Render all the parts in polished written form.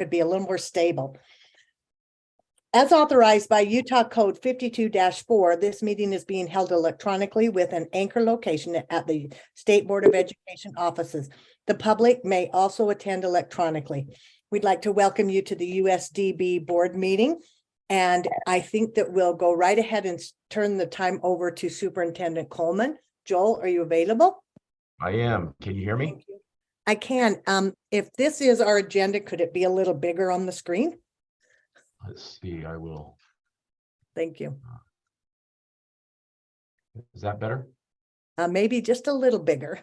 it'd be a little more stable. As authorized by Utah Code 52-4, this meeting is being held electronically with an anchor location at the State Board of Education offices. The public may also attend electronically. We'd like to welcome you to the USDB board meeting. And I think that we'll go right ahead and turn the time over to Superintendent Coleman. Joel, are you available? I am. Can you hear me? Thank you. I can. If this is our agenda, could it be a little bigger on the screen? Let's see, I will. Thank you. Is that better? Maybe just a little bigger.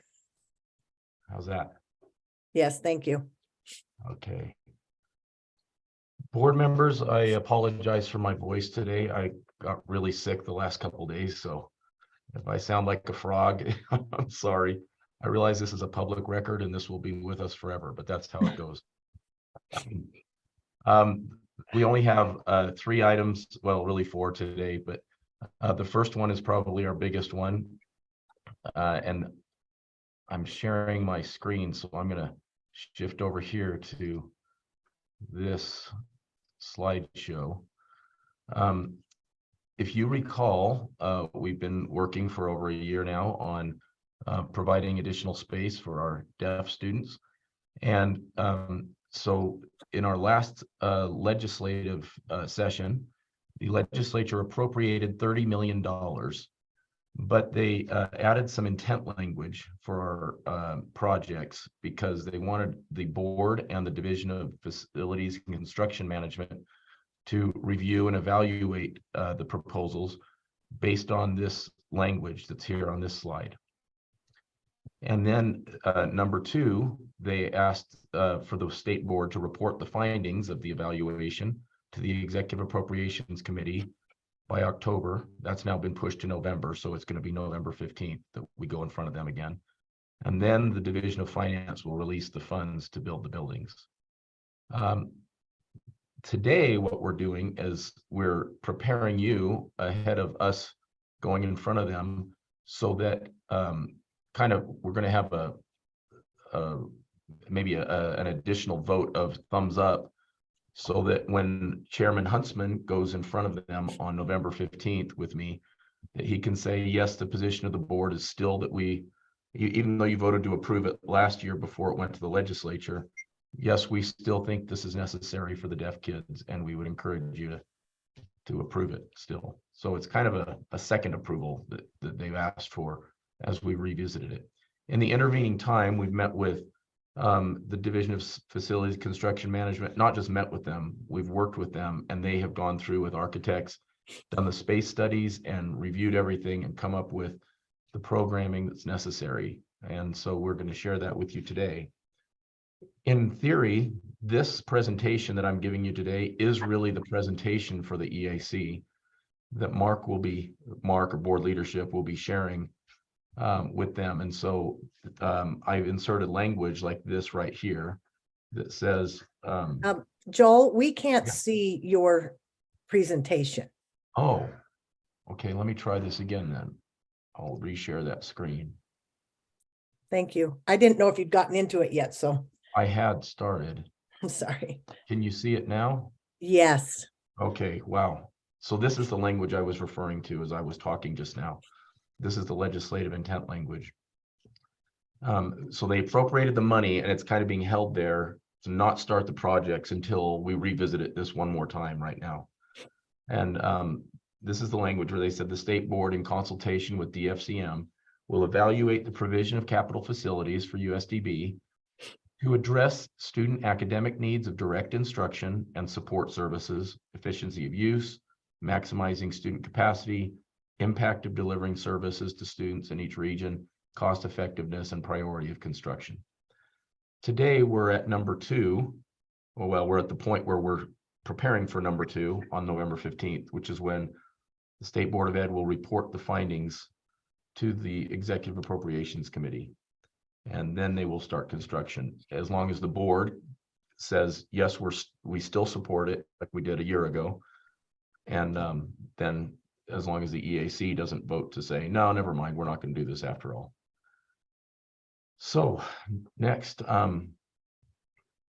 How's that? Yes, thank you. Okay. Board members, I apologize for my voice today. I got really sick the last couple of days, so if I sound like a frog, I'm sorry. I realize this is a public record and this will be with us forever, but that's how it goes. We only have 3 items, well, really 4 today, but the first one is probably our biggest one. And I'm sharing my screen, so I'm going to shift over here to this slideshow. If you recall, we've been working for over a year now on providing additional space for our deaf students. And so in our last legislative session, the legislature appropriated $30 million, but they added some intent language for our projects because they wanted the board and the Division of Facilities and Construction Management to review and evaluate the proposals based on this language that's here on this slide. And then number 2, they asked for the state board to report the findings of the evaluation to the Executive Appropriations Committee by October. That's now been pushed to November, so it's going to be November 15th that we go in front of them again. And then the Division of Finance will release the funds to build the buildings. Today, what we're doing is we're preparing you ahead of us going in front of them so that we're going to have maybe an additional vote of thumbs up so that when Chairman Huntsman goes in front of them on November 15th with me, that he can say, yes, the position of the board is still that even though you voted to approve it last year before it went to the legislature, yes, we still think this is necessary for the deaf kids, and we would encourage you to approve it still. So it's kind of a second approval that they've asked for as we revisited it. In the intervening time, we've met with the Division of Facilities Construction Management, not just met with them, we've worked with them, and they have gone through with architects, done the space studies and reviewed everything and come up with the programming that's necessary. And so we're going to share that with you today. In theory, this presentation that I'm giving you today is really the presentation for the EAC that Mark or board leadership will be sharing with them. And so I've inserted language like this right here that says, Joel, we can't see your presentation. Oh, okay. Let me try this again then. I'll reshare that screen. Thank you. I didn't know if you'd gotten into it yet, so. I had started. I'm sorry. Can you see it now? Yes. Okay, wow. So this is the language I was referring to as I was talking just now. This is the legislative intent language. So they appropriated the money and it's kind of being held there to not start the projects until we revisit it this one more time right now. And this is the language where they said the state board in consultation with DFCM will evaluate the provision of capital facilities for USDB to address student academic needs of direct instruction and support services, efficiency of use, maximizing student capacity, impact of delivering services to students in each region, cost effectiveness, and priority of construction. Today, we're at number 2. Well, we're at the point where we're preparing for number 2 on November 15th, which is when the State Board of Ed will report the findings to the Executive Appropriations Committee. And then they will start construction. As long as the board says, yes, we still support it like we did a year ago. And then as long as the EAC doesn't vote to say, no, never mind, we're not going to do this after all. So next,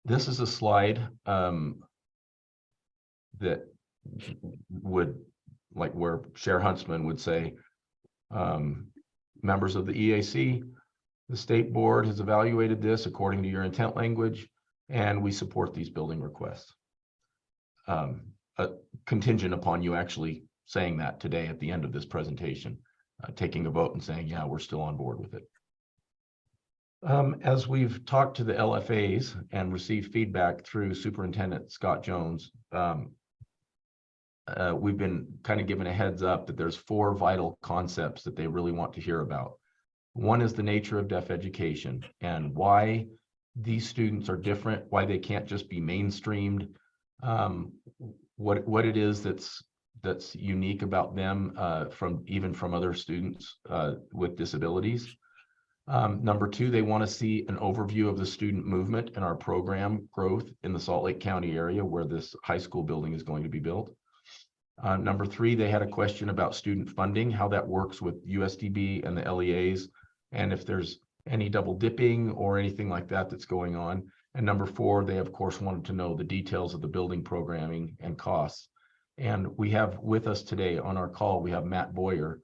This is a slide that would, like where Cher Huntsman would say, members of the EAC, the state board has evaluated this according to your intent language, and we support these building requests. Contingent upon you actually saying that today at the end of this presentation, taking a vote and saying, yeah, we're still on board with it. As we've talked to the LFAs and received feedback through Superintendent Scott Jones, we've been kind of given a heads up that there's 4 vital concepts that they really want to hear about. One is the nature of deaf education and why these students are different, why they can't just be mainstreamed, what it is that's unique about them from other students with disabilities. Number 2, they want to see an overview of the student movement and our program growth in the Salt Lake County area where this high school building is going to be built. Number 3, they had a question about student funding, how that works with USDB and the LEAs, and if there's any double dipping or anything like that that's going on. And number 4, they of course wanted to know the details of the building programming and costs. And we have with us today on our call, we have Matt Boyer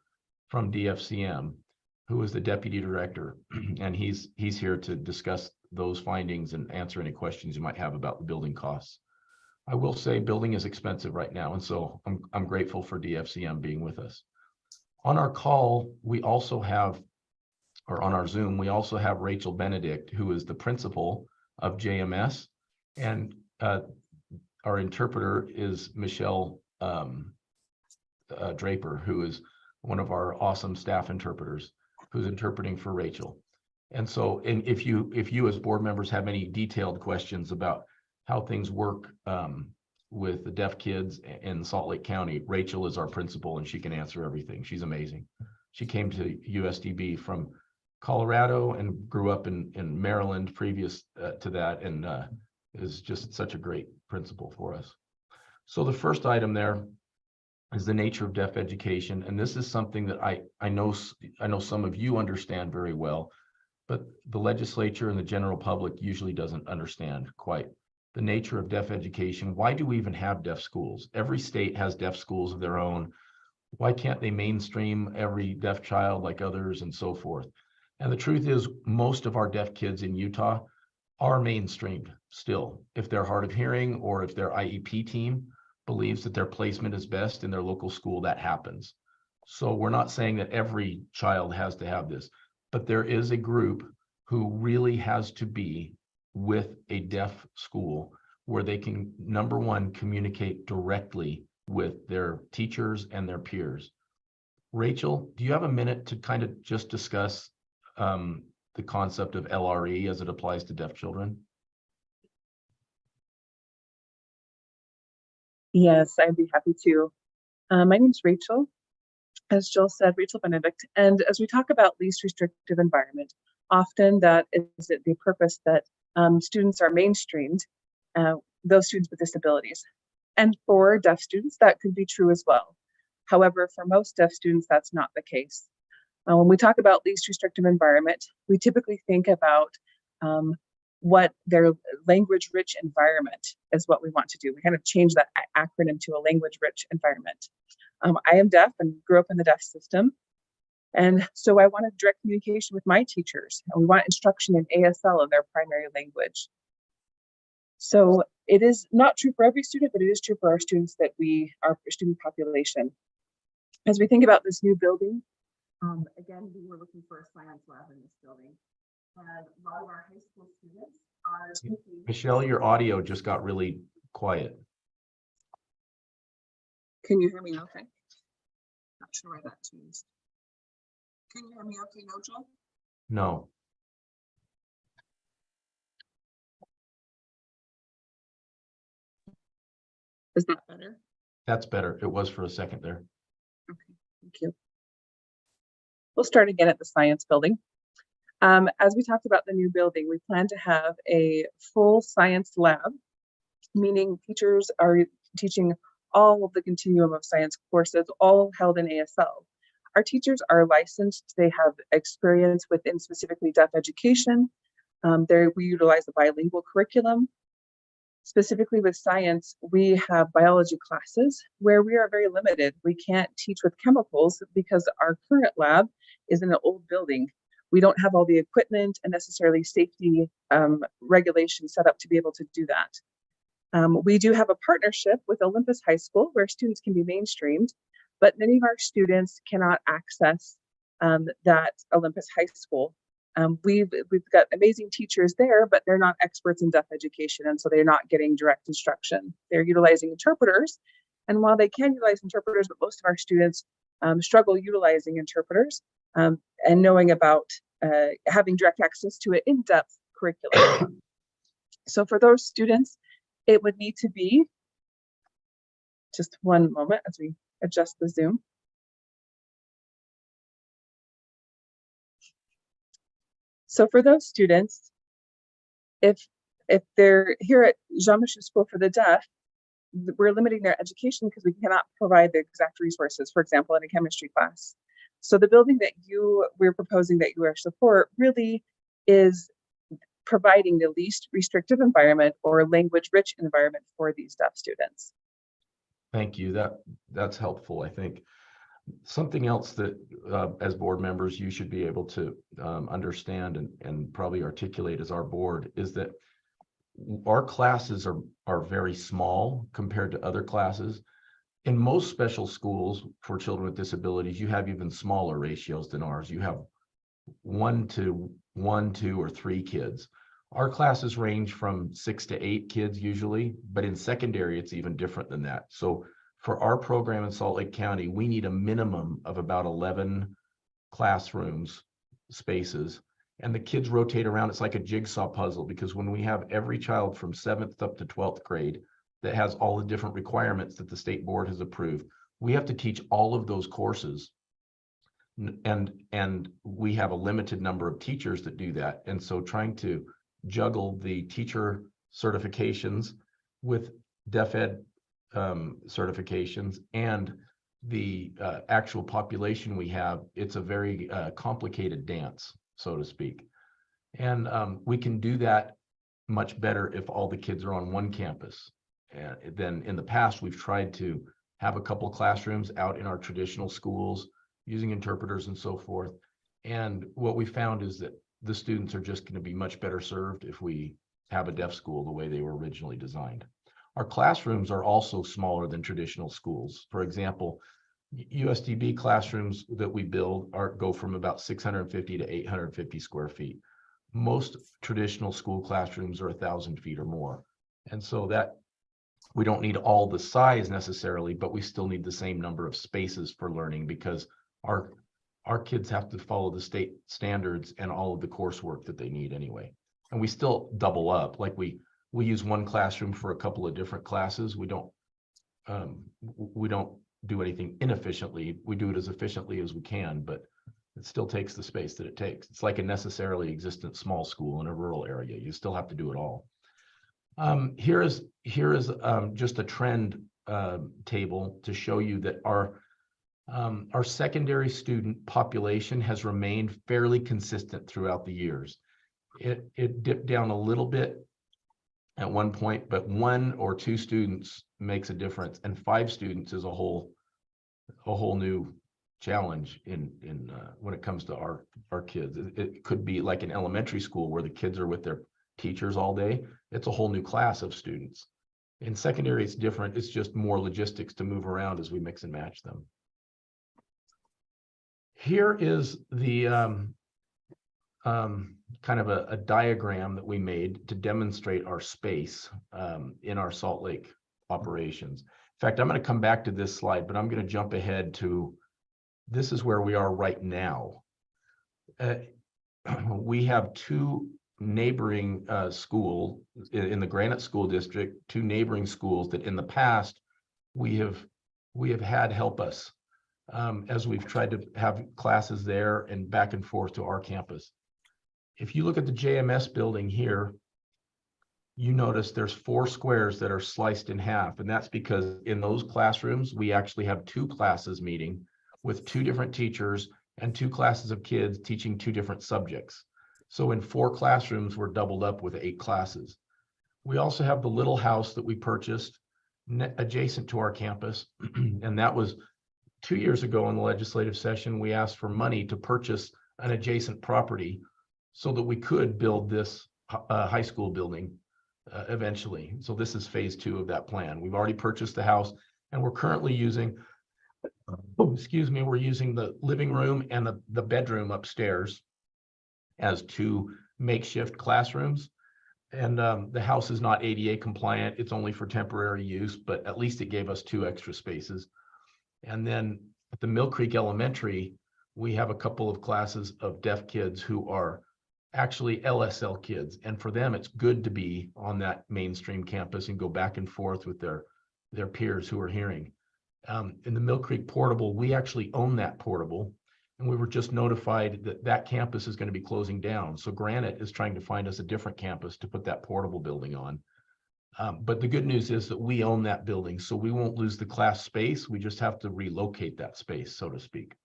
from DFCM, who is the deputy director, and he's here to discuss those findings and answer any questions you might have about the building costs. I will say building is expensive right now, and so I'm grateful for DFCM being with us. On our call, we also have, or on our Zoom, we also have Rachel Benedict, who is the principal of JMS, and our interpreter is Michelle Draper, who is one of our awesome staff interpreters, who's interpreting for Rachel. And so, if you as board members have any detailed questions about how things work with the deaf kids in Salt Lake County, Rachel is our principal and she can answer everything. She's amazing. She came to USDB from Colorado and grew up in Maryland previous to that, and is just such a great principal for us. So the first item there is the nature of deaf education. And this is something that I know some of you understand very well, but the legislature and the general public usually doesn't understand quite the nature of deaf education. Why do we even have deaf schools? Every state has deaf schools of their own. Why can't they mainstream every deaf child like others and so forth? And the truth is, most of our deaf kids in Utah are mainstreamed still. If they're hard of hearing or if their IEP team believes that their placement is best in their local school, that happens. So we're not saying that every child has to have this, but there is a group who really has to be with a deaf school where they can, number one, communicate directly with their teachers and their peers. Rachel, do you have a minute to kind of just discuss the concept of LRE as it applies to deaf children? Yes, I'd be happy to. My name's Rachel, as Jill said, Rachel Benedict. And as we talk about least restrictive environment, often that is the purpose that students are mainstreamed, those students with disabilities. And for deaf students, that could be true as well. However, for most deaf students, that's not the case. When we talk about least restrictive environment, we typically think about what their language-rich environment is what we want to do. We kind of change that acronym to a language-rich environment. I am deaf and grew up in the deaf system. And so I wanted direct communication with my teachers, and we want instruction in ASL in their primary language. So it is not true for every student, but it is true for our students our student population. As we think about this new building, again, we were looking for a science lab in this building. And a lot of our high school students are taking— Michelle, your audio just got really quiet. Can you hear me okay? Not sure why that changed. Can you hear me okay now, Jill? No. Is that better? That's better. It was for a second there. Okay, thank you. We'll start again at the science building. As we talked about the new building, we plan to have a full science lab, meaning teachers are teaching all of the continuum of science courses, all held in ASL. Our teachers are licensed. They have experience within specifically deaf education. We utilize a bilingual curriculum. Specifically with science, we have biology classes where we are very limited. We can't teach with chemicals because our current lab is in an old building. We don't have all the equipment and necessarily safety regulations set up to be able to do that. We do have a partnership with Olympus High School where students can be mainstreamed, but many of our students cannot access that Olympus High School. We've got amazing teachers there, but they're not experts in deaf education, and so they're not getting direct instruction. They're utilizing interpreters, and while they can utilize interpreters, but most of our students struggle utilizing interpreters and knowing about having direct access to an in-depth curriculum. So for those students, it would need to be, just one moment as we adjust the Zoom. So for those students, if they're here at Jean Michel School for the Deaf, we're limiting their education because we cannot provide the exact resources, for example, in a chemistry class. So the building that we're proposing that you are support really is providing the least restrictive environment or language-rich environment for these deaf students. Thank you. That's helpful, I think. Something else that as board members you should be able to understand and probably articulate as our board is that our classes are very small compared to other classes. In most special schools for children with disabilities, you have even smaller ratios than ours. You have 1 to 1, 2, or 3 kids. Our classes range from 6 to 8 kids usually, but in secondary, it's even different than that. So for our program in Salt Lake County, we need a minimum of about 11 classrooms spaces, and the kids rotate around. It's like a jigsaw puzzle, because when we have every child from 7th up to 12th grade that has all the different requirements that the state board has approved, we have to teach all of those courses. And we have a limited number of teachers that do that. And so trying to juggle the teacher certifications with deaf ed certifications and the actual population we have, it's a very complicated dance, so to speak. And we can do that much better if all the kids are on one campus. Then in the past, we've tried to have a couple classrooms out in our traditional schools using interpreters and so forth. And what we found is that the students are just going to be much better served if we have a deaf school the way they were originally designed. Our classrooms are also smaller than traditional schools. For example, USDB classrooms that we build go from about 650 to 850 square feet. Most traditional school classrooms are 1,000 feet or more. And so that we don't need all the size necessarily, but we still need the same number of spaces for learning, because our kids have to follow the state standards and all of the coursework that they need anyway. And we still double up, like we use one classroom for a couple of different classes. We don't do anything inefficiently. We do it as efficiently as we can, but it still takes the space that it takes. It's like a necessarily existent small school in a rural area. You still have to do it all. Here is just a trend table to show you that our secondary student population has remained fairly consistent throughout the years. It dipped down a little bit at one point, but 1 or 2 students makes a difference, and 5 students is a whole new challenge in when it comes to our kids. It could be like an elementary school where the kids are with their teachers all day. It's a whole new class of students. In secondary, it's different. It's just more logistics to move around as we mix and match them. Here is the kind of a diagram that we made to demonstrate our space in our Salt Lake operations. In fact, I'm going to come back to this slide, but I'm going to jump ahead to, this is where we are right now. We have 2 neighboring schools in the Granite School District, 2 neighboring schools that in the past we have had help us as we've tried to have classes there and back and forth to our campus. If you look at the JMS building here, you notice there's 4 squares that are sliced in half. And that's because in those classrooms, we actually have 2 classes meeting with 2 different teachers and 2 classes of kids teaching 2 different subjects. So in 4 classrooms, we're doubled up with 8 classes. We also have the little house that we purchased adjacent to our campus. And that was 2 years ago in the legislative session. We asked for money to purchase an adjacent property so that we could build this high school building eventually. So this is phase 2 of that plan. We've already purchased the house, and we're currently using, we're using the living room and the bedroom upstairs as 2 makeshift classrooms. And the house is not ADA compliant. It's only for temporary use, but at least it gave us 2 extra spaces. And then at the Mill Creek Elementary, we have a couple of classes of deaf kids who are actually LSL kids. And for them, it's good to be on that mainstream campus and go back and forth with their peers who are hearing. In the Mill Creek Portable, we actually own that portable. And we were just notified that that campus is going to be closing down. So Granite is trying to find us a different campus to put that portable building on. But the good news is that we own that building, so we won't lose the class space. We just have to relocate that space, so to speak.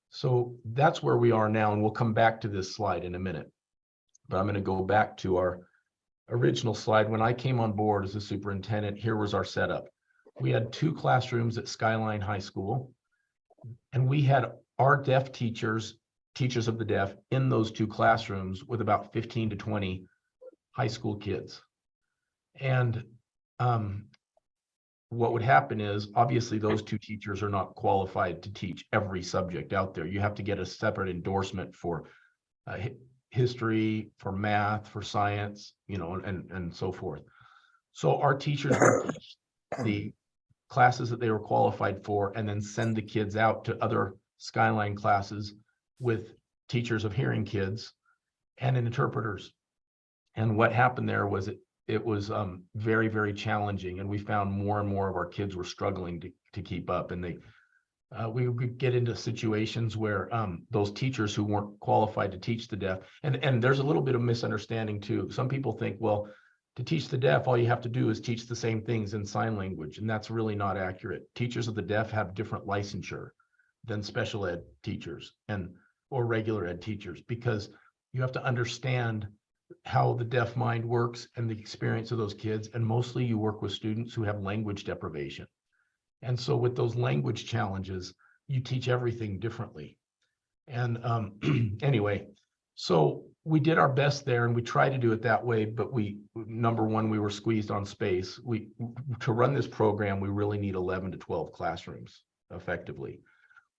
So that's where we are now, and we'll come back to this slide in a minute. But I'm going to go back to our original slide. When I came on board as a superintendent, here was our setup. We had 2 classrooms at Skyline High School, and we had our deaf teachers of the deaf in those 2 classrooms with about 15 to 20 high school kids. And what would happen is, obviously, those 2 teachers are not qualified to teach every subject out there. You have to get a separate endorsement for history, for math, for science, and so forth. So our teachers would teach the classes that they were qualified for and then send the kids out to other Skyline classes with teachers of hearing kids and interpreters. And what happened there was it was very, very challenging, and we found more and more of our kids were struggling to keep up. And we would get into situations where those teachers who weren't qualified to teach the deaf, and there's a little bit of misunderstanding too. Some people think, well, to teach the deaf, all you have to do is teach the same things in sign language, and that's really not accurate. Teachers of the deaf have different licensure than special ed teachers or regular ed teachers, because you have to understand how the deaf mind works and the experience of those kids. And mostly you work with students who have language deprivation. And so with those language challenges, you teach everything differently. And anyway, so we did our best there, and we tried to do it that way. But number one, we were squeezed on space. To run this program, we really need 11 to 12 classrooms effectively.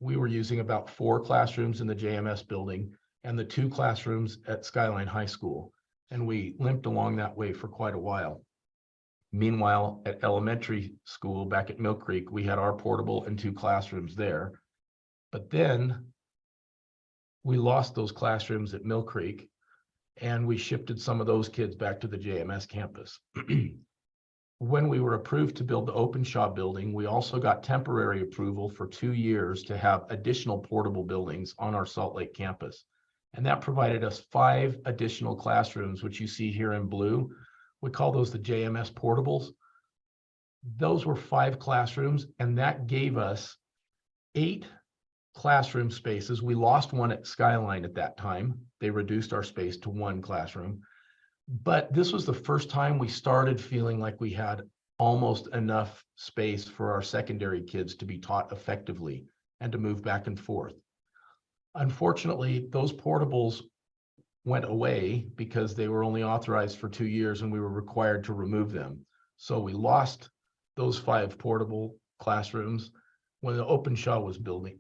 We were using about 4 classrooms in the JMS building and the 2 classrooms at Skyline High School. And we limped along that way for quite a while. Meanwhile, at elementary school back at Mill Creek, we had our portable and 2 classrooms there. But then we lost those classrooms at Mill Creek, and we shifted some of those kids back to the JMS campus. When we were approved to build the Openshaw building, we also got temporary approval for 2 years to have additional portable buildings on our Salt Lake campus. And that provided us 5 additional classrooms, which you see here in blue. We call those the JMS portables. Those were 5 classrooms, and that gave us 8 classroom spaces. We lost one at Skyline at that time. They reduced our space to 1 classroom. But this was the first time we started feeling like we had almost enough space for our secondary kids to be taught effectively and to move back and forth. Unfortunately, those portables went away because they were only authorized for 2 years, and we were required to remove them. So we lost those 5 portable classrooms when the Openshaw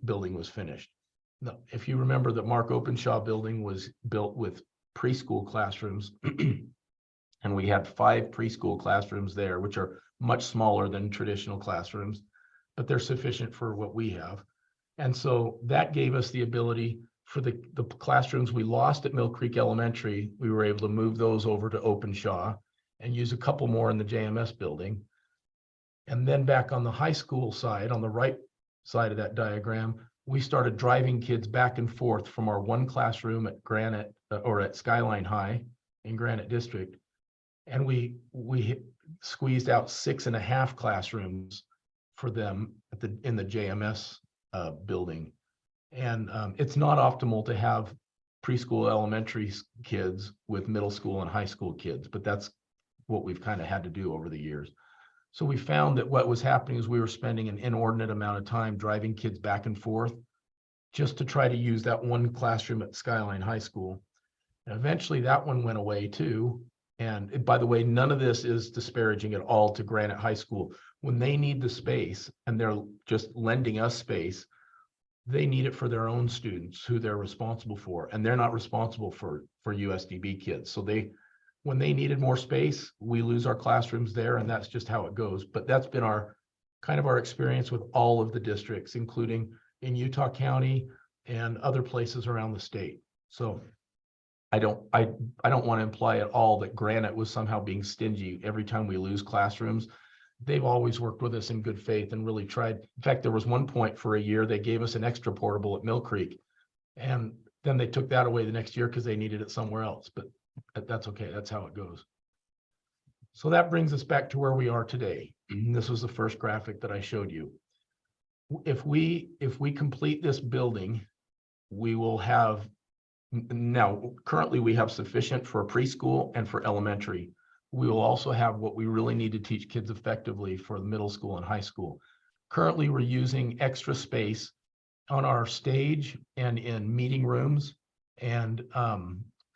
building was finished. Now, if you remember, the Mark Openshaw building was built with preschool classrooms, and we had 5 preschool classrooms there, which are much smaller than traditional classrooms, but they're sufficient for what we have. And so that gave us the ability for the classrooms we lost at Mill Creek Elementary. We were able to move those over to Openshaw and use a couple more in the JMS building. And then back on the high school side, on the right side of that diagram, we started driving kids back and forth from our 1 classroom at Granite or at Skyline High in Granite District. And we squeezed out 6.5 classrooms for them in the JMS building. And it's not optimal to have preschool elementary kids with middle school and high school kids, but that's what we've kind of had to do over the years. So we found that what was happening is we were spending an inordinate amount of time driving kids back and forth just to try to use that one classroom at Skyline High School. And eventually that one went away too. And by the way, none of this is disparaging at all to Granite High School. When they need the space and they're just lending us space, they need it for their own students who they're responsible for, and they're not responsible for USDB kids. So when they needed more space, we lose our classrooms there, and that's just how it goes. But that's been our experience with all of the districts, including in Utah County and other places around the state. So I don't want to imply at all that Granite was somehow being stingy every time we lose classrooms. They've always worked with us in good faith and really tried. In fact, there was one point for a year, they gave us an extra portable at Mill Creek. And then they took that away the next year because they needed it somewhere else. But that's okay. That's how it goes. So that brings us back to where we are today. And this was the first graphic that I showed you. If we complete this building, we will have, now currently we have sufficient for preschool and for elementary. We will also have what we really need to teach kids effectively for the middle school and high school. Currently, we're using extra space on our stage and in meeting rooms and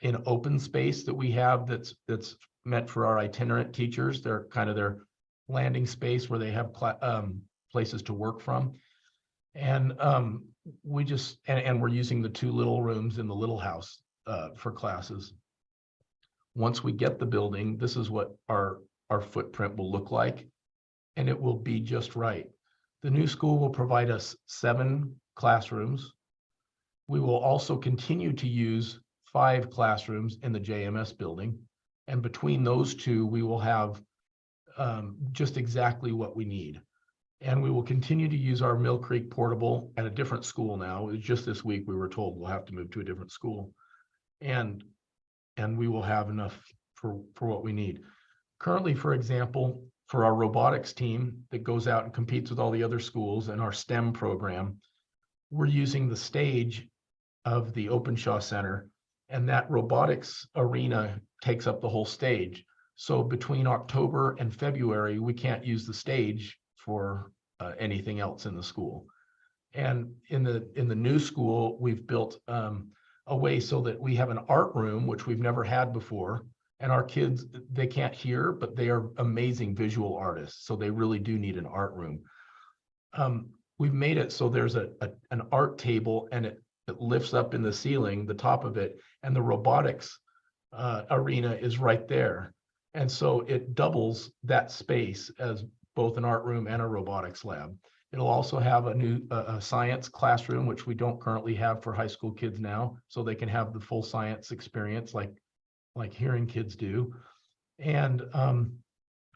in open space that we have that's meant for our itinerant teachers. They're kind of their landing space where they have places to work from. And we're using the 2 little rooms in the little house for classes. Once we get the building, this is what our footprint will look like, and it will be just right. The new school will provide us 7 classrooms. We will also continue to use 5 classrooms in the JMS building, and between those 2, we will have just exactly what we need. And we will continue to use our Mill Creek portable at a different school now. It was just this week we were told we'll have to move to a different school. And we will have enough for what we need. Currently, for example, for our robotics team that goes out and competes with all the other schools and our STEM program, we're using the stage of the Openshaw Center, and that robotics arena takes up the whole stage. So between October and February, we can't use the stage for anything else in the school. And in the new school, we've built a way so that we have an art room, which we've never had before. And our kids, they can't hear, but they are amazing visual artists. So they really do need an art room. We've made it so there's an art table, and it lifts up in the ceiling, the top of it, and the robotics arena is right there. And so it doubles that space as both an art room and a robotics lab. It'll also have a new science classroom, which we don't currently have for high school kids now, so they can have the full science experience like hearing kids do. And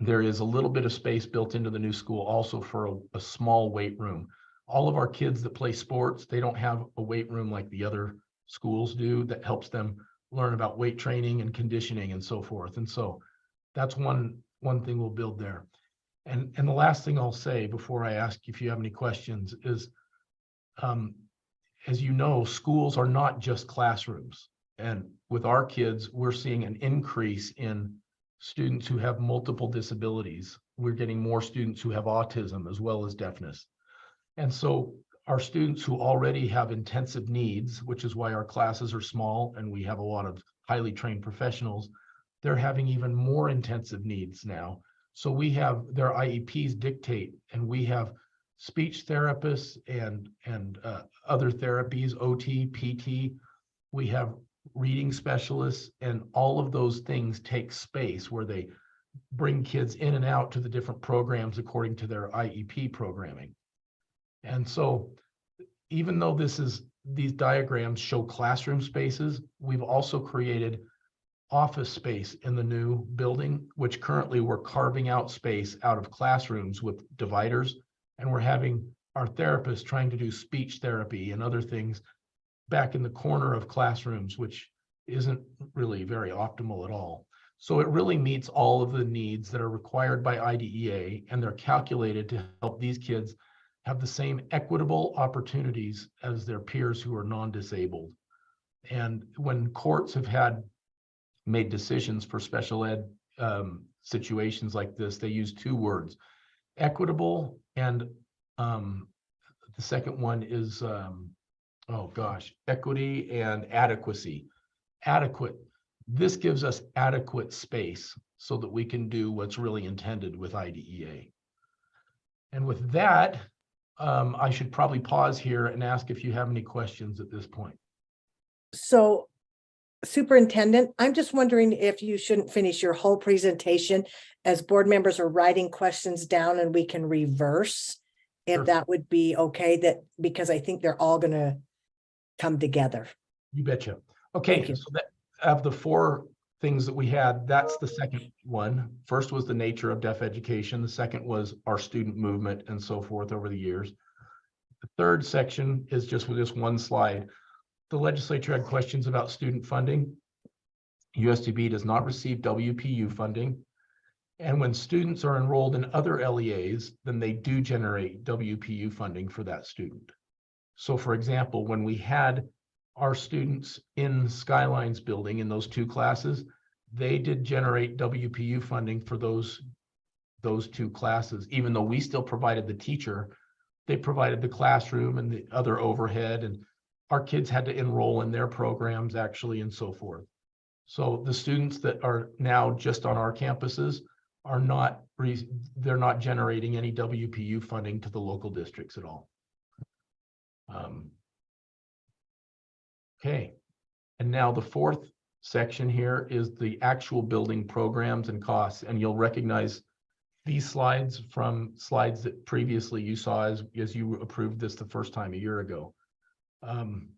there is a little bit of space built into the new school also for a small weight room. All of our kids that play sports, they don't have a weight room like the other schools do that helps them learn about weight training and conditioning and so forth. And so that's one thing we'll build there. And the last thing I'll say before I ask if you have any questions is, as you know, schools are not just classrooms. And with our kids, we're seeing an increase in students who have multiple disabilities. We're getting more students who have autism as well as deafness. And so our students who already have intensive needs, which is why our classes are small and we have a lot of highly trained professionals, they're having even more intensive needs now. So we have their IEPs dictate, and we have speech therapists and other therapies, OT, PT. We have reading specialists, and all of those things take space where they bring kids in and out to the different programs according to their IEP programming. And so even though these diagrams show classroom spaces, we've also created office space in the new building, which currently we're carving out space out of classrooms with dividers, and we're having our therapists trying to do speech therapy and other things back in the corner of classrooms, which isn't really very optimal at all. So it really meets all of the needs that are required by IDEA, and they're calculated to help these kids have the same equitable opportunities as their peers who are non-disabled. And when courts have made decisions for special ed situations like this, they use two words, equitable, and the second one is, oh gosh, equity and adequacy. Adequate. This gives us adequate space so that we can do what's really intended with IDEA. And with that, I should probably pause here and ask if you have any questions at this point. So Superintendent, I'm just wondering if you shouldn't finish your whole presentation as board members are writing questions down and we can reverse. If Sure. that would be okay, that because I think they're all gonna come together. You betcha. Okay, Thank you. so that of the four things that we had, that's the second one. First was the nature of deaf education. The second was our student movement and so forth over the years. The third section is just with this one slide. The legislature had questions about student funding. USDB does not receive WPU funding. And when students are enrolled in other LEAs, then they do generate WPU funding for that student. So for example, when we had our students in Skylines building in those two classes, they did generate WPU funding for those two classes. Even though we still provided the teacher, they provided the classroom and the other overhead, and our kids had to enroll in their programs actually and so forth. So the students that are now just on our campuses are not, they're not generating any WPU funding to the local districts at all. Okay, and now the fourth section here is the actual building programs and costs, and you'll recognize these slides from slides that previously you saw as you approved this the first time a year ago. And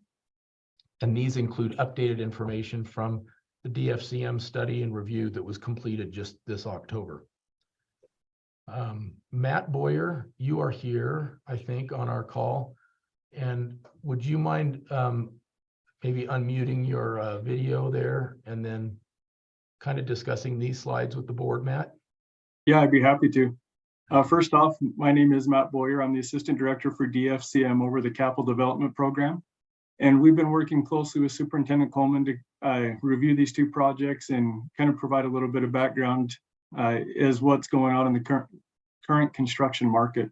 these include updated information from the DFCM study and review that was completed just this October. Matt Boyer, you are here, I think, on our call. And would you mind maybe unmuting your video there and then kind of discussing these slides with the board, Matt? Yeah, I'd be happy to. First off, my name is Matt Boyer. I'm the Assistant Director for DFCM over the Capital Development Program. And we've been working closely with Superintendent Coleman to review these two projects and kind of provide a little bit of background as what's going on in the current construction market.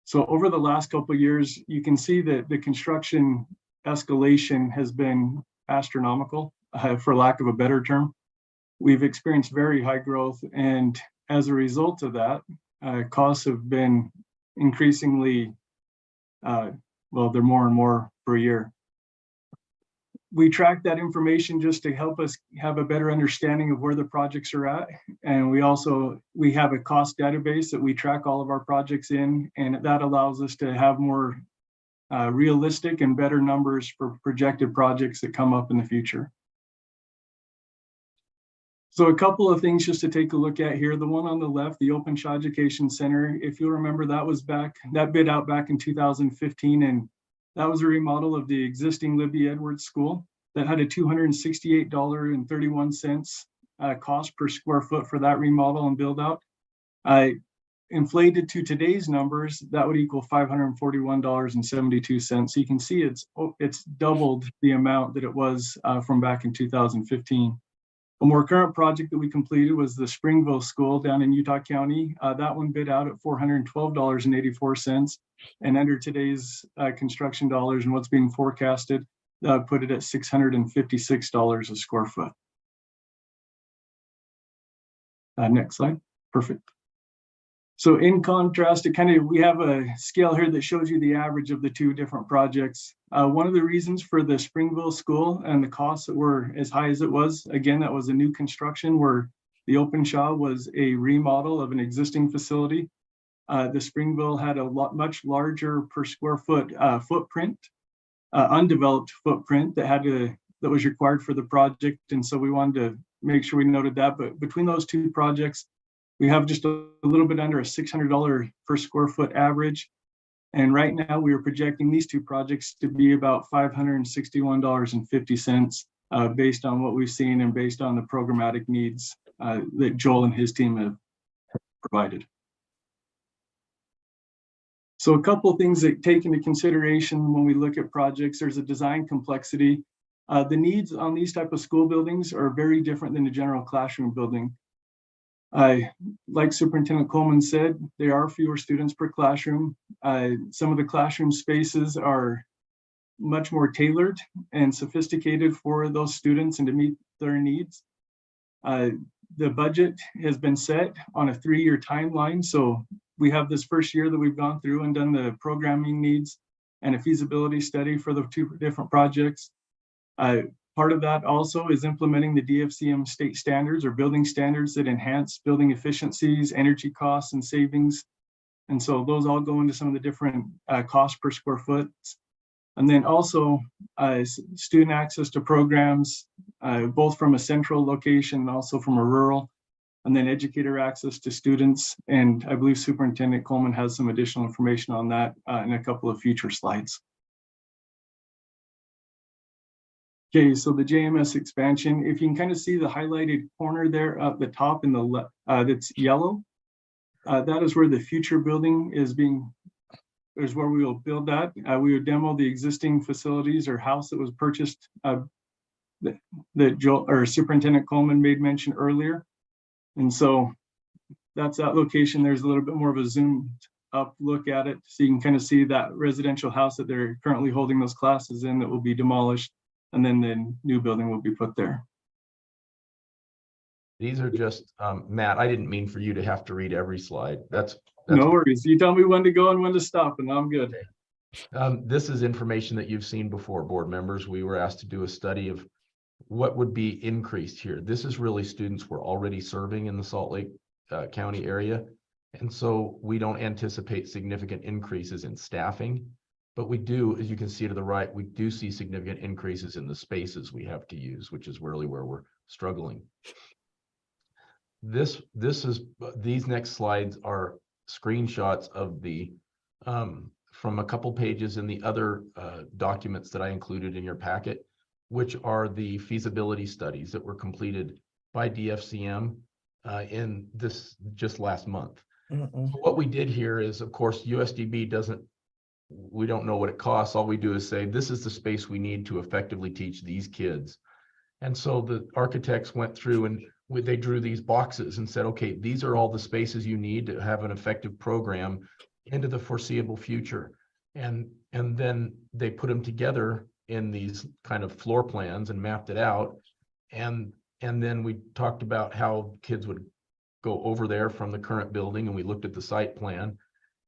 So over the last couple of years, you can see that the construction escalation has been astronomical, for lack of a better term. We've experienced very high growth, and as a result of that, costs have been increasingly, well, they're more and more per year. We track that information just to help us have a better understanding of where the projects are at. And we have a cost database that we track all of our projects in, and that allows us to have more realistic and better numbers for projected projects that come up in the future. So a couple of things just to take a look at here. The one on the left, the Openshaw Education Center, if you'll remember, that bid out back in 2015, and that was a remodel of the existing Libby Edwards School that had a $268.31 cost per square foot for that remodel and build out. Inflated to today's numbers, that would equal $541.72. So you can see it's doubled the amount that it was from back in 2015. A more current project that we completed was the Springville School down in Utah County. That one bid out at $412.84, and under today's construction dollars and what's being forecasted, put it at $656 a square foot. Next slide. Perfect. So in contrast, we have a scale here that shows you the average of the two different projects. One of the reasons for the Springville School and the costs that were as high as it was, again, that was a new construction where the Openshaw was a remodel of an existing facility. The Springville had a much larger per square foot footprint, undeveloped footprint that was required for the project. And so we wanted to make sure we noted that. But between those two projects, we have just a little bit under a $600 per square foot average. And right now we are projecting these two projects to be about $561.50 based on what we've seen and based on the programmatic needs that Joel and his team have provided. So a couple of things that take into consideration when we look at projects, there's a design complexity. The needs on these type of school buildings are very different than a general classroom building. Like Superintendent Coleman said, there are fewer students per classroom. Some of the classroom spaces are much more tailored and sophisticated for those students and to meet their needs. The budget has been set on a 3-year timeline. So we have this first year that we've gone through and done the programming needs and a feasibility study for the 2 different projects. Part of that also is implementing the DFCM state standards or building standards that enhance building efficiencies, energy costs, and savings. And so those all go into some of the different costs per square foot. And then also student access to programs, both from a central location and also from a rural, and then educator access to students. And I believe Superintendent Coleman has some additional information on that in a couple of future slides. Okay, so the JMS expansion, if you can kind of see the highlighted corner there at the top in the left, that's yellow, that is where the future building is where we will build that. We would demo the existing facilities or house that was purchased that Joel or Superintendent Coleman made mention earlier. And so that's that location. There's a little bit more of a zoomed up look at it. So you can kind of see that residential house that they're currently holding those classes in that will be demolished. And then the new building will be put there. These are just, Matt, I didn't mean for you to have to read every slide. That's no worries. You tell me when to go and when to stop, and I'm good. This is information that you've seen before, board members. We were asked to do a study of what would be increased here. This is really students we're already serving in the Salt Lake County area. And so we don't anticipate significant increases in staffing, but we do, as you can see to the right, we do see significant increases in the spaces we have to use, which is really where we're struggling. These next slides are screenshots of the from a couple pages in the other documents that I included in your packet, which are the feasibility studies that were completed by DFCM in this just last month. What we did here is, of course, USDB we don't know what it costs. All we do is say, this is the space we need to effectively teach these kids. And so the architects went through and they drew these boxes and said, okay, these are all the spaces you need to have an effective program into the foreseeable future. And then they put them together in these kind of floor plans and mapped it out. And then we talked about how kids would go over there from the current building, and we looked at the site plan.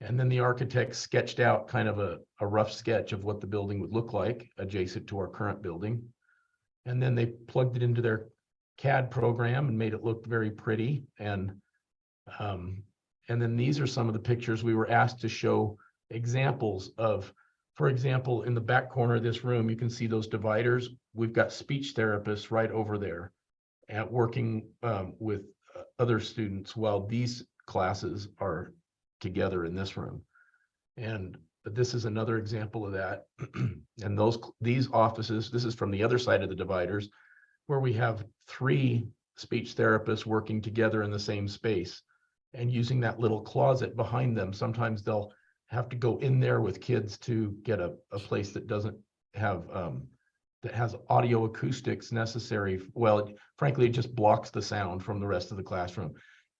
And then the architect sketched out kind of a rough sketch of what the building would look like adjacent to our current building. And then they plugged it into their CAD program and made it look very pretty. And then these are some of the pictures we were asked to show examples of. For example, in the back corner of this room, you can see those dividers. We've got speech therapists right over there at working with other students while these classes are together in this room. And this is another example of that. And these offices, this is from the other side of the dividers, where we have 3 speech therapists working together in the same space and using that little closet behind them. Sometimes they'll have to go in there with kids to get a place that doesn't have that has audio acoustics necessary. Well, frankly, it just blocks the sound from the rest of the classroom.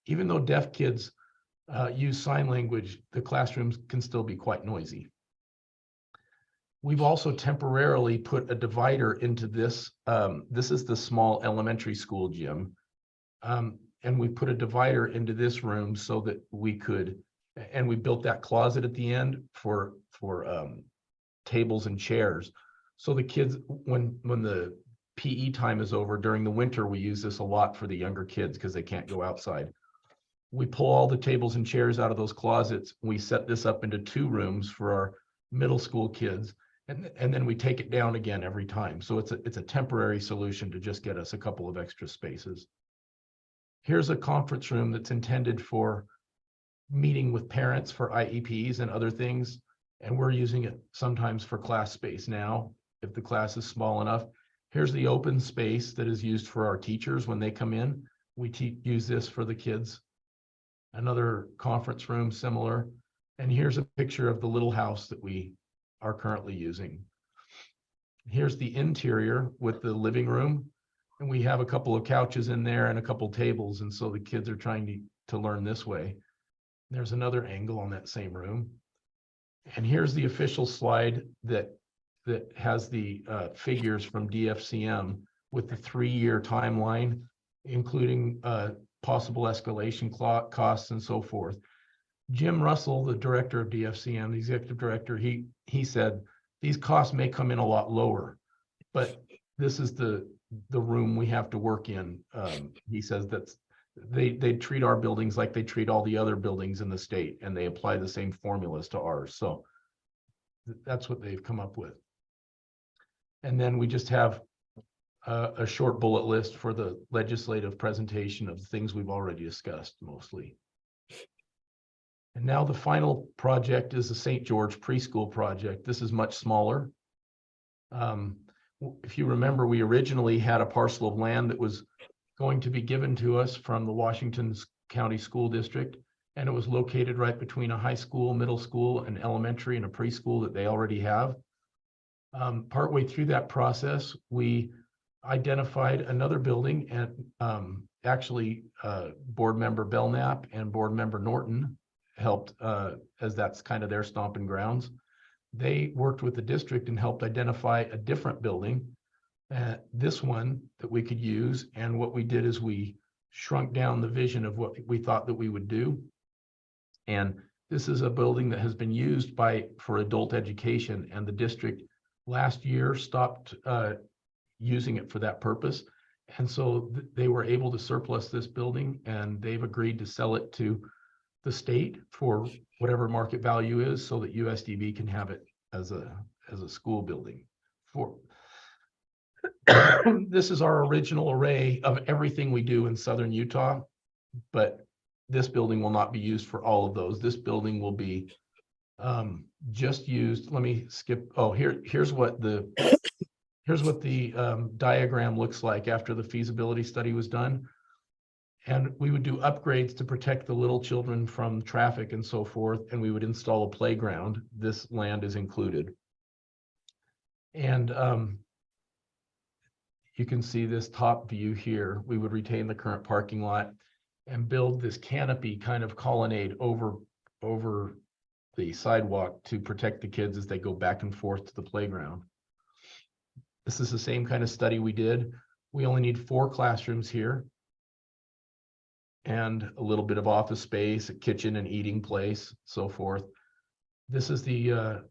Even though deaf kids use sign language, the classrooms can still be quite noisy. We've also temporarily put a divider into this. This is the small elementary school gym. And we put a divider into this room so that we could, and we built that closet at the end for tables and chairs. So the kids, when the PE time is over during the winter, we use this a lot for the younger kids because they can't go outside. We pull all the tables and chairs out of those closets. We set this up into 2 rooms for our middle school kids. And then we take it down again every time. So it's a temporary solution to just get us a couple of extra spaces. Here's a conference room that's intended for meeting with parents for IEPs and other things. And we're using it sometimes for class space now, if the class is small enough. Here's the open space that is used for our teachers when they come in. We use this for the kids. Another conference room similar. And here's a picture of the little house that we are currently using. Here's the interior with the living room. And we have a couple of couches in there and a couple tables. And so the kids are trying to learn this way. There's another angle on that same room. And here's the official slide that has the figures from DFCM with the 3-year timeline, including possible escalation costs and so forth. Jim Russell, the director of DFCM, the executive director, he said these costs may come in a lot lower, but this is the room we have to work in. He says that they treat our buildings like they treat all the other buildings in the state, and they apply the same formulas to ours. So that's what they've come up with. And then we just have a short bullet list for the legislative presentation of the things we've already discussed mostly. And now the final project is the St. George preschool project. This is much smaller. If you remember, we originally had a parcel of land that was going to be given to us from the Washington County School District, and it was located right between a high school, middle school, an elementary, and a preschool that they already have. Partway through that process, we identified another building, and actually board member Belknap and board member Norton helped, as that's kind of their stomping grounds. They worked with the district and helped identify a different building, this one that we could use. And what we did is we shrunk down the vision of what we thought that we would do. And this is a building that has been used for adult education, and the district last year stopped using it for that purpose. And so they were able to surplus this building, and they've agreed to sell it to the state for whatever market value is, so that USDB can have it as a school building. This is our original array of everything we do in Southern Utah, but this building will not be used for all of those. This building will be just used. Let me skip. Oh, here's what the diagram looks like after the feasibility study was done. And we would do upgrades to protect the little children from traffic and so forth. And we would install a playground. This land is included. And you can see this top view here. We would retain the current parking lot and build this canopy kind of colonnade over the sidewalk to protect the kids as they go back and forth to the playground. This is the same kind of study we did. We only need 4 classrooms here and a little bit of office space, a kitchen and eating place, so forth. This is the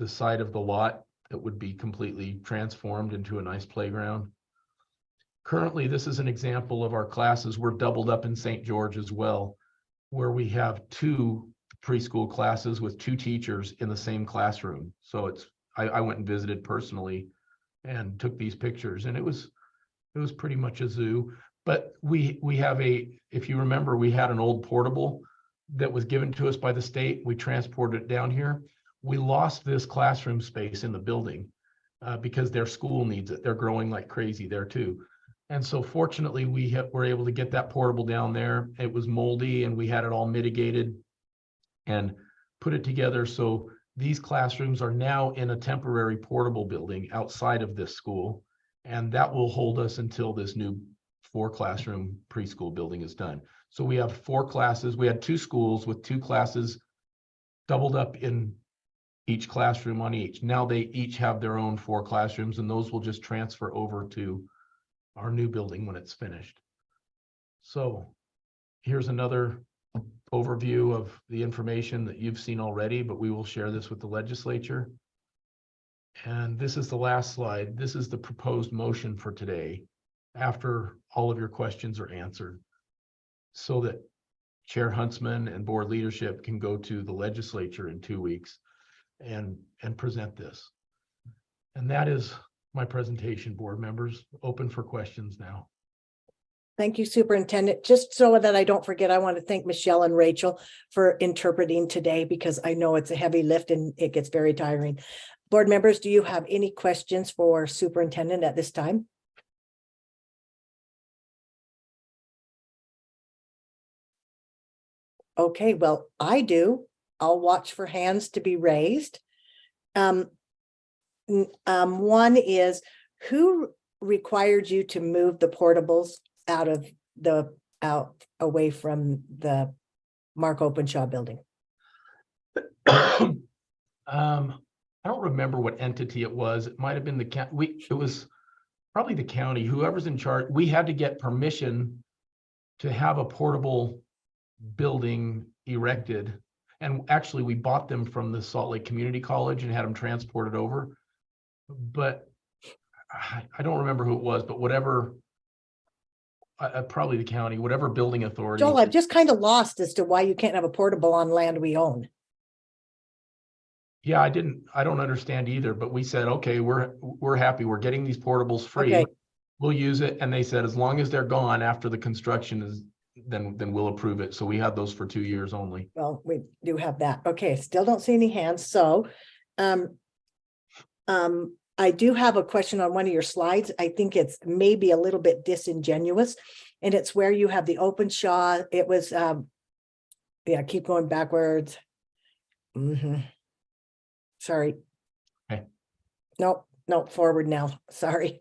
side of the lot that would be completely transformed into a nice playground. Currently, this is an example of our classes. We're doubled up in St. George as well, where we have 2 preschool classes with 2 teachers in the same classroom. So I went and visited personally and took these pictures, and it was pretty much a zoo. But we have if you remember, we had an old portable that was given to us by the state. We transported it down here. We lost this classroom space in the building because their school needs it. They're growing like crazy there too. And so fortunately, we were able to get that portable down there. It was moldy, and we had it all mitigated and put it together. So these classrooms are now in a temporary portable building outside of this school, and that will hold us until this new 4-classroom preschool building is done. So we have 4 classes. We had 2 schools with 2 classes doubled up in each classroom on each. Now they each have their own 4 classrooms, and those will just transfer over to our new building when it's finished. So here's another overview of the information that you've seen already, but we will share this with the legislature. And this is the last slide. This is the proposed motion for today, after all of your questions are answered, so that Chair Huntsman and board leadership can go to the legislature in 2 weeks and present this. And that is my presentation, board members. Open for questions now. Thank you, Superintendent. Just so that I don't forget, I want to thank Michelle and Rachel for interpreting today, because I know it's a heavy lift and it gets very tiring. Board members, do you have any questions for Superintendent at this time? Okay, well, I do. I'll watch for hands to be raised. One is, who required you to move the portables out away from the Mark Openshaw building? I don't remember what entity it was. It might have been the county. It was probably the county, whoever's in charge. We had to get permission to have a portable building erected. And actually we bought them from the Salt Lake Community College and had them transported over. But I don't remember who it was, but whatever, probably the county, whatever building authority. Joel, I'm just kind of lost as to why you can't have a portable on land we own. Yeah, I don't understand either, but we said, okay, we're happy. We're getting these portables free. Okay. We'll use it. And they said, as long as they're gone after the construction is, then we'll approve it. So we had those for 2 years only. Well, we do have that. Okay, still don't see any hands. So, I do have a question on one of your slides. I think it's maybe a little bit disingenuous, and it's where you have the Openshaw. It was, yeah, keep going backwards. Sorry. Okay. Nope, forward now. Sorry.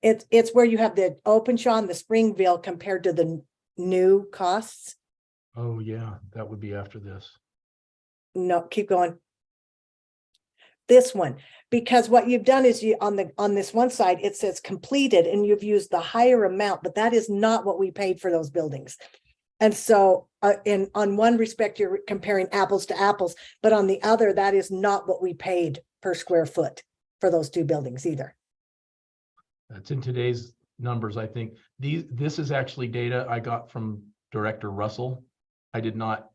It's where you have the Openshaw and the Springville compared to the new costs. Oh yeah, that would be after this. No, keep going. This one, because what you've done is you on this one side, it says completed and you've used the higher amount, but that is not what we paid for those buildings. And so on one respect, you're comparing apples to apples, but on the other, that is not what we paid per square foot for those two buildings either. That's in today's numbers, I think. This is actually data I got from Director Russell. I did not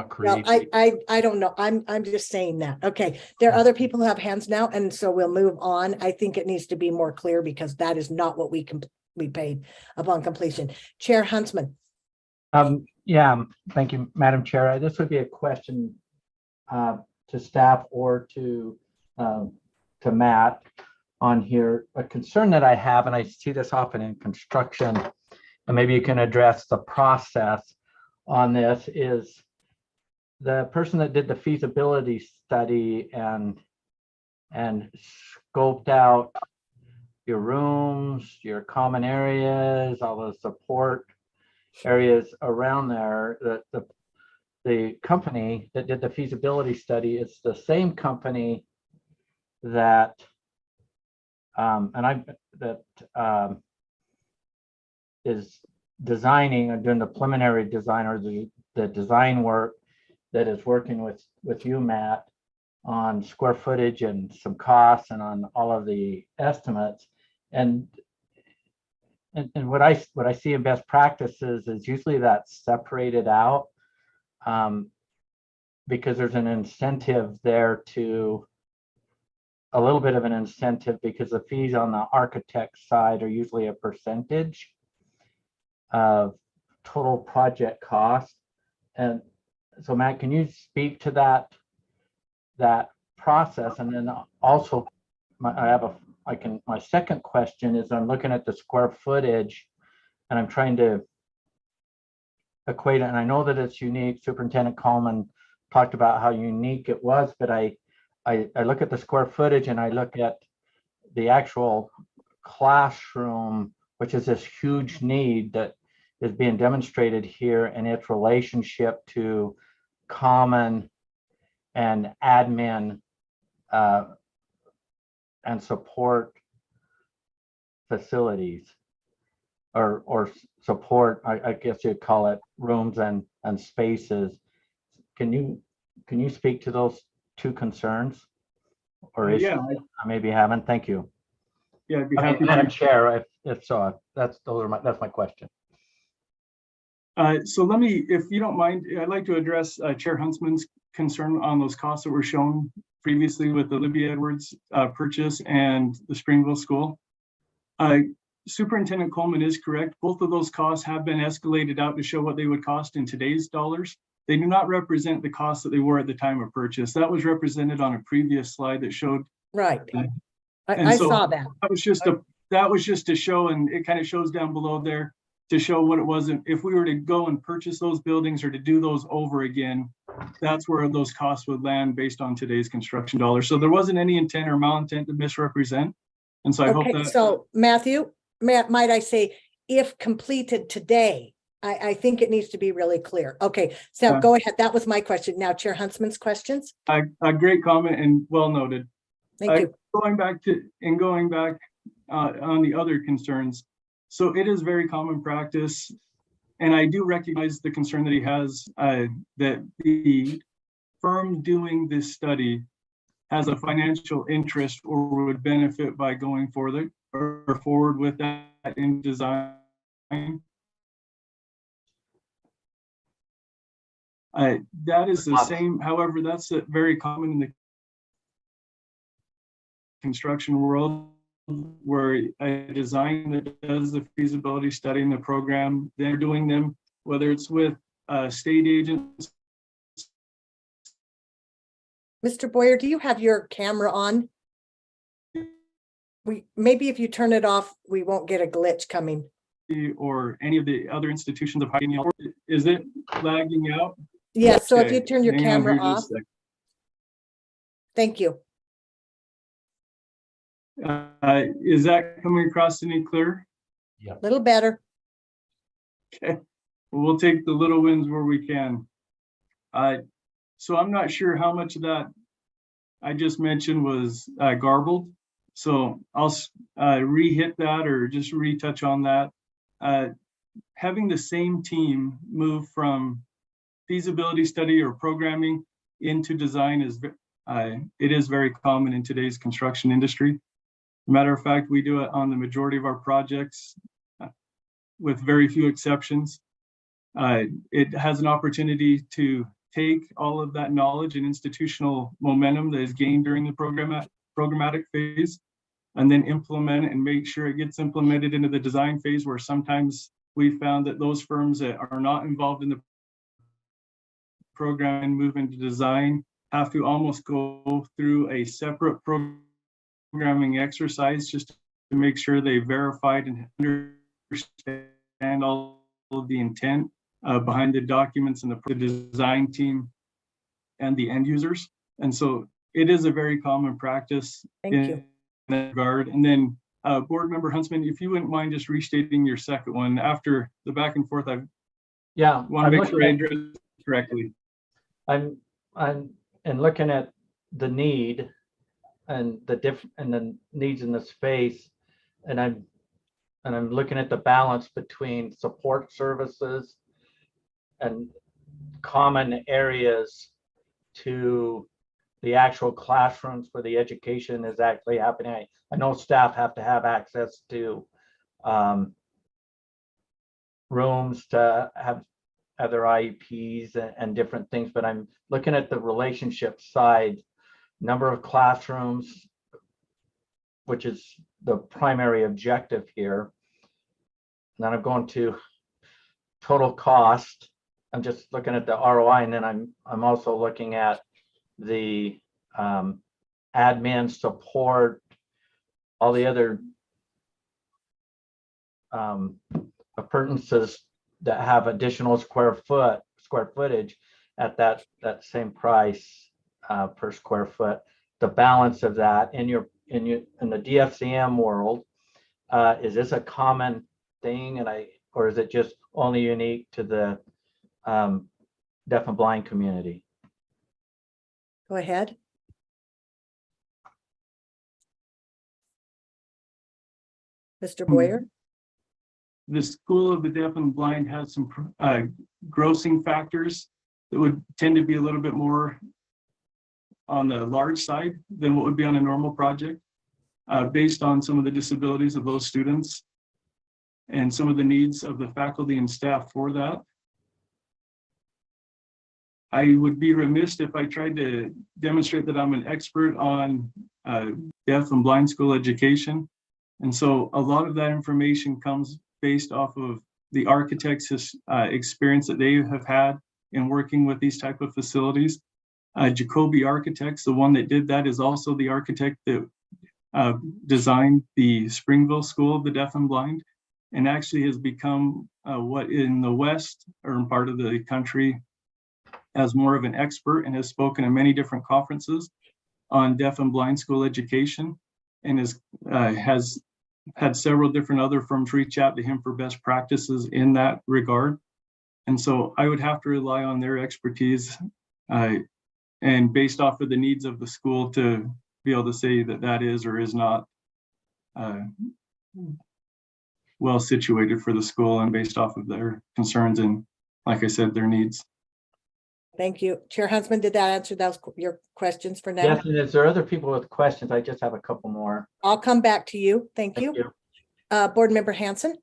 create. Well, I don't know. I'm just saying that. Okay. There are other people who have hands now, and so we'll move on. I think it needs to be more clear because that is not what we paid upon completion. Chair Huntsman. Yeah, thank you, Madam Chair. This would be a question to staff or to Matt on here. A concern that I have, and I see this often in construction, and maybe you can address the process on this, is the person that did the feasibility study and scoped out your rooms, your common areas, all the support areas around there. The company that did the feasibility study is the same company that is designing or doing the preliminary design or the design work that is working with you, Matt, on square footage and some costs and on all of the estimates. And what I see in best practices is usually that's separated out because there's an incentive there, to a little bit of an incentive, because the fees on the architect side are usually a percentage of total project cost. And so Matt, can you speak to that process? And then also my second question is, I'm looking at the square footage and I'm trying to equate it, and I know that it's unique. Superintendent Coleman talked about how unique it was, but I look at the square footage and I look at the actual classroom, which is this huge need that is being demonstrated here, and its relationship to common and admin and support facilities, or support, I guess you'd call it, rooms and spaces. Can you speak to those two concerns or issues? Yeah, I maybe haven't. Thank you. Yeah, I'd be happy Madam to. Chair, if so, that's my question. So let me, if you don't mind, I'd like to address Chair Huntsman's concern on those costs that were shown previously with the Libby Edwards purchase and the Springville School. Superintendent Coleman is correct. Both of those costs have been escalated out to show what they would cost in today's dollars. They do not represent the costs that they were at the time of purchase. That was represented on a previous slide that showed. Right. And I so saw that. That was just to show, and it kind of shows down below there to show what it was. If we were to go and purchase those buildings or to do those over again, that's where those costs would land based on today's construction dollars. So there wasn't any intent or malintent to misrepresent. And so I hope Okay, that. so Matthew, might I say, if completed today, I think it needs to be really clear. Okay, so Yeah. go ahead. That was my question. Now Chair Huntsman's questions. A great comment and well noted. Thank you. Going back on the other concerns. So it is very common practice, and I do recognize the concern that he has, that the firm doing this study has a financial interest or would benefit by going forward with that in design. That is the same, however, that's very common in the construction world, where a design that does the feasibility study in the program, they're doing them, whether it's with state agents. Mr. Boyer, do you have your camera on? Maybe if you turn it off, we won't get a glitch coming. Or any of the other institutions of higher ed. Is it lagging out? Yes, so if Okay, you turn your hang on camera here off, just a thank you. sec. Is that coming across any clearer? A little better. Okay, we'll take the little wins where we can. So I'm not sure how much of that I just mentioned was garbled. So I'll re-hit that or just retouch on that. Having the same team move from feasibility study or programming into design is it is very common in today's construction industry. Matter of fact, we do it on the majority of our projects with very few exceptions. It has an opportunity to take all of that knowledge and institutional momentum that is gained during the programmatic phase and then implement it and make sure it gets implemented into the design phase, where sometimes we found that those firms that are not involved in the program and move into design have to almost go through a separate programming exercise just to make sure they verified and understand all of the intent behind the documents and the design team and the end users. And so it is a very common practice in that regard. And then Board Member Huntsman, if you wouldn't mind just restating your second one after the back and forth, I want to make sure I address it correctly. I'm looking at the need and the needs in the space, and I'm looking at the balance between support services and common areas to the actual classrooms where the education is actually happening. I know staff have to have access to rooms to have other IEPs and different things, but I'm looking at the relationship side, number of classrooms, which is the primary objective here. And then I'm going to total cost. I'm just looking at the ROI, and then I'm also looking at the admin support, all the other appurtenances that have additional square footage at that same price per square foot. The balance of that in the DFCM world, is this a common thing, or is it just only unique to the deaf and blind community? Go ahead. Mr. Boyer. The School of the Deaf and Blind has some grossing factors that would tend to be a little bit more on the large side than what would be on a normal project, based on some of the disabilities of those students and some of the needs of the faculty and staff for that. I would be remiss if I tried to demonstrate that I'm an expert on deaf and blind school education. And so a lot of that information comes based off of the architects' experience that they have had in working with these type of facilities. Jacoby Architects, the one that did that, is also the architect that designed the Springville School of the Deaf and Blind, and actually has become what in the West or part of the country as more of an expert, and has spoken at many different conferences on deaf and blind school education. and has had several different other firms reach out to him for best practices in that regard. And so I would have to rely on their expertise and based off of the needs of the school to be able to say that that is or is not well situated for the school and based off of their concerns and, like I said, their needs. Thank you. Chair Huntsman, did that answer your questions for now? Yes, and is there other people with questions? I just have a couple more. I'll come back to you. Thank you. Board Member Hanson.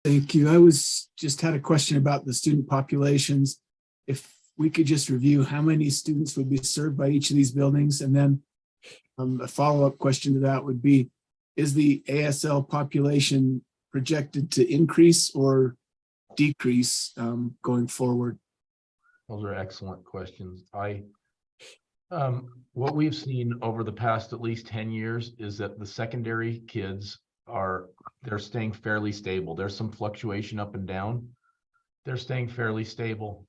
Thank you. I just had a question about the student populations. If we could just review how many students would be served by each of these buildings, and then a follow-up question to that would be, is the ASL population projected to increase or decrease going forward? Those are excellent questions. What we've seen over the past at least 10 years is that the secondary kids they're staying fairly stable. There's some fluctuation up and down. They're staying fairly stable.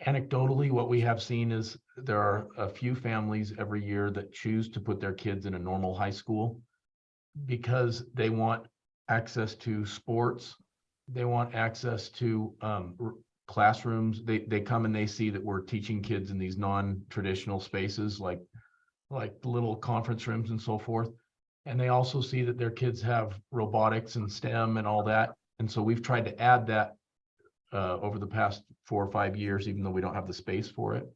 Anecdotally, what we have seen is there are a few families every year that choose to put their kids in a normal high school because they want access to sports. They want access to classrooms. They come and they see that we're teaching kids in these non-traditional spaces like little conference rooms and so forth. And they also see that their kids have robotics and STEM and all that. And so we've tried to add that over the past 4 or 5 years, even though we don't have the space for it.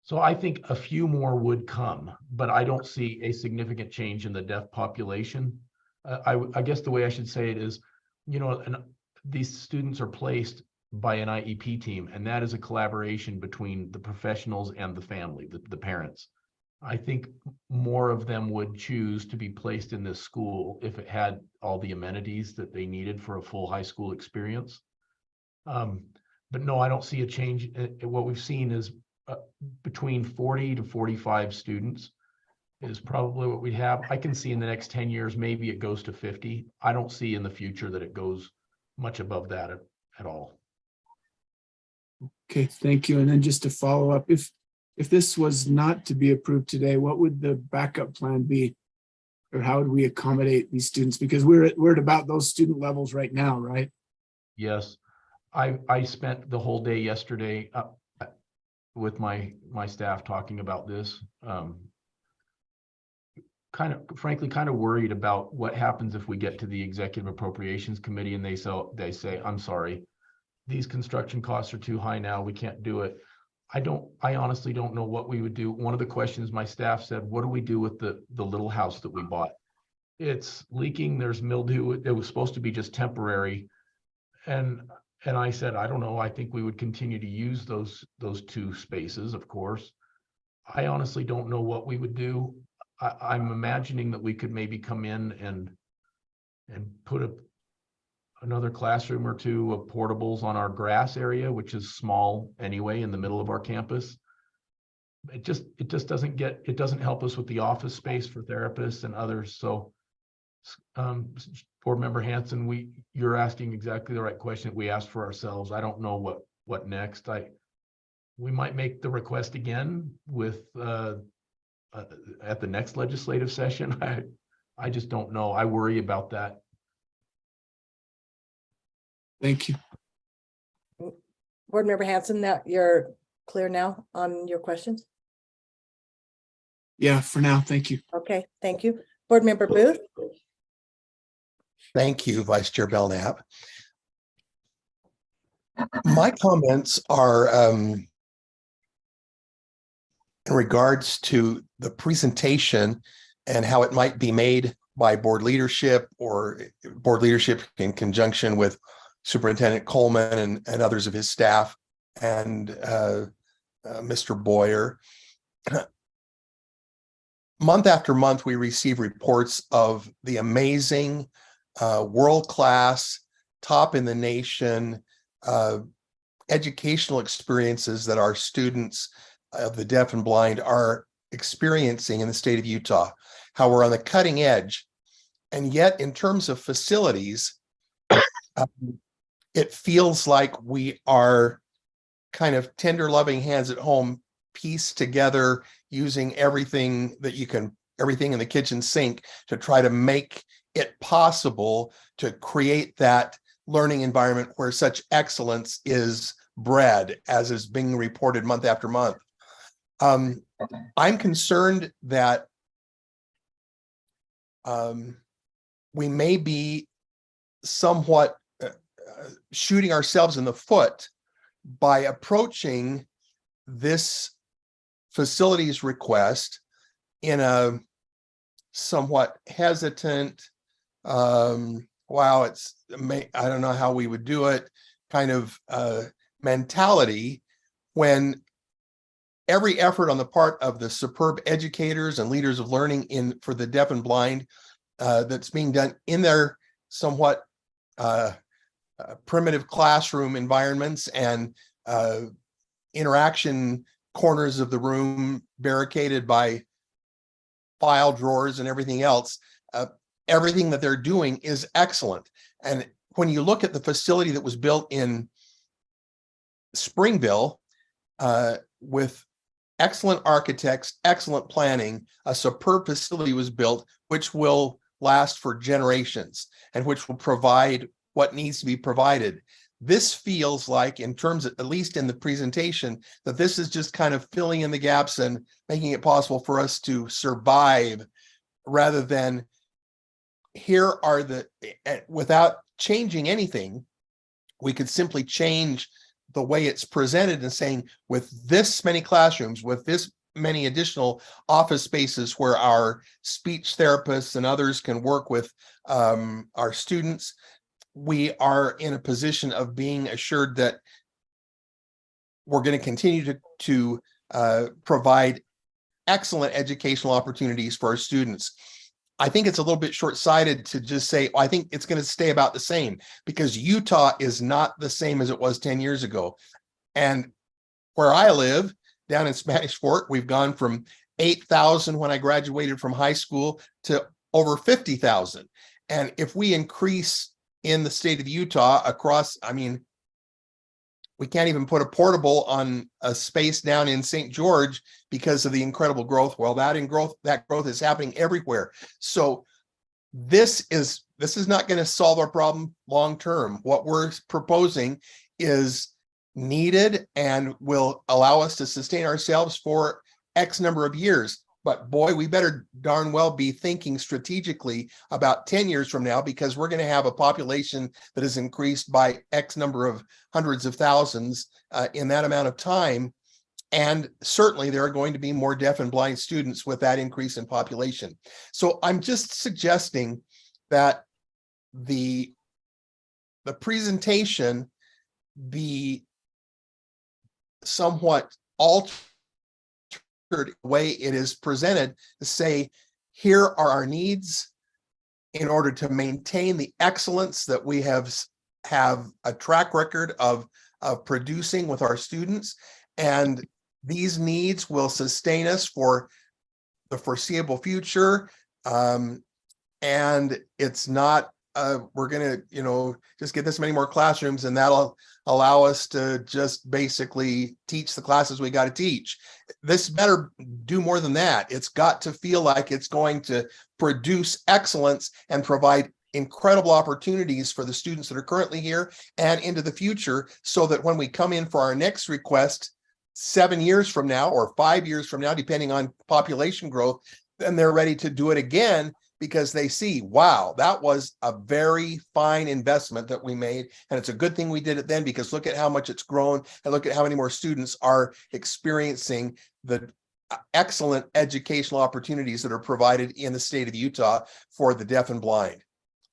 So I think a few more would come, but I don't see a significant change in the deaf population. I guess the way I should say it is, these students are placed by an IEP team, and that is a collaboration between the professionals and the family, the parents. I think more of them would choose to be placed in this school if it had all the amenities that they needed for a full high school experience. But no, I don't see a change. What we've seen is between 40 to 45 students is probably what we have. I can see in the next 10 years, maybe it goes to 50. I don't see in the future that it goes much above that at all. Okay, thank you. And then just to follow up, if this was not to be approved today, what would the backup plan be? Or how would we accommodate these students? Because we're at about those student levels right now, right? Yes, I spent the whole day yesterday with my staff talking about this. Frankly, kind of worried about what happens if we get to the Executive Appropriations Committee and they say, I'm sorry, these construction costs are too high now, we can't do it. I honestly don't know what we would do. One of the questions my staff said, what do we do with the little house that we bought? It's leaking, there's mildew, it was supposed to be just temporary. And I said, I don't know, I think we would continue to use those 2 spaces, of course. I honestly don't know what we would do. I'm imagining that we could maybe come in and put another classroom or 2 of portables on our grass area, which is small anyway in the middle of our campus. It just doesn't help us with the office space for therapists and others. So Board Member Hanson, you're asking exactly the right question that we asked for ourselves. I don't know what next. We might make the request again with at the next legislative session. I just don't know. I worry about that. Thank you. Board Member Hanson, that you're clear now on your questions? Yeah, for now, thank you. Okay, thank you. Board Member Booth? Thank you, Vice Chair Belknap. My comments are in regards to the presentation and how it might be made by board leadership or board leadership in conjunction with Superintendent Coleman and others of his staff and Mr. Boyer. Month after month, we receive reports of the amazing world-class, top in the nation educational experiences that our students of the deaf and blind are experiencing in the state of Utah, how we're on the cutting edge. And yet, in terms of facilities, it feels like we are kind of tender, loving hands at home piece together using everything that you can, everything in the kitchen sink to try to make it possible to create that learning environment where such excellence is bred, as is being reported month after month. I'm concerned that we may be somewhat shooting ourselves in the foot by approaching this facilities request in a somewhat hesitant, wow, I don't know how we would do it kind of mentality, when every effort on the part of the superb educators and leaders of learning for the deaf and blind that's being done in their somewhat primitive classroom environments and interaction corners of the room barricaded by file drawers and everything else. Everything that they're doing is excellent. And when you look at the facility that was built in Springville with excellent architects, excellent planning, a superb facility was built, which will last for generations and which will provide what needs to be provided. This feels like, in terms of, at least in the presentation, that this is just kind of filling in the gaps and making it possible for us to survive, rather than here are without changing anything, we could simply change the way it's presented and saying, with this many classrooms, with this many additional office spaces where our speech therapists and others can work with our students, we are in a position of being assured that we're going to continue to provide excellent educational opportunities for our students. I think it's a little bit short-sighted to just say, I think it's going to stay about the same, because Utah is not the same as it was 10 years ago. And where I live, down in Spanish Fort, we've gone from 8,000 when I graduated from high school to over 50,000. And if we increase in the state of Utah across, I mean, we can't even put a portable on a space down in St. George because of the incredible growth. Well, that growth is happening everywhere. So this is not going to solve our problem long term. What we're proposing is needed and will allow us to sustain ourselves for X number of years. But boy, we better darn well be thinking strategically about 10 years from now, because we're going to have a population that is increased by X number of hundreds of thousands in that amount of time. And certainly there are going to be more deaf and blind students with that increase in population. So I'm just suggesting that the presentation be somewhat altered way it is presented, to say, here are our needs in order to maintain the excellence that we have a track record of producing with our students, and these needs will sustain us for the foreseeable future. And it's not we're going to, just get this many more classrooms and that'll allow us to just basically teach the classes we got to teach. This better do more than that. It's got to feel like it's going to produce excellence and provide incredible opportunities for the students that are currently here and into the future, so that when we come in for our next request 7 years from now or 5 years from now, depending on population growth, then they're ready to do it again, because they see, wow, that was a very fine investment that we made. And it's a good thing we did it then, because look at how much it's grown and look at how many more students are experiencing the excellent educational opportunities that are provided in the state of Utah for the deaf and blind.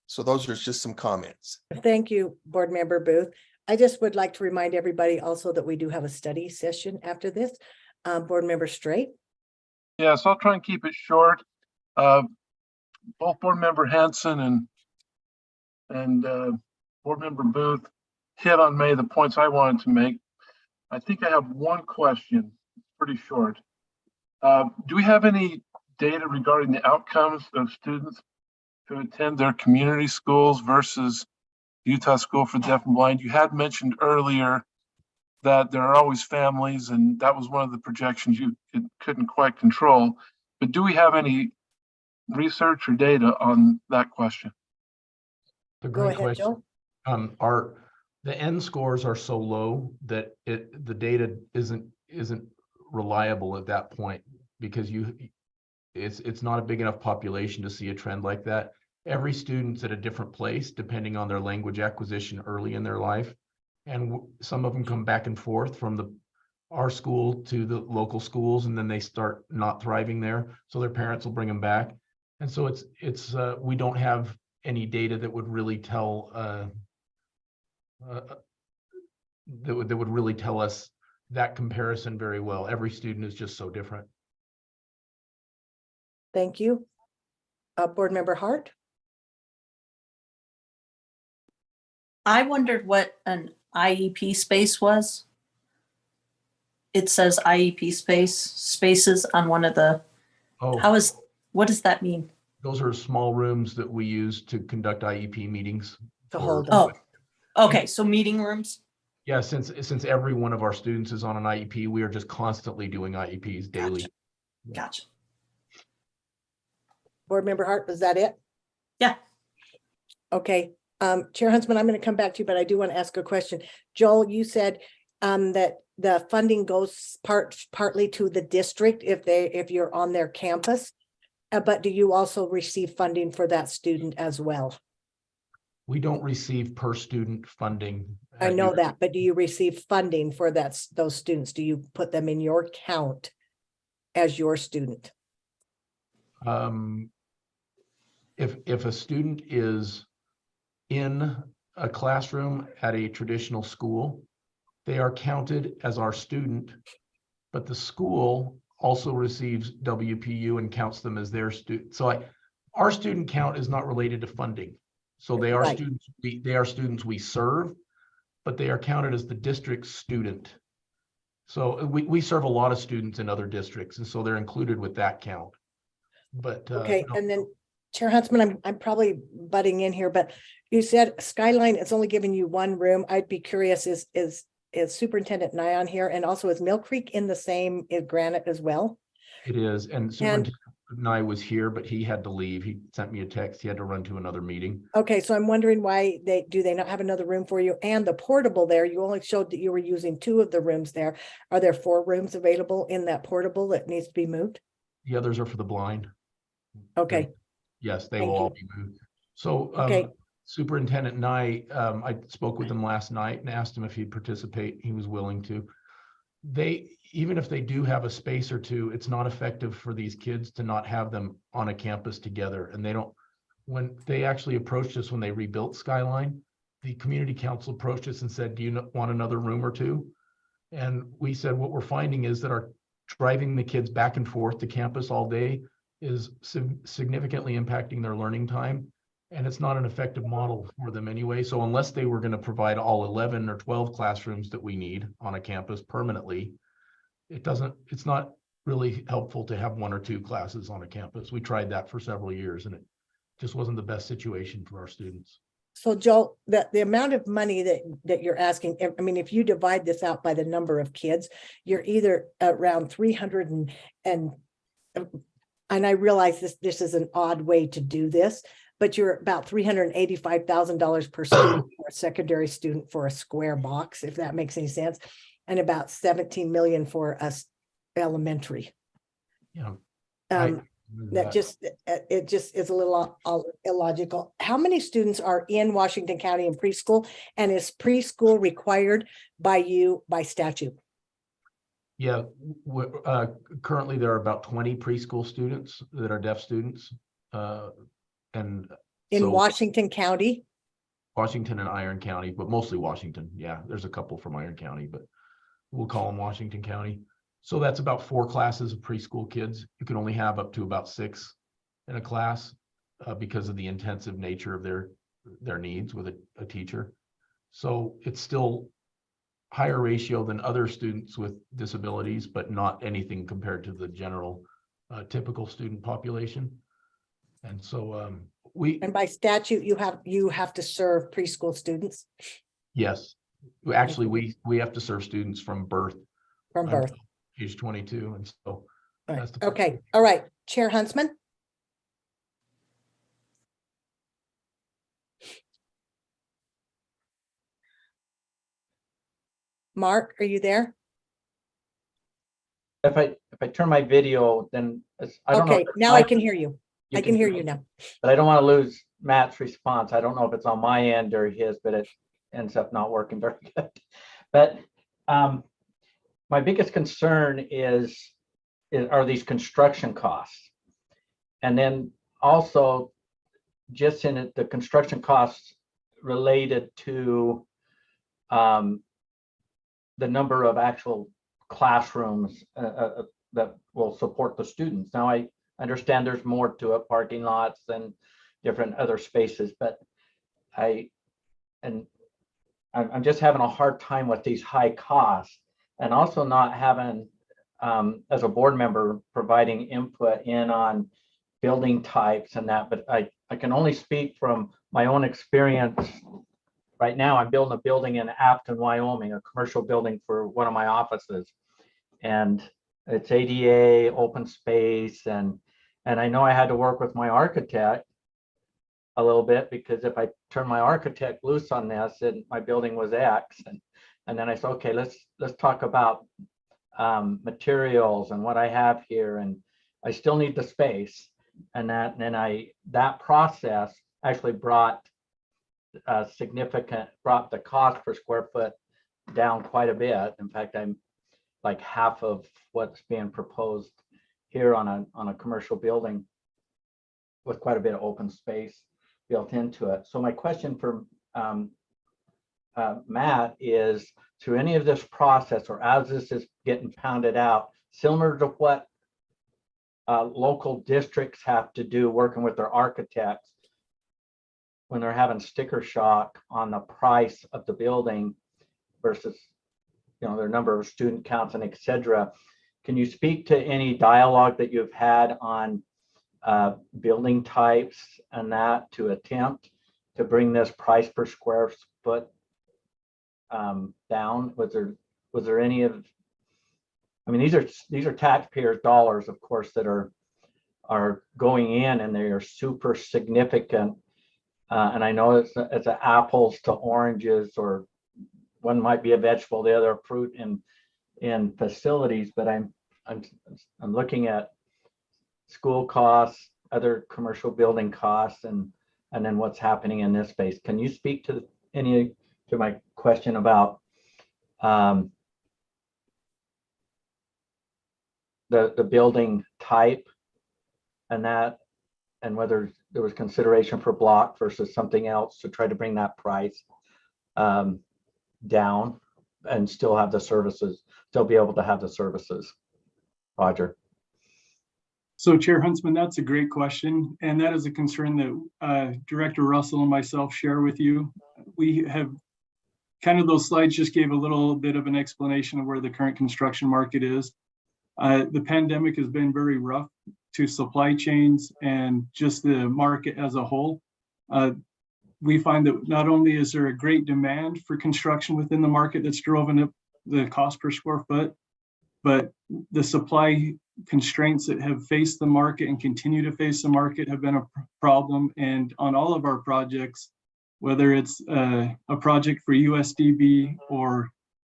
So those are just some comments. Thank you, Board Member Booth. I just would like to remind everybody also that we do have a study session after this. Board Member Straight. Yes, I'll try and keep it short. Both Board Member Hanson and Board Member Booth hit on many of the points I wanted to make. I think I have one question, pretty short. Do we have any data regarding the outcomes of students who attend their community schools versus Utah School for Deaf and Blind? You had mentioned earlier that there are always families, and that was one of the projections you couldn't quite control. But do we have any research or data on that question? A Go great ahead, question. Joe. The N scores are so low that the data isn't reliable at that point, because it's not a big enough population to see a trend like that. Every student's at a different place depending on their language acquisition early in their life. And some of them come back and forth from our school to the local schools, and then they start not thriving there. So their parents will bring them back. And so we don't have any data that would really tell that would really tell us that comparison very well. Every student is just so different. Thank you. Board Member Hart? I wondered what an IEP space was. It says IEP spaces on one of the, Oh, what does that mean? those are small rooms that we use to conduct IEP meetings. To for- hold them. Oh, okay, so meeting rooms? Yeah, since every one of our students is on an IEP, we are just constantly doing IEPs daily. Gotcha. Board Member Hart, was that it? Yeah. Okay, Chair Huntsman, I'm going to come back to you, but I do want to ask a question. Joel, you said that the funding goes partly to the district if you're on their campus, but do you also receive funding for that student as well? We don't receive per student funding. I know that, but do you receive funding for those students? Do you put them in your count as your student? If a student is in a classroom at a traditional school, they are counted as our student, but the school also receives WPU and counts them as their student. So our student count is not related to funding. So they are Right. students, they are students we serve, but they are counted as the district's student. So we serve a lot of students in other districts, and so they're included with that count. But Okay, no, and then Chair Huntsman, I'm probably butting in here, but you said Skyline, it's only giving you one room. I'd be curious, is Superintendent Nye on here? And also is Mill Creek in the same Granite as well? it is, and Superintendent Nye was here, but he had to leave. He sent me a text. He had to run to another meeting. Okay, so I'm wondering why they not have another room for you? And the portable there, you only showed that you were using 2 of the rooms there. Are there 4 rooms available in that portable that needs to be moved? The others are for the blind. Okay, Yes, they Thank will you. all be moved. So Okay. Superintendent Nye, I spoke with him last night and asked him if he'd participate. He was willing to. Even if they do have a space or 2, it's not effective for these kids to not have them on a campus together. And when they actually approached us when they rebuilt Skyline, the community council approached us and said, do you want another room or 2? And we said, what we're finding is that our driving the kids back and forth to campus all day is significantly impacting their learning time. And it's not an effective model for them anyway. So unless they were going to provide all 11 or 12 classrooms that we need on a campus permanently, it's not really helpful to have 1 or 2 classes on a campus. We tried that for several years and it just wasn't the best situation for our students. so Joel, the amount of money that you're asking, I mean, if you divide this out by the number of kids, you're either around 300 and I realize this is an odd way to do this, but you're about $385,000 per student for a secondary student for a square box, if that makes any sense, and about 17 million for us elementary. Yeah. It just is a little illogical. How many students are in Washington County in preschool, and is preschool required by you by statute? Yeah, currently there are about 20 preschool students that are deaf students. And In so Washington County? Washington and Iron County, but mostly Washington. Yeah, there's a couple from Iron County, but we'll call them Washington County. So that's about 4 classes of preschool kids. You can only have up to about 6 in a class because of the intensive nature of their needs with a teacher. So it's still higher ratio than other students with disabilities, but not anything compared to the general typical student population. And so And by statute, you have to serve preschool students? yes, Actually, we have to serve students from birth. From birth. Age 22, and so. Right. that's the- Okay, all right. Chair Huntsman? Mark, are you there? If I turn my video, then I don't know. Okay, if it's now my- I can hear you. you I can hear me? you now. But I don't want to lose Matt's response. I don't know if it's on my end or his, but it ends up not working very good. But my biggest concern are these construction costs. And then also just in the construction costs related to the number of actual classrooms that will support the students. Now, I understand there's more to it, parking lots and different other spaces, but I'm just having a hard time with these high costs, and also not having, as a board member, providing input in on building types and that. But I can only speak from my own experience. Right now, I'm building a building in Afton, Wyoming, a commercial building for one of my offices. And it's ADA, open space, and I know I had to work with my architect a little bit, because if I turn my architect loose on this, and my building was X, and then I said, okay, let's talk about materials and what I have here, and I still need the space, and that process actually brought the cost per square foot down quite a bit. In fact, I'm like half of what's being proposed here on a commercial building with quite a bit of open space built into it. So my question for Matt is, through any of this process, or as this is getting pounded out, similar to what local districts have to do working with their architects when they're having sticker shock on the price of the building versus, their number of student counts and et cetera. Can you speak to any dialogue that you've had on building types and that, to attempt to bring this price per square foot down? Was there any of, I mean, these are taxpayers' dollars, of course, that are going in, and they are super significant. And I know it's a apples to oranges, or one might be a vegetable, the other a fruit in facilities. But I'm looking at school costs, other commercial building costs, and then what's happening in this space. Can you speak to my question about the building type and whether there was consideration for block versus something else to try to bring that price down and still have the services, still be able to have the services? Roger. So Chair Huntsman, that's a great question. And that is a concern that Director Russell and myself share with you. We have kind of, those slides just gave a little bit of an explanation of where the current construction market is. The pandemic has been very rough to supply chains and just the market as a whole. We find that not only is there a great demand for construction within the market that's driven up the cost per square foot, but the supply constraints that have faced the market and continue to face the market have been a problem. And on all of our projects, whether it's a project for USDB or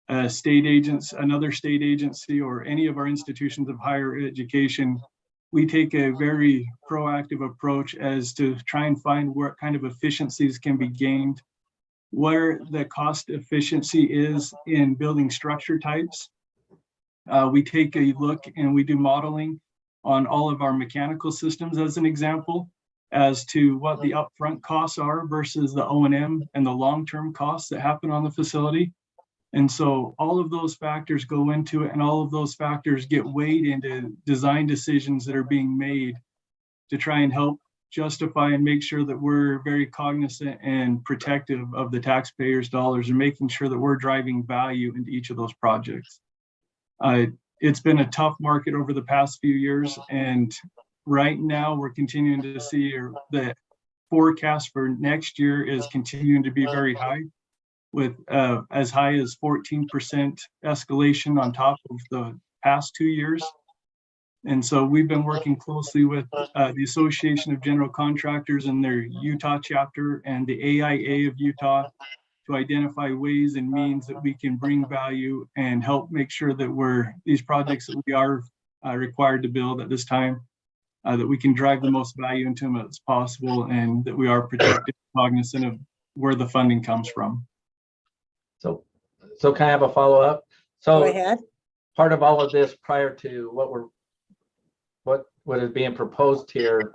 another state agency, or any of our institutions of higher education, we take a very proactive approach as to try and find what kind of efficiencies can be gained, where the cost efficiency is in building structure types. We take a look and we do modeling on all of our mechanical systems, as an example, as to what the upfront costs are versus the O&M and the long-term costs that happen on the facility. And so all of those factors go into it, and all of those factors get weighed into design decisions that are being made to try and help justify and make sure that we're very cognizant and protective of the taxpayers' dollars, and making sure that we're driving value into each of those projects. It's been a tough market over the past few years, and right now we're continuing to see the forecast for next year is continuing to be very high. with as high as 14% escalation on top of the past 2 years. And so we've been working closely with the Association of General Contractors and their Utah chapter and the AIA of Utah to identify ways and means that we can bring value and help make sure that these projects that we are required to build at this time, that we can drive the most value into them as possible, and that we are protected, cognizant of where the funding comes from. So can I have a follow-up? Go So ahead. part of all of this prior to what is being proposed here,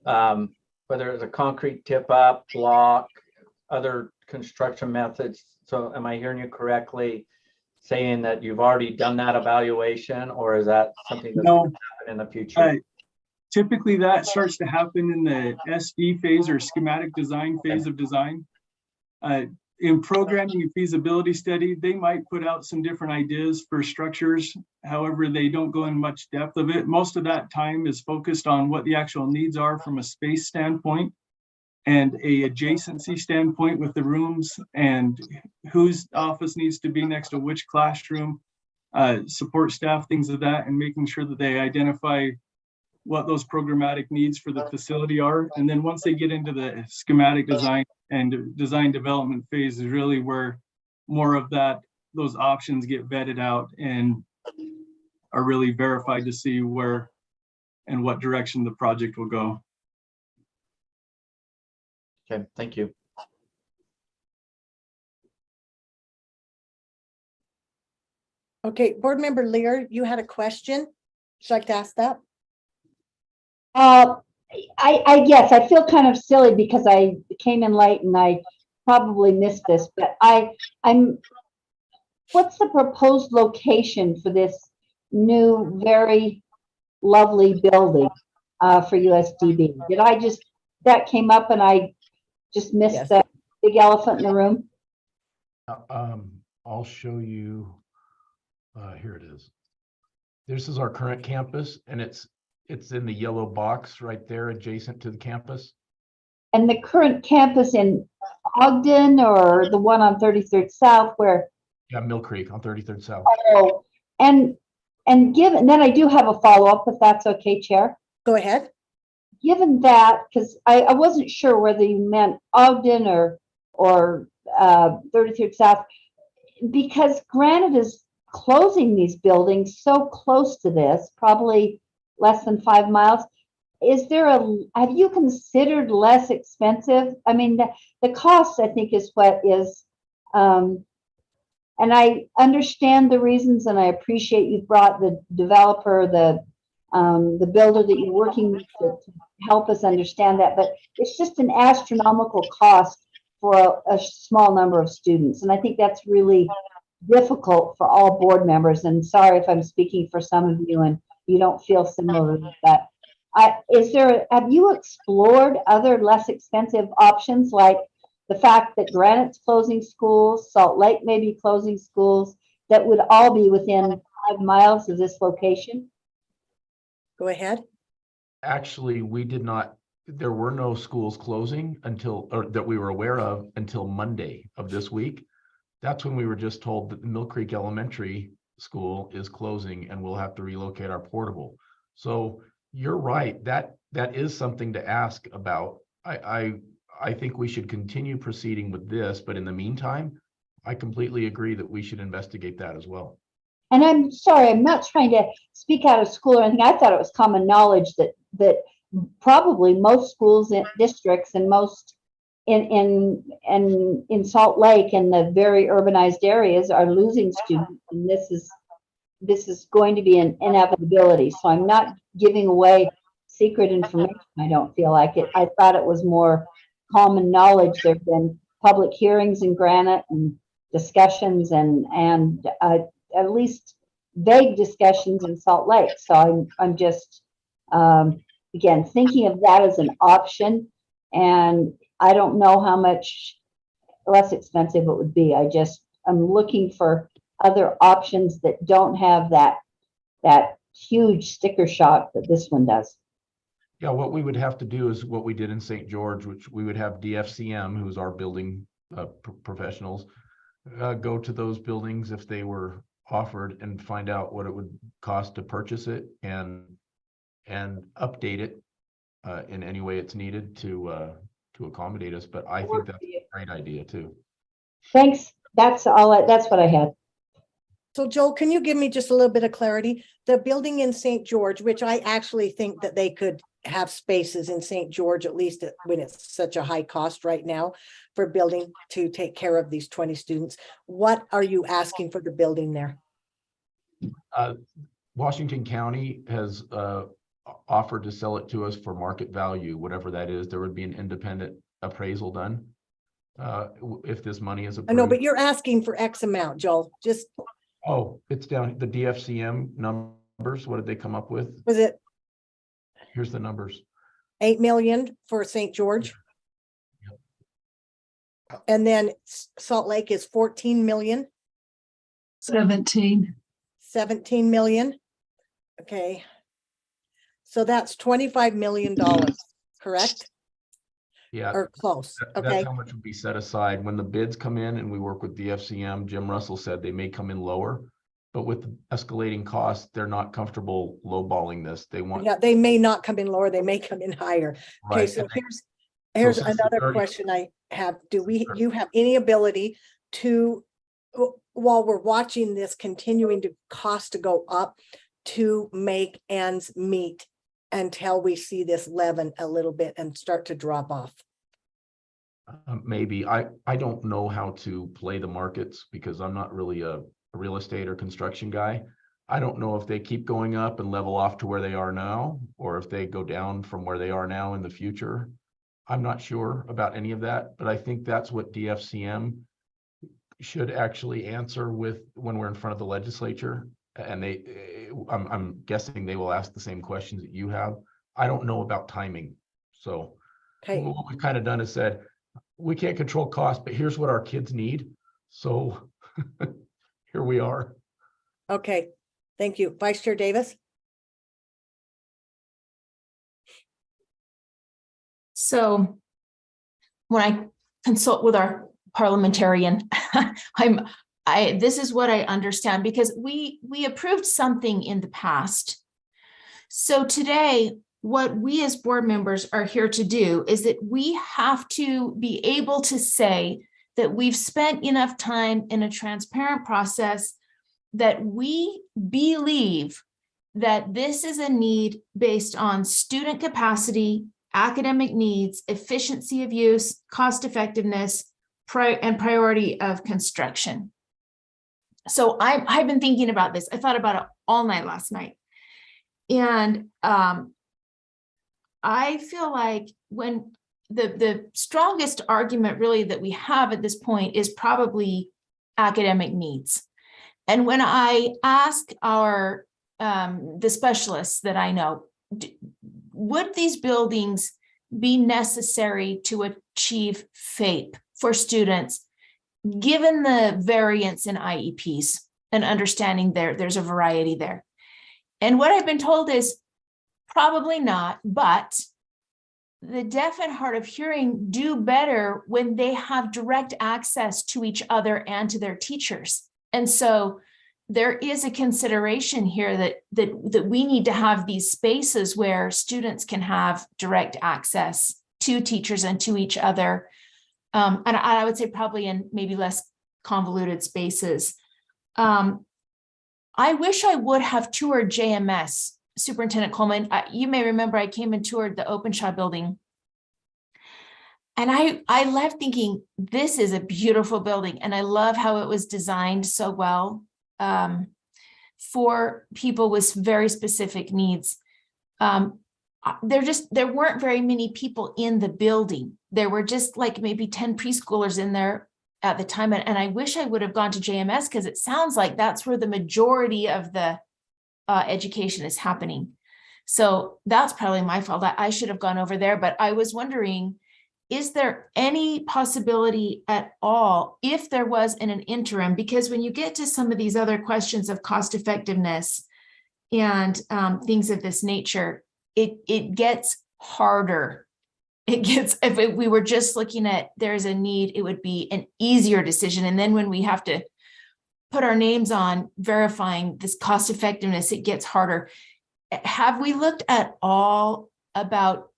whether it's a concrete tip up, block, other construction methods. So am I hearing you correctly saying that you've already done that evaluation, or is that something that's going to happen in the future? Typically that starts to happen in the SD phase or schematic design phase of design. In programming and feasibility study, they might put out some different ideas for structures. However, they don't go in much depth of it. Most of that time is focused on what the actual needs are from a space standpoint and a adjacency standpoint with the rooms and whose office needs to be next to which classroom, support staff, things of that, and making sure that they identify what those programmatic needs for the facility are. And then once they get into the schematic design and design development phase is really where more of those options get vetted out and are really verified to see where and what direction the project will go. Okay, thank you. Okay, Board Member Lear, you had a question? Would you like to ask that? I guess I feel kind of silly because I came in late and I probably missed this, but I'm what's the proposed location for this new, very lovely building for USDB? That came up and I just missed Yes. the big elephant in the room? I'll show you. Here it is. This is our current campus, and it's in the yellow box right there adjacent to the campus. And the current campus in Ogden or the one on 33rd South where? Yeah, Mill Creek on 33rd South. Oh, and given, then I do have a follow-up if that's okay, Chair. Go ahead. Given that, because I wasn't sure whether you meant Ogden or 33rd South, because Granite is closing these buildings so close to this, probably less than 5 miles. Have you considered less expensive? I mean, the cost, I think, is what is, and I understand the reasons, and I appreciate you brought the developer, the builder that you're working with to help us understand that, but it's just an astronomical cost for a small number of students. And I think that's really difficult for all board members. And sorry if I'm speaking for some of you and you don't feel similar to that. Have you explored other less expensive options, like the fact that Granite's closing schools, Salt Lake may be closing schools, that would all be within 5 miles of this location? Go ahead. Actually, we did not. There were no schools closing or that we were aware of until Monday of this week. That's when we were just told that the Mill Creek Elementary School is closing and we'll have to relocate our portable. So you're right. That is something to ask about. I think we should continue proceeding with this, but in the meantime, I completely agree that we should investigate that as well. And I'm sorry, I'm not trying to speak out of school or anything. I thought it was common knowledge that probably most schools and districts and most in Salt Lake and the very urbanized areas are losing students, and this is going to be an inevitability. So I'm not giving away secret information. I don't feel like it. I thought it was more common knowledge. There have been public hearings in Granite and discussions and at least vague discussions in Salt Lake. So I'm just again thinking of that as an option, and I don't know how much less expensive it would be. I'm looking for other options that don't have that huge sticker shock that this one does. Yeah, what we would have to do is what we did in St. George, which we would have DFCM, who's our building professionals. go to those buildings if they were offered and find out what it would cost to purchase it and update it in any way it's needed to accommodate us. But I think that's a great idea too. Thanks. That's all. That's what I had. So Joel, can you give me just a little bit of clarity? The building in St. George, which I actually think that they could have spaces in St. George, at least when it's such a high cost right now for building to take care of these 20 students. What are you asking for the building there? Washington County has offered to sell it to us for market value, whatever that is. There would be an independent appraisal done if this money is I approved. know, but you're asking for X amount, Joel. Just Oh, it's down, the DFCM numbers, what did they come up with? was it Here's the numbers. 8 million for St. George? And then Salt Lake is 14 million, 17. 17 million. Okay. So that's $25 million, correct? Yeah, Or close, that's okay? how much would be set aside. When the bids come in and we work with DFCM, Jim Russell said they may come in lower, but with the escalating costs, they're not comfortable lowballing this. They want. Yeah, they may not come in lower, they may come in higher. Okay, Right, so and they- here's since the another 30 question I have. Do Sure. you have any ability to, while we're watching this continuing to cost to go up, to make ends meet until we see this leaven a little bit and start to drop off? Maybe. I don't know how to play the markets because I'm not really a real estate or construction guy. I don't know if they keep going up and level off to where they are now, or if they go down from where they are now in the future. I'm not sure about any of that, but I think that's what DFCM should actually answer with when we're in front of the legislature. And I'm guessing they will ask the same questions that you have. I don't know about timing. So Okay, what we've kind of done is said, we can't control cost, but here's what our kids need. So here we are. okay, thank you. Vice Chair Davis? So when I consult with our parliamentarian, this is what I understand, because we approved something in the past. So today, what we as board members are here to do is that we have to be able to say that we've spent enough time in a transparent process that we believe that this is a need based on student capacity, academic needs, efficiency of use, cost effectiveness, and priority of construction. So I've been thinking about this. I thought about it all night last night. And I feel like when the strongest argument really that we have at this point is probably academic needs. And when I ask our the specialists that I know, would these buildings be necessary to achieve FAPE for students, given the variance in IEPs and understanding there's a variety there? And what I've been told is probably not, but the deaf and hard of hearing do better when they have direct access to each other and to their teachers. And so there is a consideration here that we need to have these spaces where students can have direct access to teachers and to each other. And I would say probably in maybe less convoluted spaces. I wish I would have toured JMS, Superintendent Coleman. You may remember I came and toured the Openshaw building. And I left thinking, this is a beautiful building. And I love how it was designed so well for people with very specific needs. There weren't very many people in the building. There were just like maybe 10 preschoolers in there at the time. And I wish I would have gone to JMS because it sounds like that's where the majority of the education is happening. So that's probably my fault. I should have gone over there, but I was wondering, is there any possibility at all if there was in an interim? Because when you get to some of these other questions of cost effectiveness and things of this nature, it gets harder if we were just looking at there's a need, it would be an easier decision. And then when we have to put our names on verifying this cost effectiveness, it gets harder. Have we looked at all about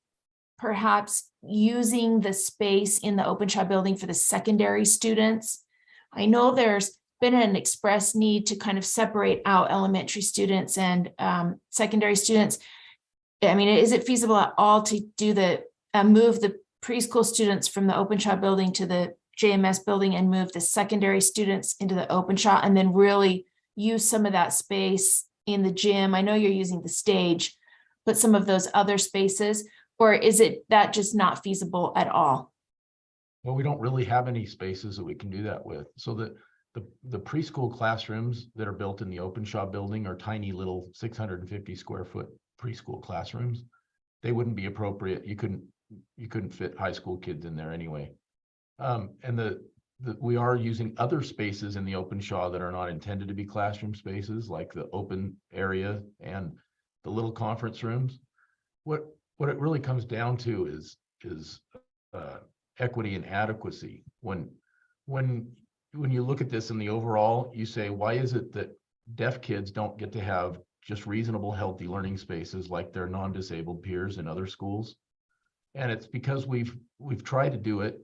perhaps using the space in the Open Shop building for the secondary students? I know there's been an express need to kind of separate out elementary students and secondary students. I mean, is it feasible at all to do move the preschool students from the Open Shop building to the JMS building and move the secondary students into the Open Shop, and then really use some of that space in the gym? I know you're using the stage, but some of those other spaces, or is it that just not feasible at all? Well, we don't really have any spaces that we can do that with. So the preschool classrooms that are built in the Open Shop building are tiny little 650 square foot preschool classrooms. They wouldn't be appropriate. You couldn't fit high school kids in there anyway. And we are using other spaces in the Open Shop that are not intended to be classroom spaces, like the open area and the little conference rooms. What it really comes down to is equity and adequacy. When you look at this in the overall, you say, why is it that deaf kids don't get to have just reasonable, healthy learning spaces like their non-disabled peers in other schools? And it's because we've tried to do it.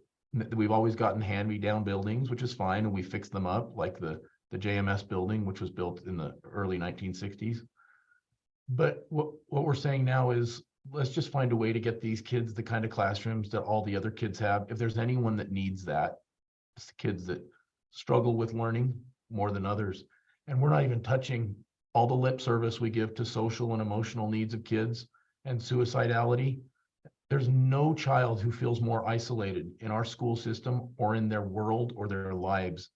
We've always gotten hand-me-down buildings, which is fine, and we fixed them up, like the JMS building, which was built in the early 1960s. But what we're saying now is, let's just find a way to get these kids the kind of classrooms that all the other kids have. If there's anyone that needs that, it's the kids that struggle with learning more than others. And we're not even touching all the lip service we give to social and emotional needs of kids and suicidality. There's no child who feels more isolated in our school system or in their world or their lives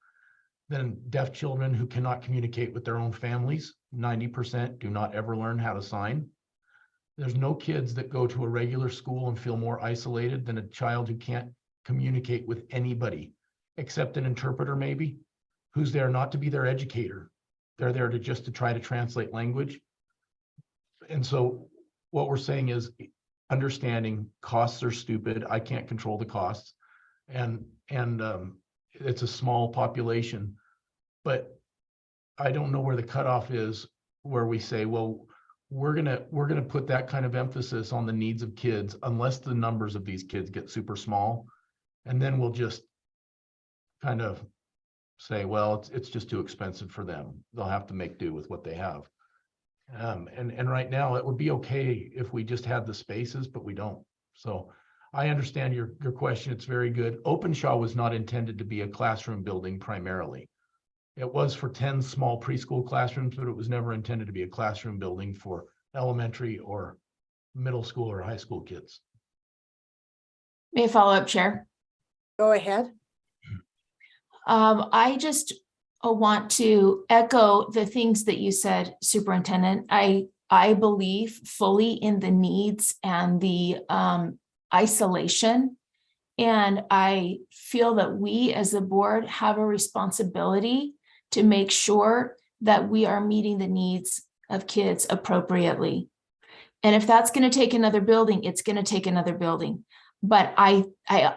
than deaf children who cannot communicate with their own families. 90% do not ever learn how to sign. There's no kids that go to a regular school and feel more isolated than a child who can't communicate with anybody, except an interpreter maybe, who's there not to be their educator. They're there to try to translate language. And so what we're saying is, understanding costs are stupid. I can't control the costs. And it's a small population, but I don't know where the cutoff is where we say, well, we're gonna put that kind of emphasis on the needs of kids unless the numbers of these kids get super small. And then we'll just kind of say, well, it's just too expensive for them. They'll have to make do with what they have. And right now it would be okay if we just had the spaces, but we don't. So I understand your question. It's very good. Open Shop was not intended to be a classroom building primarily. It was for 10 small preschool classrooms, but it was never intended to be a classroom building for elementary or middle school or high school kids. May I follow up, Chair? Go ahead. I just want to echo the things that you said, Superintendent. I believe fully in the needs and the isolation. And I feel that we as a board have a responsibility to make sure that we are meeting the needs of kids appropriately. And if that's going to take another building, it's going to take another building. But I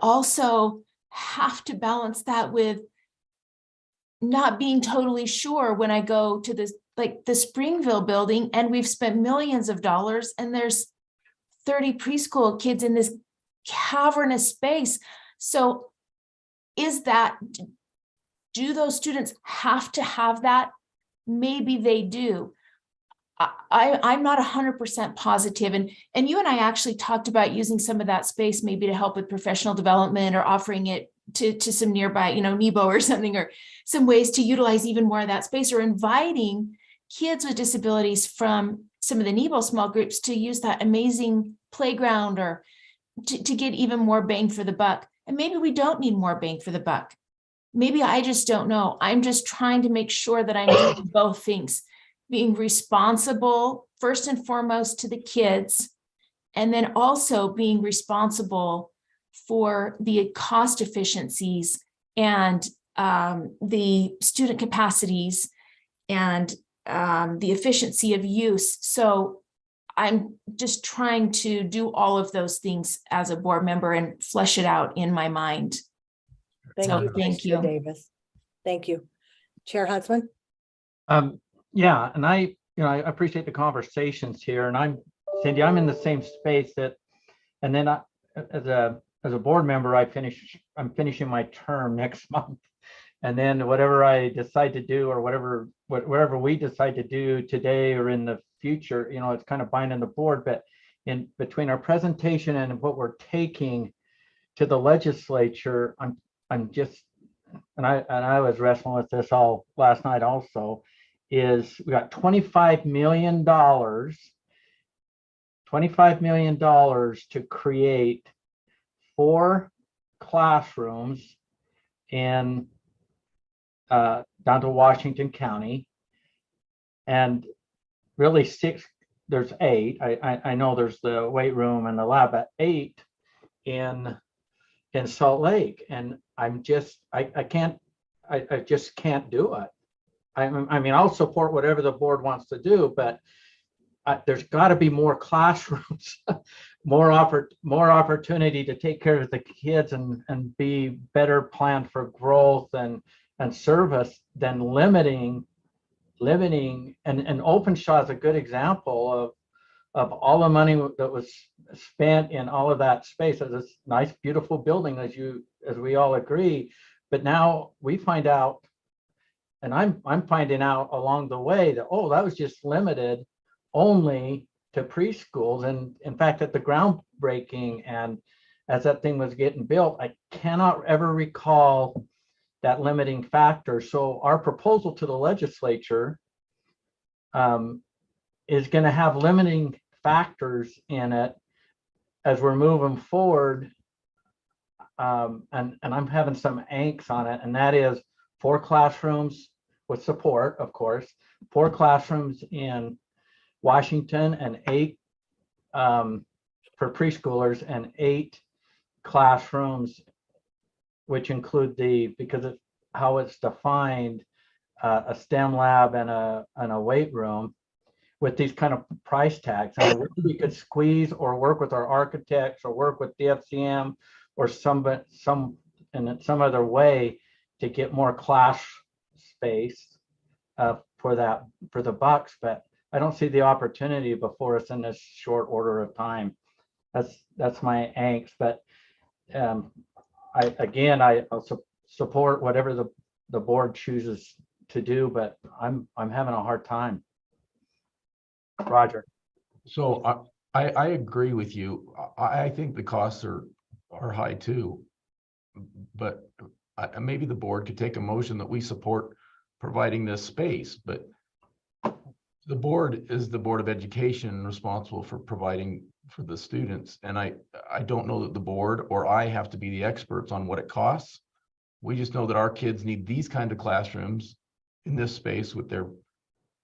also have to balance that with not being totally sure when I go to this, like the Springville building, and we've spent millions of dollars and there's 30 preschool kids in this cavernous space. So do those students have to have that? Maybe they do. I'm not 100% positive. And you and I actually talked about using some of that space maybe to help with professional development or offering it to some nearby, NEBO or something, or some ways to utilize even more of that space, or inviting kids with disabilities from some of the NEBO small groups to use that amazing playground, or to get even more bang for the buck. And maybe we don't need more bang for the buck. Maybe I just don't know. I'm just trying to make sure that I'm doing both things, being responsible first and foremost to the kids, and then also being responsible for the cost efficiencies and the student capacities and the efficiency of use. So I'm just trying to do all of those things as a board member and flesh it out in my mind. Thank So you, thank Vice Chair you. Davis. Thank you. Chair Huntsman? Yeah, and I appreciate the conversations here, and Cindy, I'm in the same space and then as a board member, I'm finishing my term next month. And then whatever I decide to do, or whatever we decide to do today or in the future, it's kind of binding the board. But in between our presentation and what we're taking to the legislature, I'm just, and I was wrestling with this all last night also, is we got $25 million to create 4 classrooms in down to Washington County, and really 6, there's 8. I know there's the weight room and the lab, but 8 in Salt Lake. And I just can't do it. I mean, I'll support whatever the board wants to do, but there's got to be more classrooms, more opportunity to take care of the kids and be better planned for growth and service than limiting. And Openshaw is a good example of all the money that was spent in all of that space. It's this nice, beautiful building, as we all agree. But now we find out, and I'm finding out along the way that, oh, that was just limited only to preschools. And in fact, at the groundbreaking and as that thing was getting built, I cannot ever recall that limiting factor. So our proposal to the legislature is going to have limiting factors in it as we're moving forward. And I'm having some angst on it, and that is 4 classrooms with support, of course, 4 classrooms in Washington and 8 for preschoolers, and 8 classrooms, which include because of how it's defined, a STEM lab and a weight room with these kind of price tags. And we could squeeze or work with our architects or work with DFCM or some other way to get more class space for the bucks. But I don't see the opportunity before us in this short order of time. That's my angst. But I'll support whatever the board chooses to do, but I'm having a hard time. Roger. So I agree with you. I think the costs are high too. But maybe the board could take a motion that we support providing this space, but the board is the Board of Education responsible for providing for the students. And I don't know that the board or I have to be the experts on what it costs. We just know that our kids need these kind of classrooms in this space with their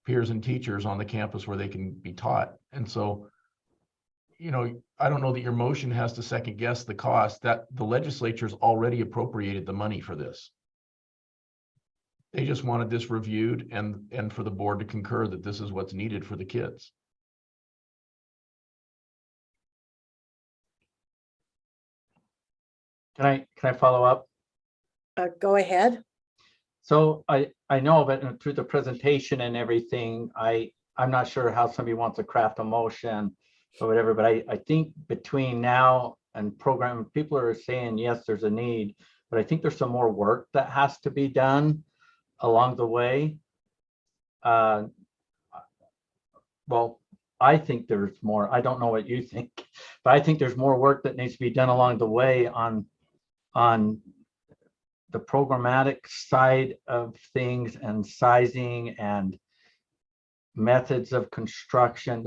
peers and teachers on the campus where they can be taught. And so, I don't know that your motion has to second guess the cost. That the legislature's already appropriated the money for this. They just wanted this reviewed and for the board to concur that this is what's needed for the kids. Can I follow up? Go ahead. So I know, but through the presentation and everything, I'm not sure how somebody wants to craft a motion or whatever, but I think between now and program, people are saying, yes, there's a need, but I think there's some more work that has to be done along the way. Well, I think there's more. I don't know what you think, but I think there's more work that needs to be done along the way on the programmatic side of things and sizing and methods of construction.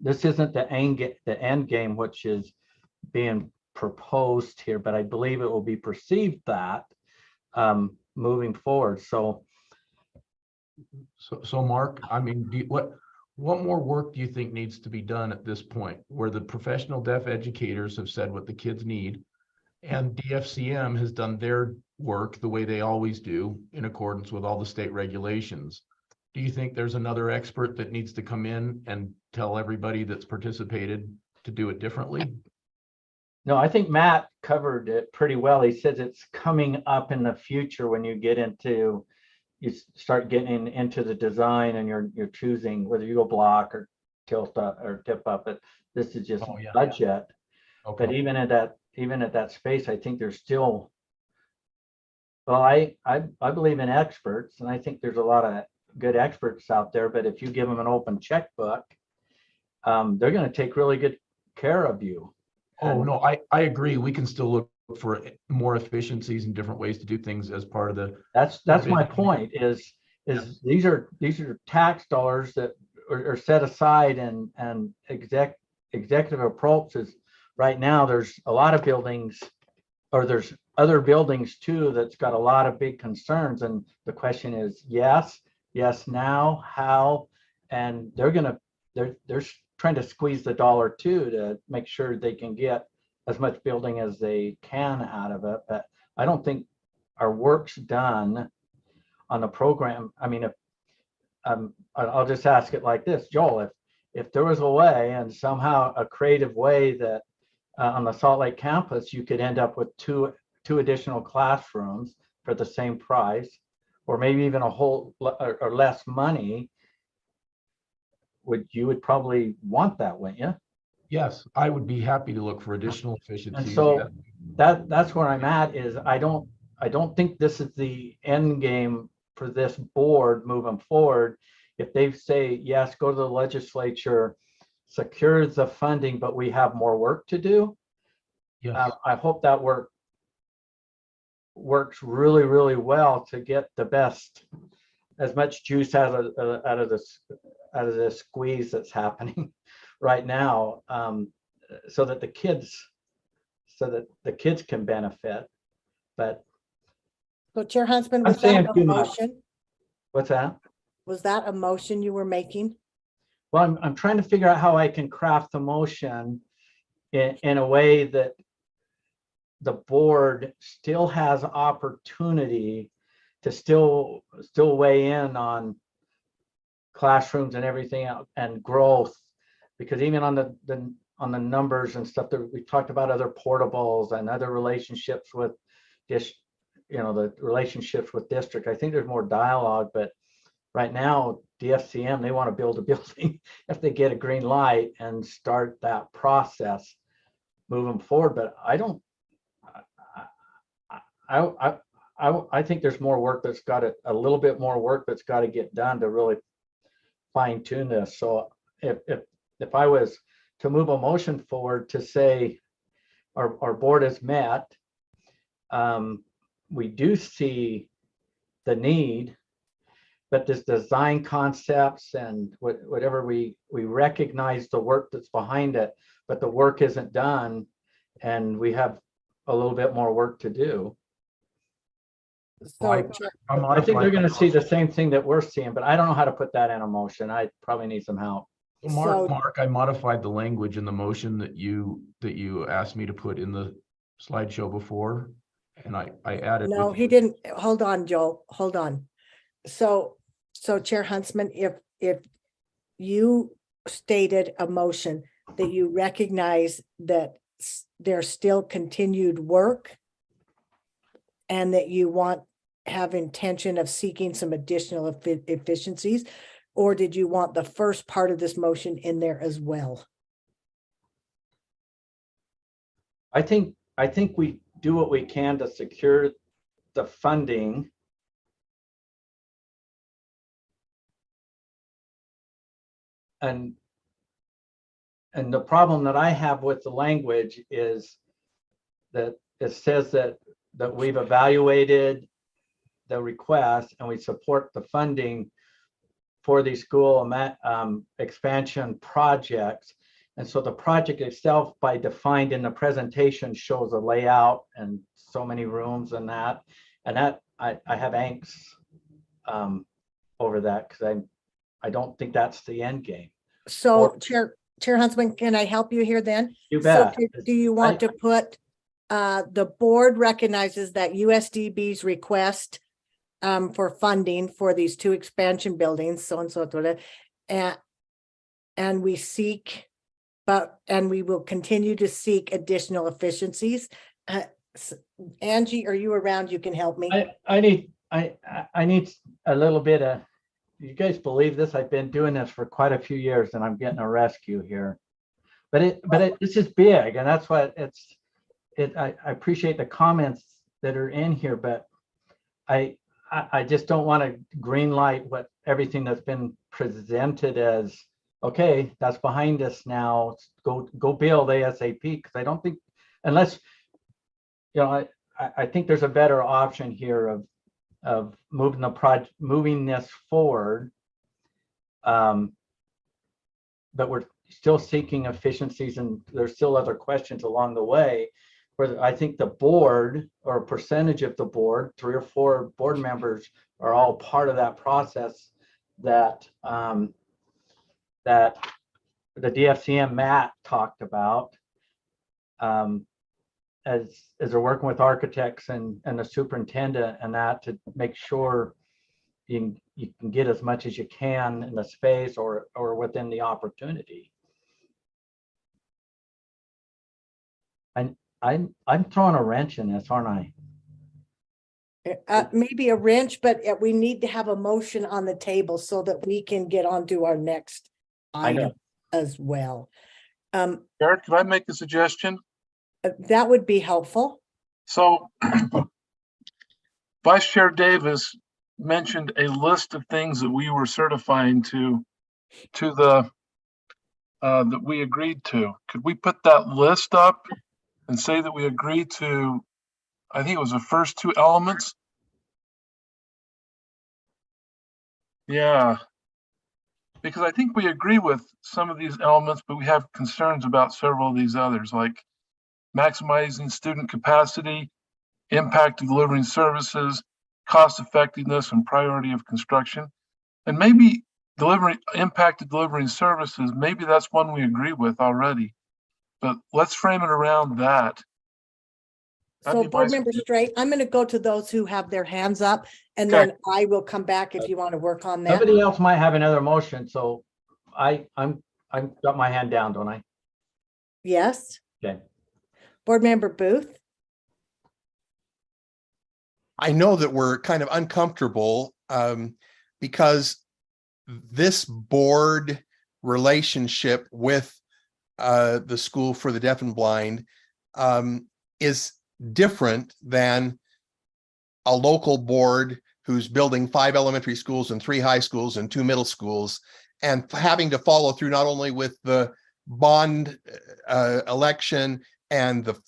This isn't the end game, which is being proposed here, but I believe it will be perceived that moving forward. So Mark, I mean, what more work do you think needs to be done at this point, where the professional deaf educators have said what the kids need, and DFCM has done their work the way they always do in accordance with all the state regulations? Do you think there's another expert that needs to come in and tell everybody that's participated to do it differently? No, I think Matt covered it pretty well. He says it's coming up in the future when you get into, you start getting into the design and you're choosing whether you go block or tilt up or tip up. But this is just Oh, yeah. budget. But Okay, even at that space, I think there's still, well, I believe in experts, and I think there's a lot of good experts out there. But if you give them an open checkbook, they're going to take really good care of you. oh, no, I agree. We can still look for more efficiencies and different ways to do things as part of the. That's my point is these are tax dollars that are set aside and executive approaches. Right now, there's a lot of buildings, or there's other buildings too, that's got a lot of big concerns. And the question is, yes, now, how? And they're trying to squeeze the dollar too, to make sure they can get as much building as they can out of it. But I don't think our work's done on the program. I mean, if I'll just ask it like this, Joel, if there was a way, and somehow a creative way, that on the Salt Lake campus, you could end up with two additional classrooms for the same price, or maybe even a whole or less money, you would probably want that, wouldn't you? Yes, I would be happy to look for additional And efficiencies. so that's where I'm at, is I don't think this is the end game for this board moving forward. If they say, yes, go to the legislature, secure the funding, but we have more work to do. Yes. I hope that works really, really well to get the best, as much juice out of this squeeze that's happening right now, so that the kids can benefit. But So Chair Huntsman, I'm was that saying a too much. motion? What's that? Was that a motion you were making? Well, I'm trying to figure out how I can craft the motion in a way that the board still has opportunity to still weigh in on classrooms and everything else and growth, because even on the numbers and stuff that we talked about, other portables and other relationships with the relationships with district, I think there's more dialogue. But right now, DFCM, they want to build a building if they get a green light and start that process moving forward. But I think there's more work that's got a little bit more work that's got to get done to really fine tune this. So if I was to move a motion forward to say our board has met, we do see the need, but this design concepts and whatever, we recognize the work that's behind it, but the work isn't done, and we have a little bit more work to do. So I think they're going to see the same thing that we're seeing, but I don't know how to put that in a motion. I probably need some help. Mark, I modified the language in the motion that you asked me to put in the slideshow before, and I added. no, he didn't. Hold on, Joel. Hold on. So Chair Huntsman, if you stated a motion that you recognize that there's still continued work and that you have intention of seeking some additional efficiencies, or did you want the first part of this motion in there as well? I think we do what we can to secure the funding. And the problem that I have with the language is that it says that we've evaluated the request and we support the funding for these school expansion projects. And so the project itself, by defined in the presentation, shows a layout and so many rooms and that I have angst over that, because I don't think that's the end game. So Chair Huntsman, can I help you here then? You bet. So do you want to put the board recognizes that USDB's request for funding for these 2 expansion buildings, so and so, and we seek, and we will continue to seek additional efficiencies. Angie, are you around? You can help me. I need a little bit of, you guys believe this? I've been doing this for quite a few years and I'm getting a rescue here. But it's just big, and that's what I appreciate the comments that are in here, but I just don't want to green light everything that's been presented as, okay, that's behind us now, go build ASAP, because I don't think, unless, I think there's a better option here of moving this forward. But we're still seeking efficiencies, and there's still other questions along the way, where I think the board, or a percentage of the board, 3 or 4 board members, are all part of that process that that the DFCM Matt talked about, as they're working with architects and the superintendent and that, to make sure you can get as much as you can in the space or within the opportunity. I'm throwing a wrench in this, aren't I? Maybe a wrench, but we need to have a motion on the table so that we can get on to our next item as well. Eric, can I make a suggestion? That would be helpful. So Vice Chair Davis mentioned a list of things that we were certifying to the that we agreed to. Could we put that list up and say that we agreed to, I think it was the first 2 elements? Yeah. Because I think we agree with some of these elements, but we have concerns about several of these others, like maximizing student capacity, impact of delivering services, cost effectiveness, and priority of construction. And maybe impact of delivering services, maybe that's one we agree with already. But let's frame it around that. So Board Member Straight, I'm going to go to those who have their hands up, and then I will come back if you want to work on that. Somebody else might have another motion, so I'm got my hand down, don't I? Yes. Okay. Board Member Booth. I know that we're kind of uncomfortable because this board relationship with the School for the Deaf and Blind is different than a local board who's building 5 elementary schools and 3 high schools and 2 middle schools, and having to follow through not only with the bond election and the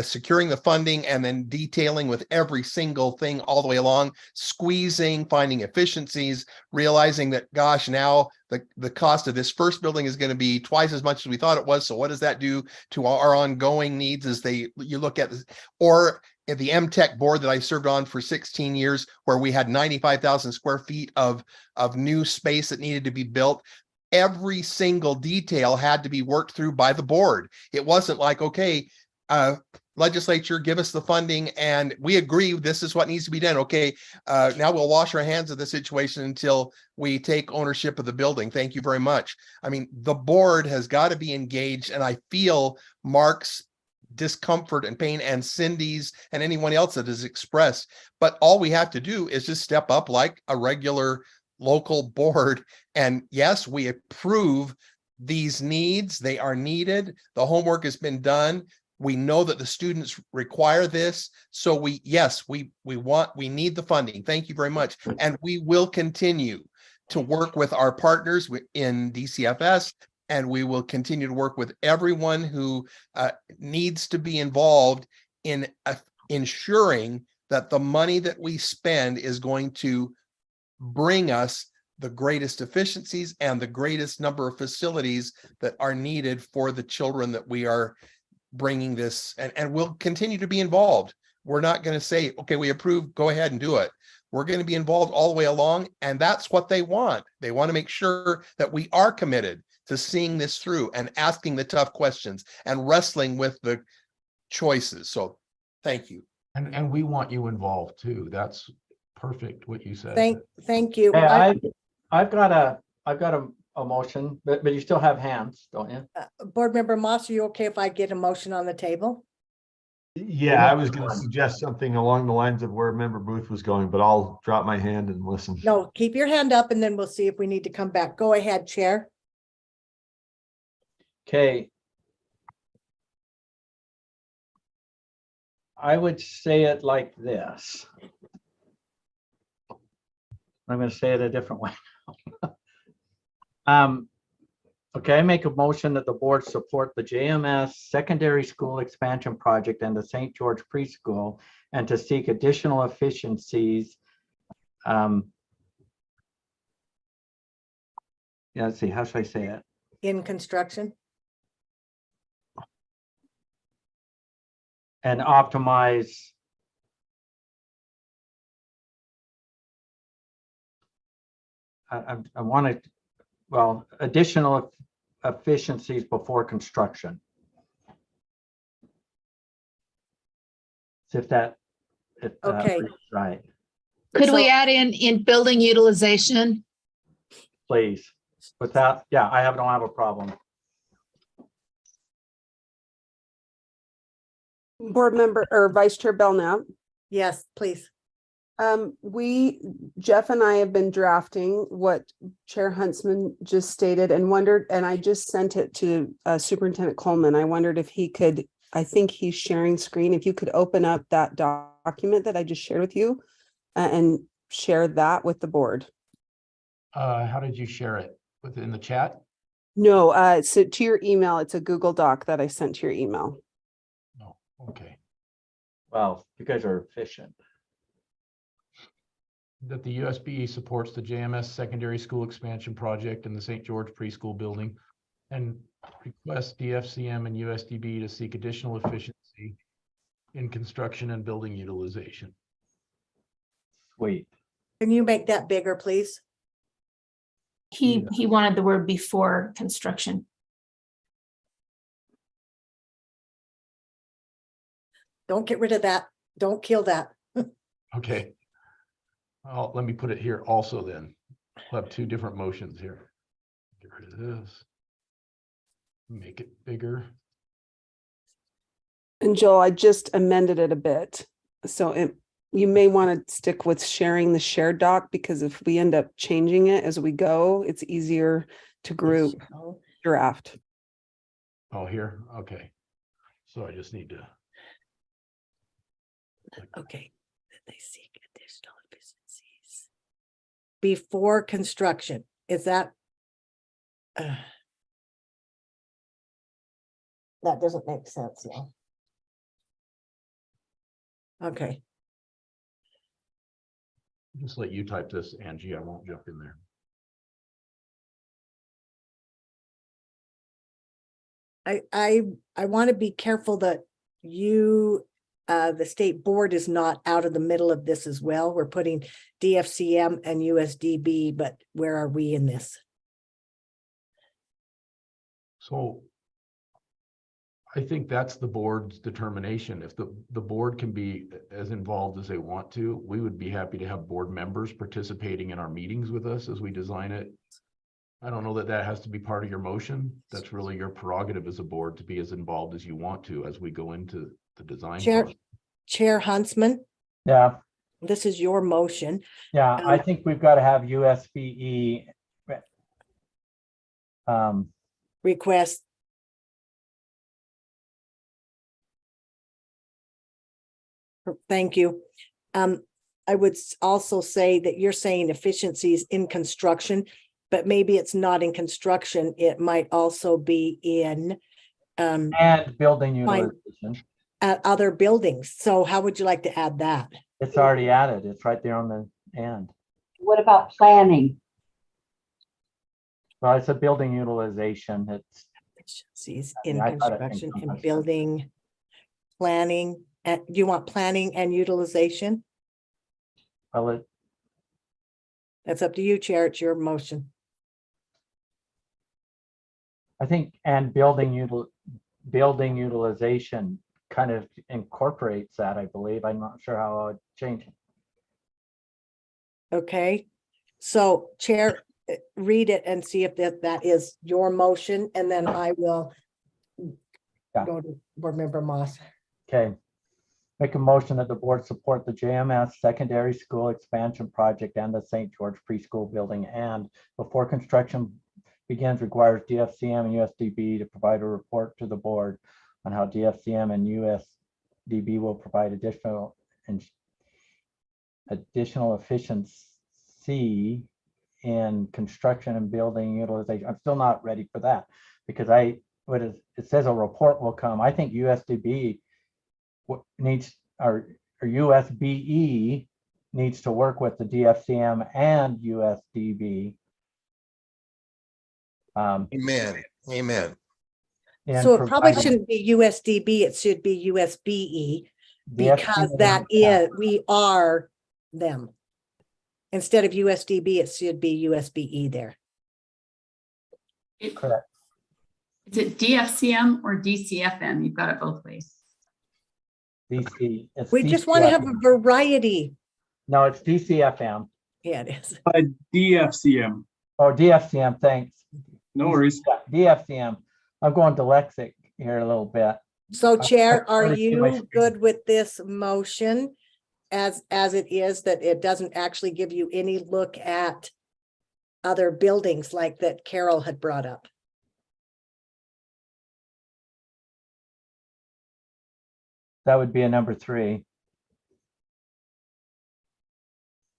securing the funding, and then detailing with every single thing all the way along, squeezing, finding efficiencies, realizing that, gosh, now the cost of this first building is going to be twice as much as we thought it was. So what does that do to our ongoing needs as you look at this? Or at the MTech board that I served on for 16 years, where we had 95,000 square feet of new space that needed to be built. Every single detail had to be worked through by the board. It wasn't like, okay, legislature, give us the funding and we agree this is what needs to be done. Okay, now we'll wash our hands of the situation until we take ownership of the building. Thank you very much. I mean, the board has got to be engaged, and I feel Mark's discomfort and pain, and Cindy's, and anyone else that is expressed. But all we have to do is just step up like a regular local board. And yes, we approve these needs. They are needed. The homework has been done. We know that the students require this. So we need the funding. Thank you very much. And we will continue to work with our partners in DCFS, and we will continue to work with everyone who needs to be involved in ensuring that the money that we spend is going to bring us the greatest efficiencies and the greatest number of facilities that are needed for the children that we are bringing this, and we'll continue to be involved. We're not going to say, okay, we approve, go ahead and do it. We're going to be involved all the way along, and that's what they want. They want to make sure that we are committed to seeing this through and asking the tough questions and wrestling with the choices. So thank you. And we want you involved too. That's perfect what you said. Thank you. Hey, I've got a motion, but you still have hands, don't you? Board Member Moss, are you okay if I get a motion on the table? Yeah, I was going to suggest something along the lines of where Member Booth was going, but I'll drop my hand and listen. No, keep your hand up and then we'll see if we need to come back. Go ahead, Chair. Okay. I would say it like this. I'm going to say it a different way. Okay, I make a motion that the board support the JMS secondary school expansion project and the St. George preschool and to seek additional efficiencies. Yeah, let's see, how should I say it? In construction. And optimize I want to, well, additional efficiencies before construction. See if that, Okay. right, Could we So- add in building utilization? please. With that, yeah, I don't have a problem. Board member or Vice Chair Belknap. Yes, please. Jeff and I have been drafting what Chair Huntsman just stated and wondered, and I just sent it to Superintendent Coleman. I wondered if he could, I think he's sharing screen. If you could open up that document that I just shared with you and share that with the board. How did you share it? Within the chat? No, so to your email, it's a Google Doc that I sent to your email. No. Okay. Well, you guys are efficient. That the USBE supports the JMS secondary school expansion project in the St. George preschool building and requests DFCM and USDB to seek additional efficiency in construction and building utilization. Sweet. Can you make that bigger, please? He wanted the word before construction. Don't get rid of that. Don't kill that. Okay. Let me put it here also then. We'll have two different motions here. Get rid of this. Make it bigger. And Joel, I just amended it a bit. So you may want to stick with sharing the shared doc because if we end up changing it as we go, it's easier to group draft. Oh, here. Okay. So I just need to. Okay. They seek additional efficiencies before construction. Is that? That doesn't make sense now. Okay. Just let you type this, Angie. I won't jump in there. I want to be careful that the state board is not out of the middle of this as well. We're putting DFCM and USDB, but where are we in this? So I think that's the board's determination. If the board can be as involved as they want to, we would be happy to have board members participating in our meetings with us as we design it. I don't know that that has to be part of your motion. That's really your prerogative as a board to be as involved as you want to as we go into the design. Chair Huntsman, Yeah, this is your motion. yeah, I think we've got to have USBE. Request. Thank you. I would also say that you're saying efficiencies in construction, but maybe it's not in construction. It might also be in And building utilization. at other buildings. So how would you like to add that? It's already added. It's right there on the end. What about planning? Well, it's a building utilization. It's Efficiencies in I thought it construction and encompassed it. building, planning, and do you want planning and utilization? well, That's up to you, Chair. It's your motion. I think, and building utilization kind of incorporates that, I believe. I'm not sure how I would change it. Okay, so Chair, read it and see if that is your motion, and then I will Yeah. go to Board Member Moss. Okay. Make a motion that the board support the JMS secondary school expansion project and the St. George preschool building, and before construction begins, requires DFCM and USDB to provide a report to the board on how DFCM and USDB will provide additional efficiency in construction and building utilization. I'm still not ready for that because it says a report will come. I think USDB needs, or USBE needs to work with the DFCM and USDB. Amen. Amen. in So it probably providing- shouldn't be USDB, it should be USBE, because DFCM, that is, we are them. Instead of USDB, it should be USBE there. Correct. Is it DFCM or DCFM? You've got it both ways. DC. It's We just want to have a DCFM. variety. No, it's DCFM. Yeah, it is. DFCM. Oh, DFCM, thanks. No worries. Yeah, DFCM. I'm going dyslexic here a little bit. So Chair, I are already see my you screen. good with this motion as it is, that it doesn't actually give you any look at other buildings like that Carol had brought up? That would be a number 3.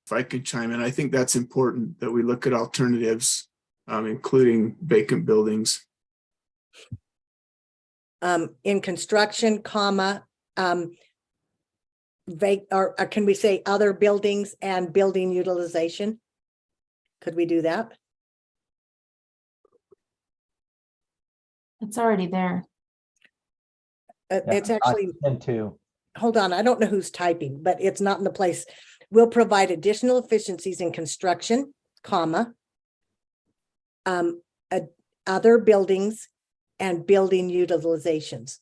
If I could chime in, I think that's important that we look at alternatives, including vacant buildings. In construction, comma, or can we say other buildings and building utilization? Could we do that? It's already there. It's actually, into. hold on, I don't know who's typing, but it's not in the place. Will provide additional efficiencies in construction, comma, other buildings and building utilizations.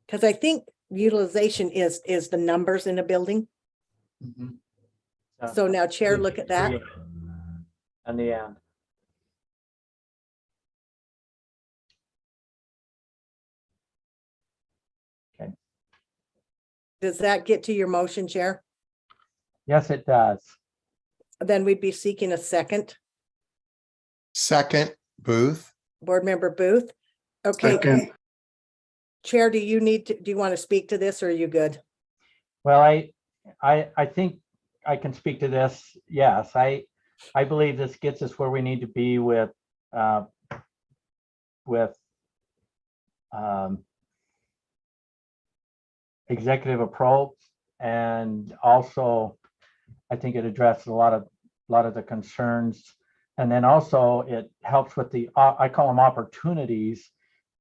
Because I think utilization is the numbers in a building. So now Chair, look at that. And the end. Okay. Does that get to your motion, Chair? Yes, it does. Then we'd be seeking a second. Second, Booth. Board Member Booth. Okay. Second. Chair, do you want to speak to this, or are you good? Well, I think I can speak to this. Yes, I believe this gets us where we need to be with executive approach, and also I think it addresses a lot of the concerns, and then also it helps with the I call them opportunities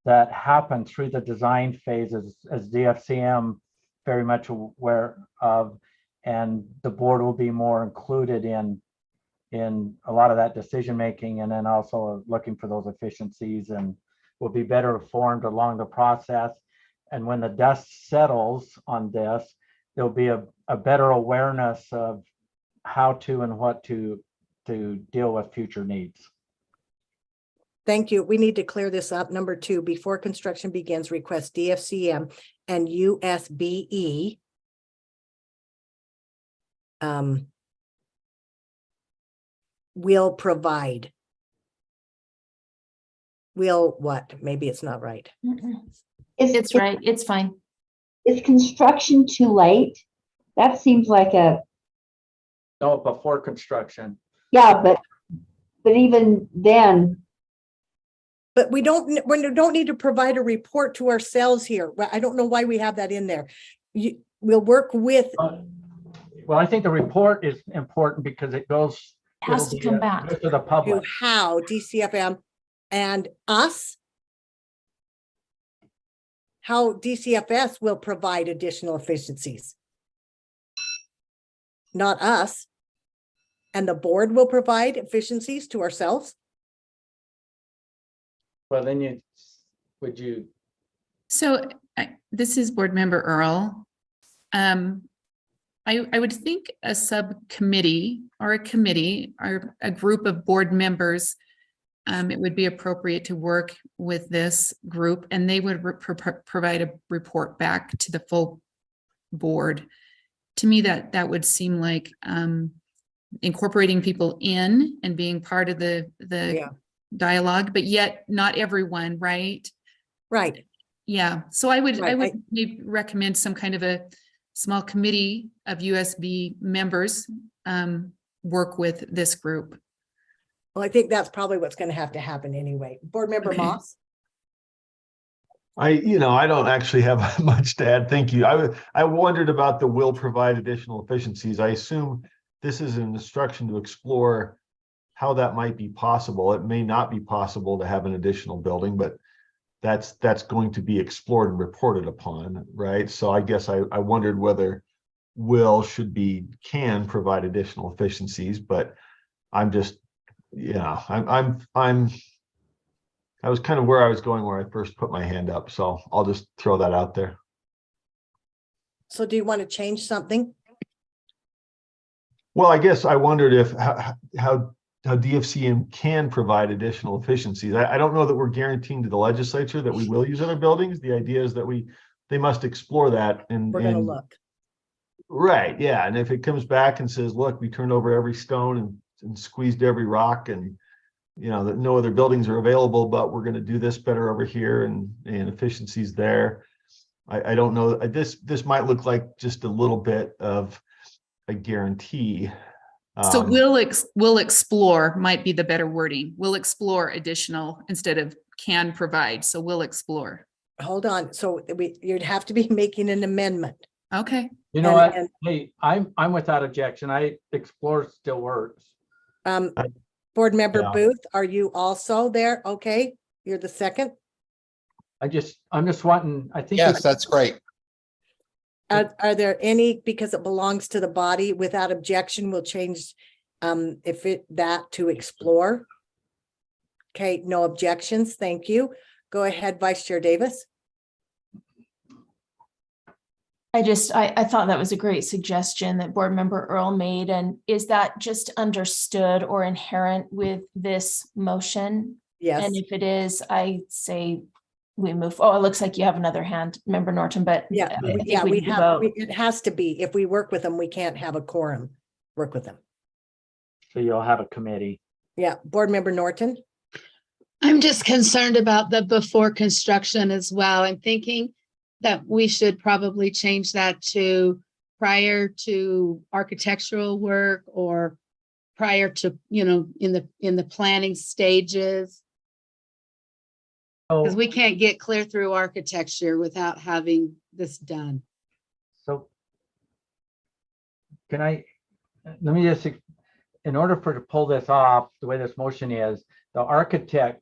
that happen through the design phases, as DFCM very much aware of, and the board will be more included in a lot of that decision making, and then also looking for those efficiencies, and will be better informed along the process. And when the dust settles on this, there'll be a better awareness of how to and what to deal with future needs. Thank you. We need to clear this up. Number 2, before construction begins, request DFCM and USBE will provide. Will what? Maybe it's not right. It's right. It's fine. Is construction too late? That seems like No, before construction. yeah, but even then, But we don't need to provide a report to ourselves here. Well, I don't know why we have that in there. We'll work with. Well, I think the report is important because it goes. Has to come back to the To public. how DCFM and us, how DCFS will provide additional efficiencies. Not us. And the board will provide efficiencies to ourselves. Well, then would you? So this is Board Member Earl. I would think a subcommittee or a committee or a group of board members, it would be appropriate to work with this group and they would provide a report back to the full board. To me, that would seem like incorporating people in and being part of the Yeah. dialogue, but yet not everyone, right? Right. Yeah, so I would Right, maybe recommend some kind of a small committee of USB members work with this group. Well, I think that's probably what's going to have to happen anyway. Board Member Okay. Moss? I don't actually have much to add. Thank you. I wondered about the will provide additional efficiencies. I assume this is an instruction to explore how that might be possible. It may not be possible to have an additional building, but that's going to be explored and reported upon, right? So I guess I wondered whether can provide additional efficiencies, but I'm just, I was kind of where I was going where I first put my hand up, so I'll just throw that out there. So do you want to change something? Well, I guess I wondered if how DFCM can provide additional efficiencies. I don't know that we're guaranteeing to the legislature that we will use other buildings. The idea is that they must explore that and We're going to look. Right, yeah. And if it comes back and says, look, we turned over every stone and squeezed every rock and that no other buildings are available, but we're going to do this better over here and efficiencies there. I don't know. This might look like just a little bit of a guarantee. So we'll explore might be the better wording. We'll explore additional instead of can provide. So we'll explore. Hold on. So you'd have to be making an amendment. Okay. You know what? Hey, I'm without objection. Explore still works. Board Member Yeah. Booth, are you also there? Okay, you're the second. I'm just wanting, I think. Yes, that's great. Are there any, because it belongs to the body, without objection, we'll change that to explore. Okay, no objections. Thank you. Go ahead, Vice Chair Davis. I thought that was a great suggestion that Board Member Earl made. And is that just understood or inherent with this motion? Yes. And if it is, I say we move. Oh, it looks like you have another hand, Member Norton, but Yeah, I think yeah, we we need to have, vote. it has to be. If we work with them, we can't have a quorum. Work with them. So you'll have a committee. Yeah, Board Member Norton. I'm just concerned about the before construction as well. I'm thinking that we should probably change that to prior to architectural work or prior to, in the planning stages. Because we can't get clear through architecture without having this done. So let me just, in order to pull this off, the way this motion is, the architect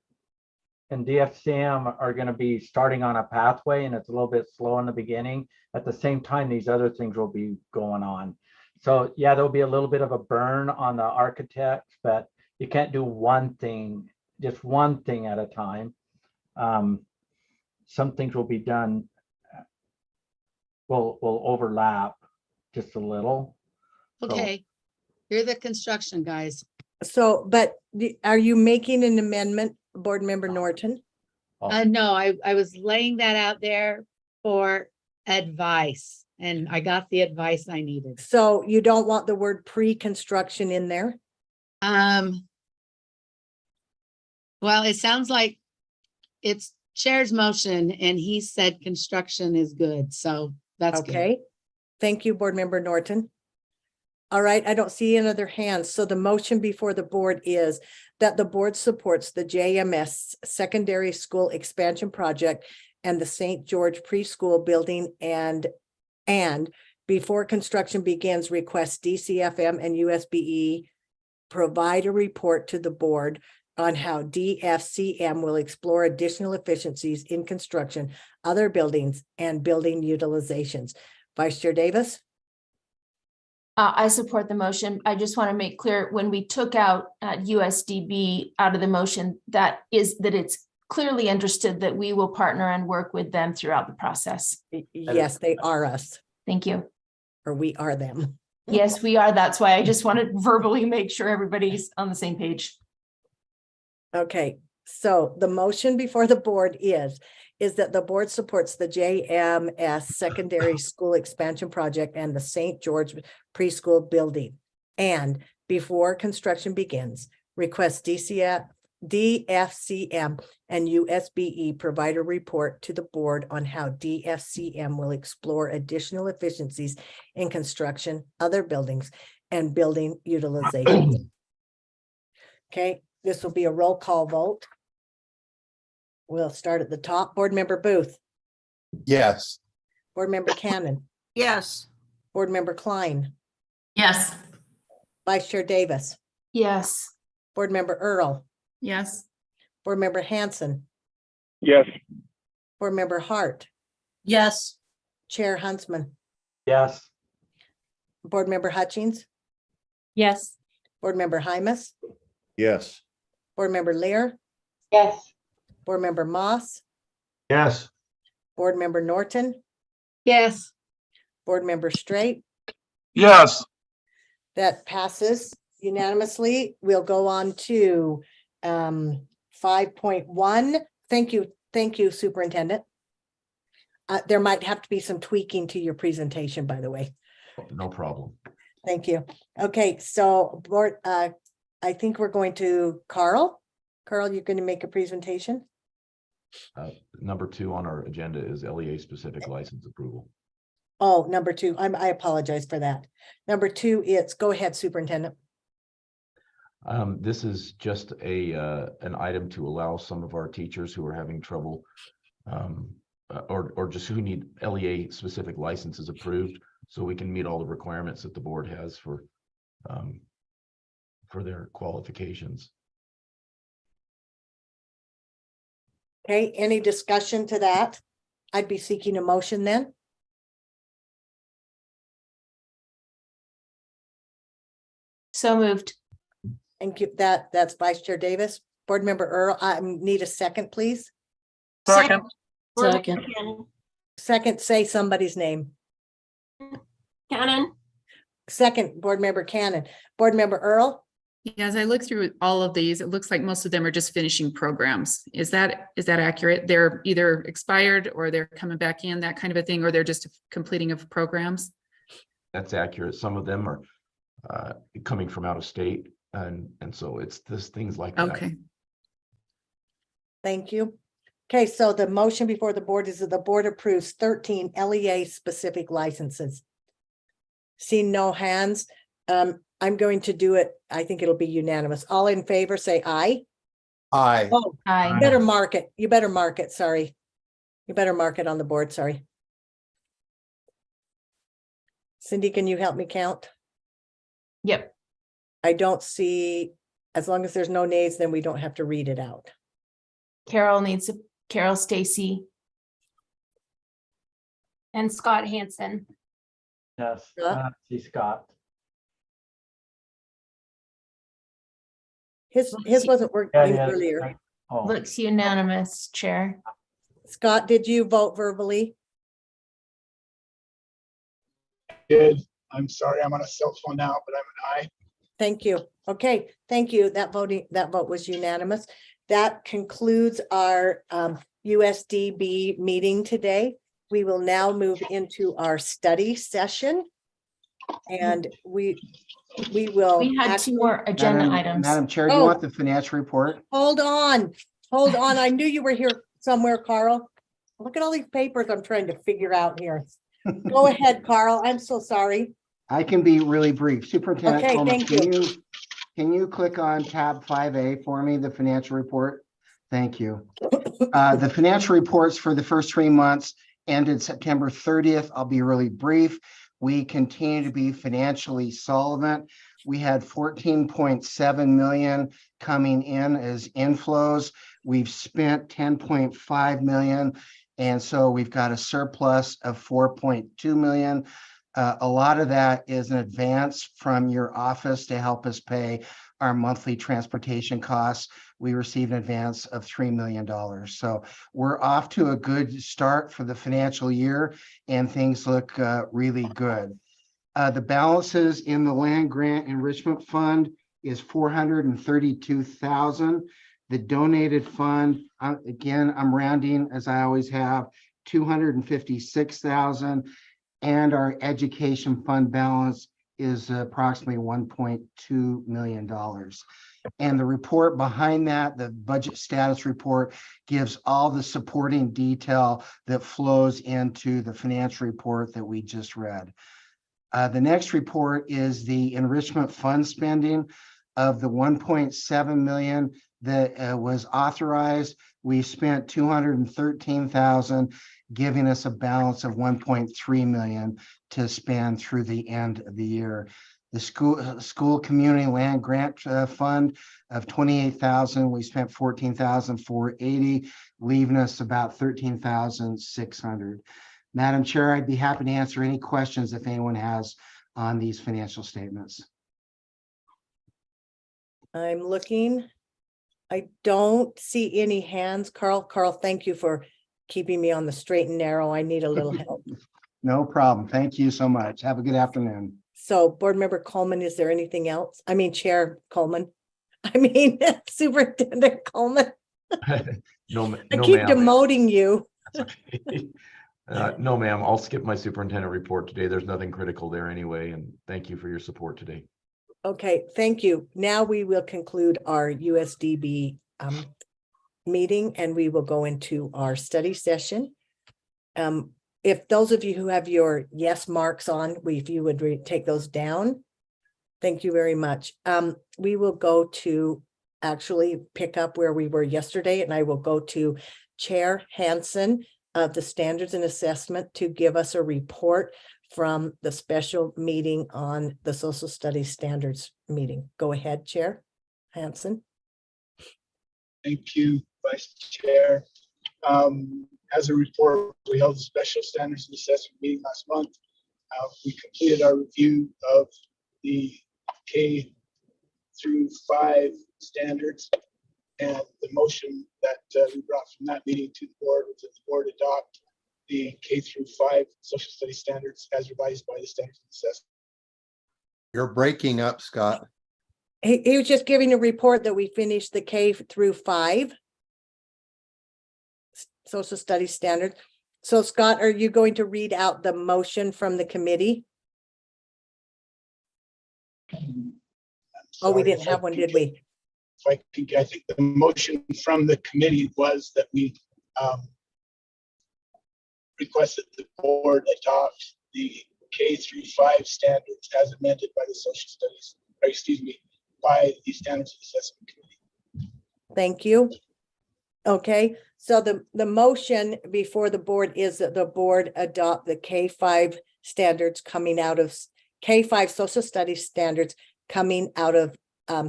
and DFCM are going to be starting on a pathway and it's a little bit slow in the beginning. At the same time, these other things will be going on. So yeah, there'll be a little bit of a burn on the architects, but you can't do one thing, just one thing at a time. Some things will be done, will overlap just a little. Okay, you're the construction guys. So, but are you making an amendment, Board Member Norton? No, I was laying that out there for advice and I got the advice I needed. So you don't want the word pre-construction in there? Well, it sounds like it's Chair's motion and he said construction is good. So that's good. Okay. Thank you, Board Member Norton. All right, I don't see any other hands. So the motion before the board is that the board supports the JMS Secondary School Expansion Project and the St. George Preschool Building and before construction begins, request DCFM and USBE provide a report to the board on how DFCM will explore additional efficiencies in construction, other buildings, and building utilizations. Vice Chair Davis? I support the motion. I just want to make clear when we took out USDB out of the motion, that it's clearly understood that we will partner and work with them throughout the process. Yes, they are us. Thank you. or we are them. Yes, we are. That's why I just want to verbally make sure everybody's on the same page. Okay, so the motion before the board is that the board supports the JMS Secondary School Expansion Project and the St. George Preschool Building. And before construction begins, request DFCM and USBE provide a report to the board on how DFCM will explore additional efficiencies in construction, other buildings, and building utilization. Okay, this will be a roll call vote. We'll start at the top. Board Member Booth, Yes. Board Member Cannon, Yes. Board Member Klein, Yes. Vice Chair Davis, Yes. Board Member Earl, Yes. Board Member Hanson, Yes. Board Member Hart, Yes. Chair Huntsman, Yes. Board Member Hutchings, Yes. Board Member Hymas, Yes. Board Member Lear, Yes. Board Member Moss, Yes. Board Member Norton, Yes. Board Member Straight. Yes. That passes unanimously. We'll go on to 5.1. Thank you, Superintendent. There might have to be some tweaking to your presentation, by the way. No problem. Thank you. Okay, so board, I think we're going to Carl. Carl, you're going to make a presentation? Number 2 on our agenda is LEA specific license approval. Oh, number 2. I apologize for that. Number 2, go ahead, Superintendent. This is just an item to allow some of our teachers who are having trouble or just who need LEA specific licenses approved, so we can meet all the requirements that the board has for their qualifications. Okay, any discussion to that? I'd be seeking a motion then. So moved. Thank you. That's Vice Chair Davis. Board Member Earl, I need a second, please. Second. Second. Second, say somebody's name. Cannon. Second, Board Member Cannon. Board Member Earl? Yeah, as I look through all of these, it looks like most of them are just finishing programs. Is that accurate? They're either expired or they're coming back in, that kind of a thing, or they're just completing of programs? That's accurate. Some of them are coming from out of state, and so it's things like that. Okay. Thank you. Okay, so the motion before the board is that the board approves 13 LEA specific licenses. Seeing no hands, I'm going to do it. I think it'll be unanimous. All in favor, say aye. Aye. Oh, Aye. you better mark it. You better mark it. Sorry. You better mark it on the board. Sorry. Cindy, can you help me count? Yep. I don't see, as long as there's no nays, then we don't have to read it out. Carol Stacy. And Scott Hansen. Yes. See Scott. His wasn't working earlier. Oh, Looks unanimous, Chair. Scott, did you vote verbally? Did. I'm sorry, I'm on a cell phone now, but I'm an aye. Thank you. Okay, thank you. That vote was unanimous. That concludes our USDB meeting today. We will now move into our study session. And we will. We had two more agenda items. Madam Chair, do you want the financial report? Hold on. I knew you were here somewhere, Carl. Look at all these papers I'm trying to figure out here. Go ahead, Carl. I'm so sorry. I can be really brief. Superintendent Okay, Coleman, thank can you click on tab 5A for me, the financial report? Thank you. The financial reports for the first 3 months ended September 30th. I'll be really brief. We continue to be financially solvent. We had 14.7 million coming in as inflows. We've spent 10.5 million. And so we've got a surplus of 4.2 million. A lot of that is an advance from your office to help us pay our monthly transportation costs. We received an advance of $3 million. So we're off to a good start for the financial year and things look really good. The balances in the land grant enrichment fund is 432,000. The donated fund, again, I'm rounding as I always have, 256,000. And our education fund balance is approximately $1.2 million. And the report behind that, the budget status report, gives all the supporting detail that flows into the financial report that we just read. The next report is the enrichment fund spending of the 1.7 million that was authorized. We spent 213,000, giving us a balance of 1.3 million to spend through the end of the year. The school community land grant fund of 28,000, we spent 14,480, leaving us about 13,600. Madam Chair, I'd be happy to answer any questions if anyone has on these financial statements. I'm looking. I don't see any hands. Carl, thank you for keeping me on the straight and narrow. I need a little help. No problem. Thank you so much. Have a good afternoon. So Board Member Coleman, is there anything else? I mean, Chair Coleman. I mean, Superintendent Coleman. No, I no, keep ma'am. demoting you. No, ma'am. I'll skip my superintendent report today. There's nothing critical there anyway. And thank you for your support today. Okay, thank you. Now we will conclude our USDB meeting and we will go into our study session. If those of you who have your yes marks on, if you would take those down. Thank you very much. We will go to actually pick up where we were yesterday, and I will go to Chair Hansen of the Standards and Assessment to give us a report from the special meeting on the Social Studies Standards meeting. Go ahead, Chair Hansen. Thank you, Vice Chair. As a report, we held a special standards and assessment meeting last month. We completed our review of the K through 5 standards, and the motion that we brought from that meeting to the board was that the board adopt the K through 5 social studies standards as revised by the Standards and Assessment. You're breaking up, Scott. He was just giving a report that we finished the K through 5 social studies standards. So Scott, are you going to read out the motion from the committee? Oh, we didn't have one, did we? I think the motion from the committee was that we requested the board adopt the K through 5 standards as amended by the social studies, or excuse me, by the Standards and Assessment Committee. Thank you. Okay, so the motion before the board is that the board adopt the K5 standards coming out of K5 social studies standards coming out of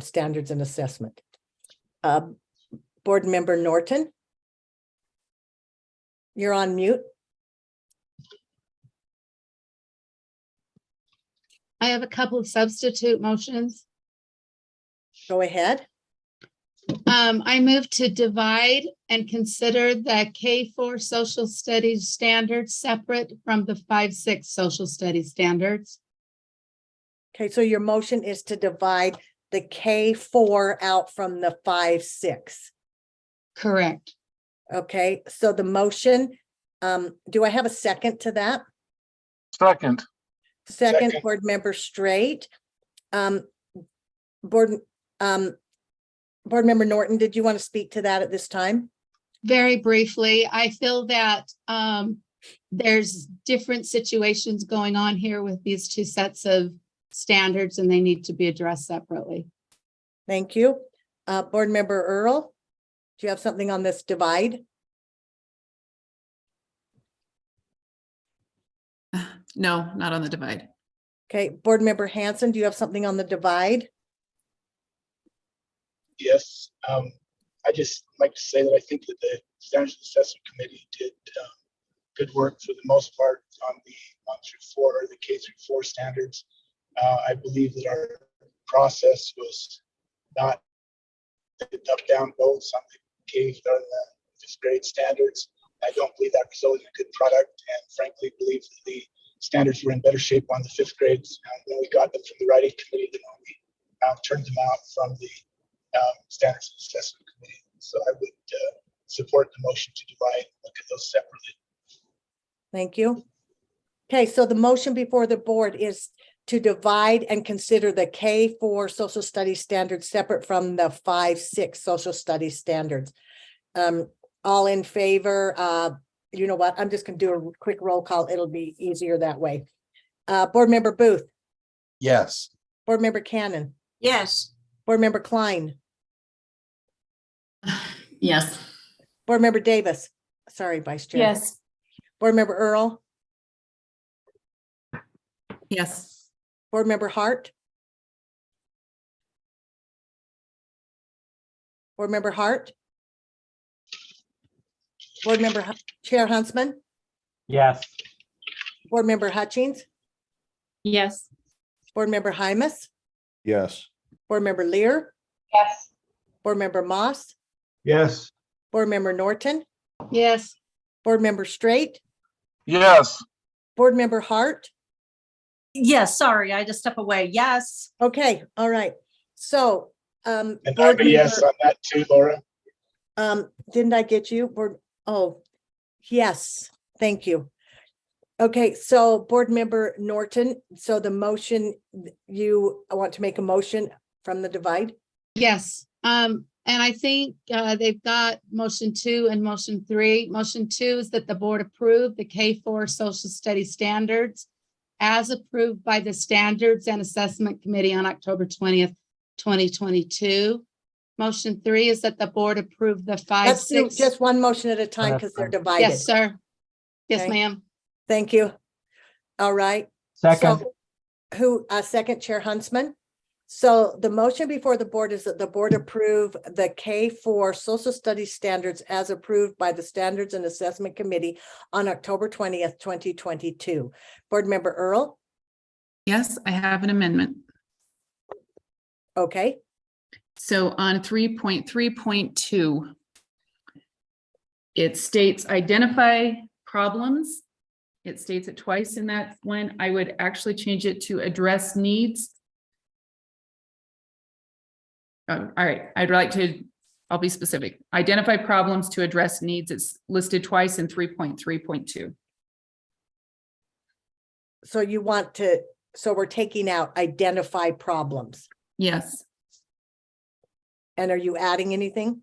Standards and Assessment. Board Member Norton, you're on mute. I have a couple of substitute motions. Go ahead. I move to divide and consider the K4 social studies standards separate from the 5-6 social studies standards. Okay, so your motion is to divide the K4 out from the 5-6. Correct. Okay, so the motion, do I have a second to that? Second. Second, Board Member Straight. Board Member Norton, did you want to speak to that at this time? Very briefly, I feel that there's different situations going on here with these two sets of standards and they need to be addressed separately. Thank you. Board Member Earl, do you have something on this divide? No, not on the divide. Okay, Board Member Hansen, do you have something on the divide? Yes, I just like to say that I think that the Standards and Assessment Committee did good work for the most part on the 1 through 4 or the K through 4 standards. I believe that our process was not up down both on the K or the 5th grade standards. I don't believe that resulted in a good product, and frankly believe that the standards were in better shape on the 5th grades when we got them from the writing committee than when we turned them out from the standards and assessment committee. So I would support the motion to divide and look at those separately. Thank you. Okay, so the motion before the board is to divide and consider the K4 social studies standards separate from the 5-6 social studies standards. All in favor? You know what? I'm just going to do a quick roll call. It'll be easier that way. Board Member Booth. Yes. Board Member Cannon. Yes. Board Member Klein. Yes. Board Member Davis. Sorry, Vice Chair. Yes. Board Member Earl. Yes. Board Member Hart. Board Member Hart. Board Member Chair Huntsman. Yes. Board Member Hutchings. Yes. Board Member Hymas. Yes. Board Member Lear. Yes. Board Member Moss. Yes. Board Member Norton. Yes. Board Member Straight. Yes. Board Member Hart. Yes, sorry, I had to step away. Yes. Okay, all right. So, And Board I'm a yes Member- on that too, Laura. didn't I get you? Oh, yes, thank you. Okay, so Board Member Norton, so the motion, you want to make a motion from the divide? Yes. And I think they've got motion 2 and motion 3. Motion 2 is that the board approve the K4 social studies standards as approved by the Standards and Assessment Committee on October 20th, 2022. Motion 3 is that the board approve the Let's do 5-6. just one motion at a time because they're divided. Yes, sir. Yes, Okay. ma'am. Thank you. All right. Second. So, who, second Chair Huntsman? So the motion before the board is that the board approve the K4 social studies standards as approved by the Standards and Assessment Committee on October 20th, 2022. Board Member Earl? Yes, I have an amendment. Okay, So on 3.3.2, it states identify problems. It states it twice in that one. I would actually change it to address needs. All right, I'll be specific. Identify problems to address needs. It's listed twice in 3.3.2. so you want to, so we're taking out identify problems. Yes, And are you adding anything?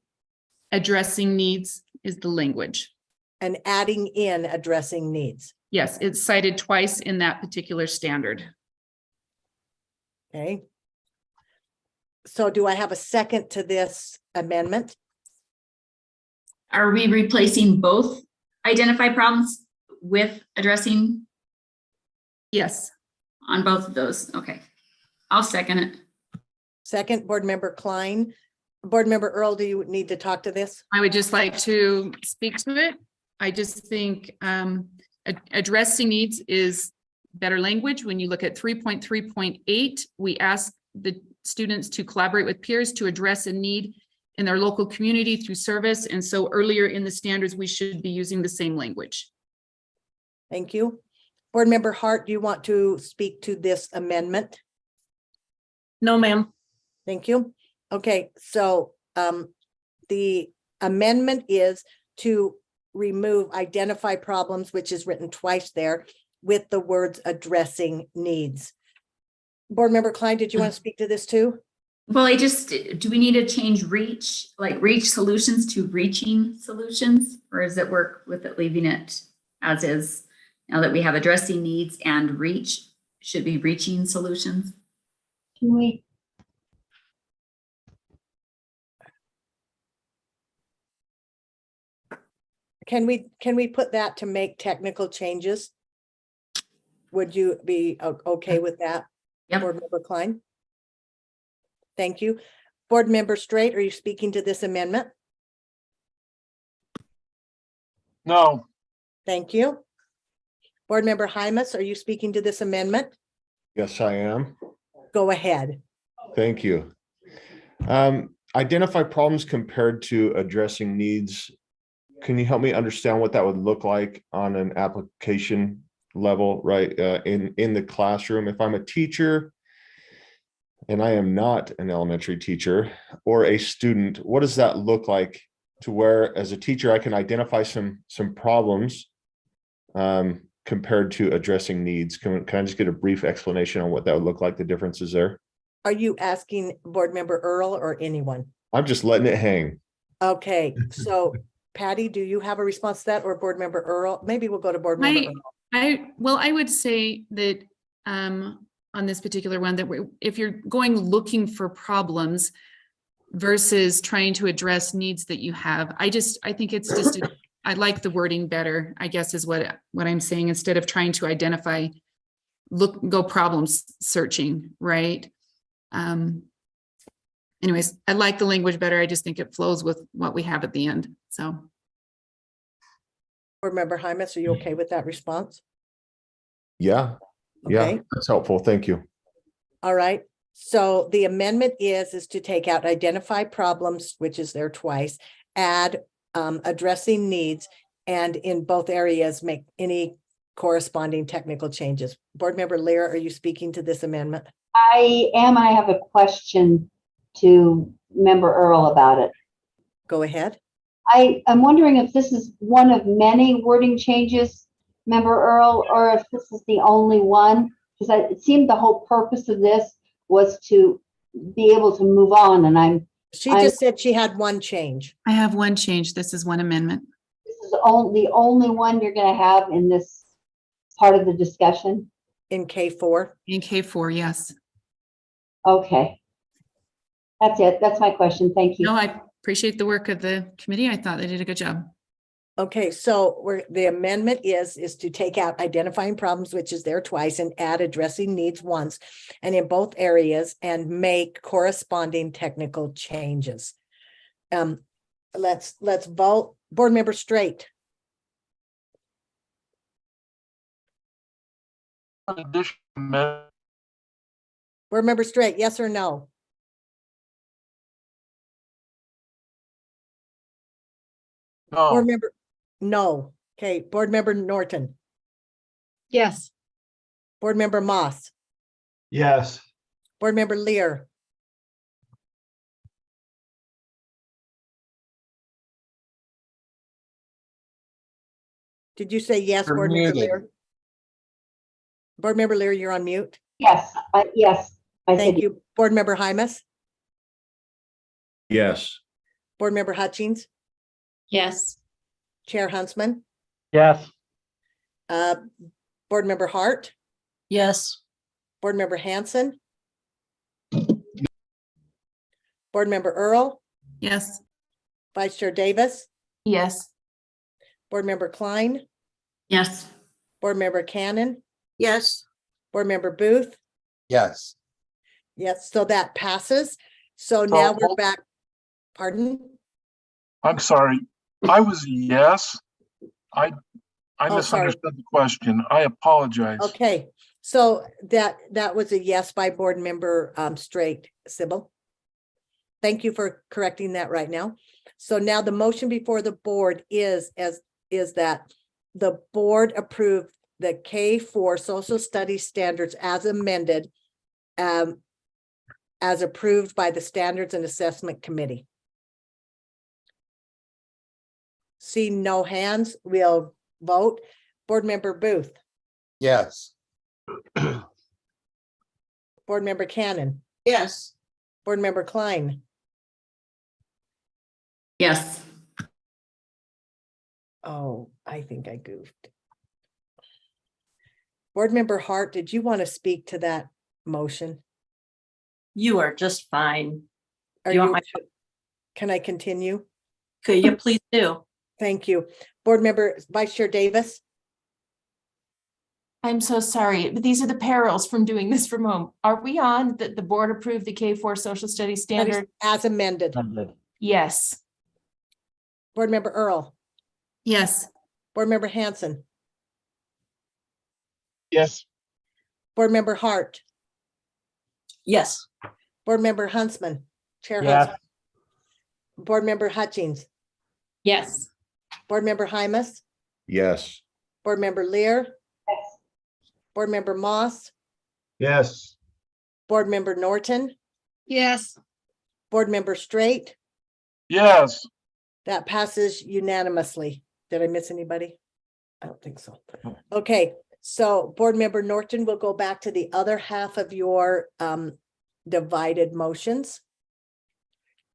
addressing needs is the language. And adding in addressing needs. Yes, it's cited twice in that particular standard. Okay. So do I have a second to this amendment? Are we replacing both identify problems with addressing Yes. on both of those? Okay. I'll second it. Second, Board Member Klein. Board Member Earl, do you need to talk to this? I would just like to speak to it. I just think addressing needs is better language. When you look at 3.3.8, we ask the students to collaborate with peers to address a need in their local community through service. And so earlier in the standards, we should be using the same language. Thank you. Board Member Hart, do you want to speak to this amendment? No, ma'am. Thank you. Okay, so the amendment is to remove identify problems, which is written twice there, with the words addressing needs. Board Member Klein, did you want to speak to this too? Well, do we need to change reach, like reach solutions to reaching solutions? Or does it work with it leaving it as is? Now that we have addressing needs and reach, should be reaching solutions? Can we? Can we put that to make technical changes? Would you be okay with that? Yep. Board Member Klein? Thank you. Board Member Straight, are you speaking to this amendment? No. Thank you. Board Member Hymas, are you speaking to this amendment? Yes, I am. Go ahead. Thank you. Identify problems compared to addressing needs. Can you help me understand what that would look like on an application level, right? In the classroom, if I'm a teacher and I am not an elementary teacher or a student, what does that look like to where as a teacher, I can identify some problems compared to addressing needs? Can I just get a brief explanation on what that would look like, the differences there? Are you asking Board Member Earl or anyone? I'm just letting it hang. Okay, so Patty, do you have a response to that, or Board Member Earl? Maybe we'll go to Board Member Earl. I would say that on this particular one, that if you're going looking for problems versus trying to address needs that you have, I think it's just, I like the wording better, I guess is what I'm saying, instead of trying to identify, go problem searching, right? Anyways, I like the language better. I just think it flows with what we have at the end, so. Board Member Hymas, are you okay with that response? Yeah, Okay. that's helpful. Thank you. All right. So the amendment is to take out identify problems, which is there twice, add addressing needs, and in both areas, make any corresponding technical changes. Board Member Lear, are you speaking to this amendment? I am. I have a question to Member Earl about it. Go ahead. I'm wondering if this is one of many wording changes, Member Earl, or if this is the only one, because it seemed the whole purpose of this was to be able to move on, and She just said she had one change. I have one change. This is one amendment. This is the only one you're going to have in this part of the discussion? In K4? In K4, yes. Okay. That's it. That's my question. Thank you. No, I appreciate the work of the committee. I thought they did a good job. Okay, so the amendment is to take out identifying problems, which is there twice, and add addressing needs once, and in both areas, and make corresponding technical changes. Let's vote. Board Member Straight. Additional Board Member Straight, yes or no? No. Board Member, no. Okay, Board Member Norton. Yes. Board Member Moss. Yes. Board Member Lear. Did you say yes, You're Board Member muted. Lear? Board Member Lear, you're on mute. Yes, yes. Thank you. Board Member Hymas. Yes. Board Member Hutchings. Yes. Chair Huntsman. Yes. Board Member Hart. Yes. Board Member Hanson. Board Member Earl. Yes. Vice Chair Davis. Yes. Board Member Klein. Yes. Board Member Cannon. Yes. Board Member Booth. Yes. Yes, so that passes. So now we're back. Pardon? I'm sorry. I was yes. I Oh, sorry. misunderstood the question. I apologize. Okay, so that was a yes by Board Member Straight, Sybil. Thank you for correcting that right now. So now the motion before the board is that the board approve the K4 social studies standards as amended, as approved by the Standards and Assessment Committee. See no hands, we'll vote. Board Member Booth. Yes. Board Member Cannon. Yes. Board Member Klein. Yes. Oh, I think I goofed. Board Member Hart, did you want to speak to that motion? You are just fine. Are You want you, my- can I continue? Could you please do? Thank you. Board Member Vice Chair Davis. I'm so sorry, but these are the perils from doing this from home. Are we on that the board approved the K4 social studies standard? As amended. Yes. Board Member Earl. Yes. Board Member Hanson. Yes. Board Member Hart. Yes. Board Member Huntsman. Chair Yes. Huntsman. Board Member Hutchings. Yes. Board Member Hymas. Yes. Board Member Lear. Board Member Moss, Yes. Board Member Norton, Yes. Board Member Straight. Yes. That passes unanimously. Did I miss anybody? I don't think so. Okay, so Board Member Norton will go back to the other half of your divided motions.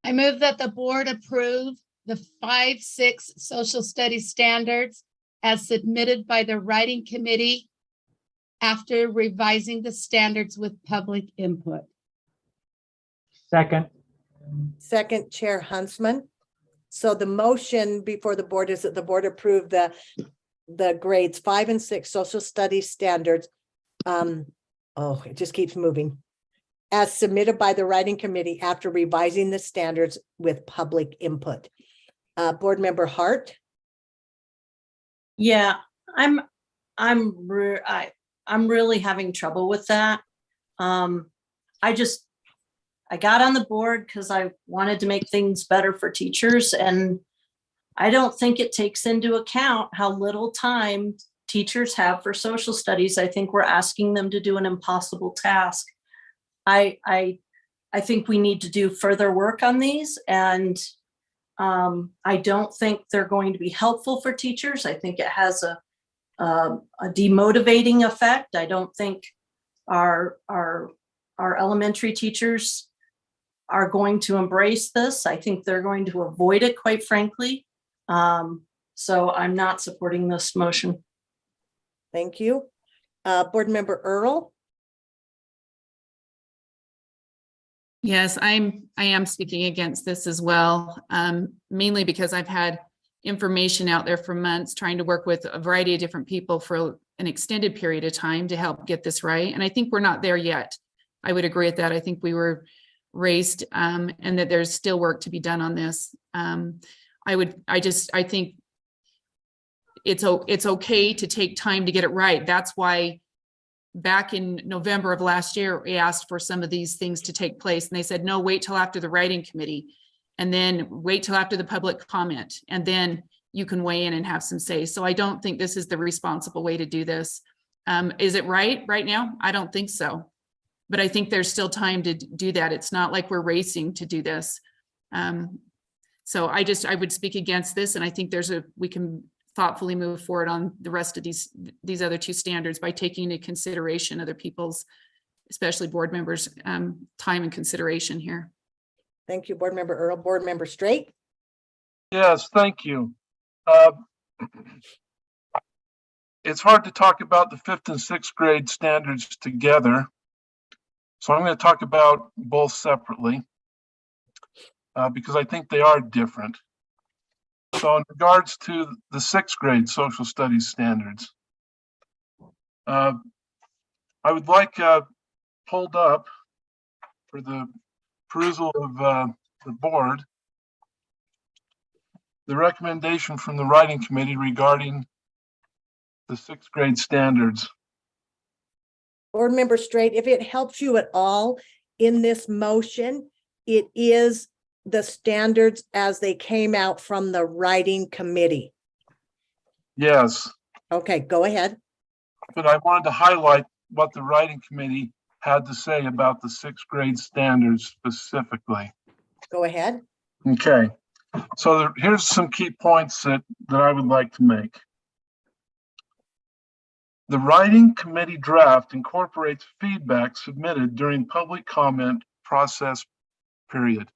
I move that the board approve the 5-6 social studies standards as submitted by the writing committee after revising the standards with public input. Second. Second, Chair Huntsman. So the motion before the board is that the board approve the grades 5 and 6 social studies standards. It just keeps moving. As submitted by the writing committee after revising the standards with public input. Board Member Hart. Yeah, I'm really having trouble with that. I got on the board because I wanted to make things better for teachers, and I don't think it takes into account how little time teachers have for social studies. I think we're asking them to do an impossible task. I think we need to do further work on these, and I don't think they're going to be helpful for teachers. I think it has a demotivating effect. I don't think our elementary teachers are going to embrace this. I think they're going to avoid it, quite frankly. So I'm not supporting this motion. Thank you. Board Member Earl. Yes, I am speaking against this as well, mainly because I've had information out there for months trying to work with a variety of different people for an extended period of time to help get this right. And I think we're not there yet. I would agree with that. I think we were raised and that there's still work to be done on this. I think it's okay to take time to get it right. That's why back in November of last year, we asked for some of these things to take place, and they said, no, wait till after the writing committee, and then wait till after the public comment, and then you can weigh in and have some say. So I don't think this is the responsible way to do this. Is it right now? I don't think so. But I think there's still time to do that. It's not like we're racing to do this. So I would speak against this, and I think we can thoughtfully move forward on the rest of these other two standards by taking into consideration other people's, especially board members' time and consideration here. Thank you, Board Member Earl. Board Member Straight. Yes, thank you. It's hard to talk about the 5th and 6th grade standards together. So I'm going to talk about both separately because I think they are different. So in regards to the 6th grade social studies standards, I would like pulled up for the perusal of the board, the recommendation from the writing committee regarding the 6th grade standards. Board Member Straight, if it helps you at all in this motion, it is the standards as they came out from the writing committee. Yes. Okay, go ahead. But I wanted to highlight what the writing committee had to say about the 6th grade standards specifically. Go ahead. Okay, so here's some key points that I would like to make. The writing committee draft incorporates feedback submitted during public comment process period.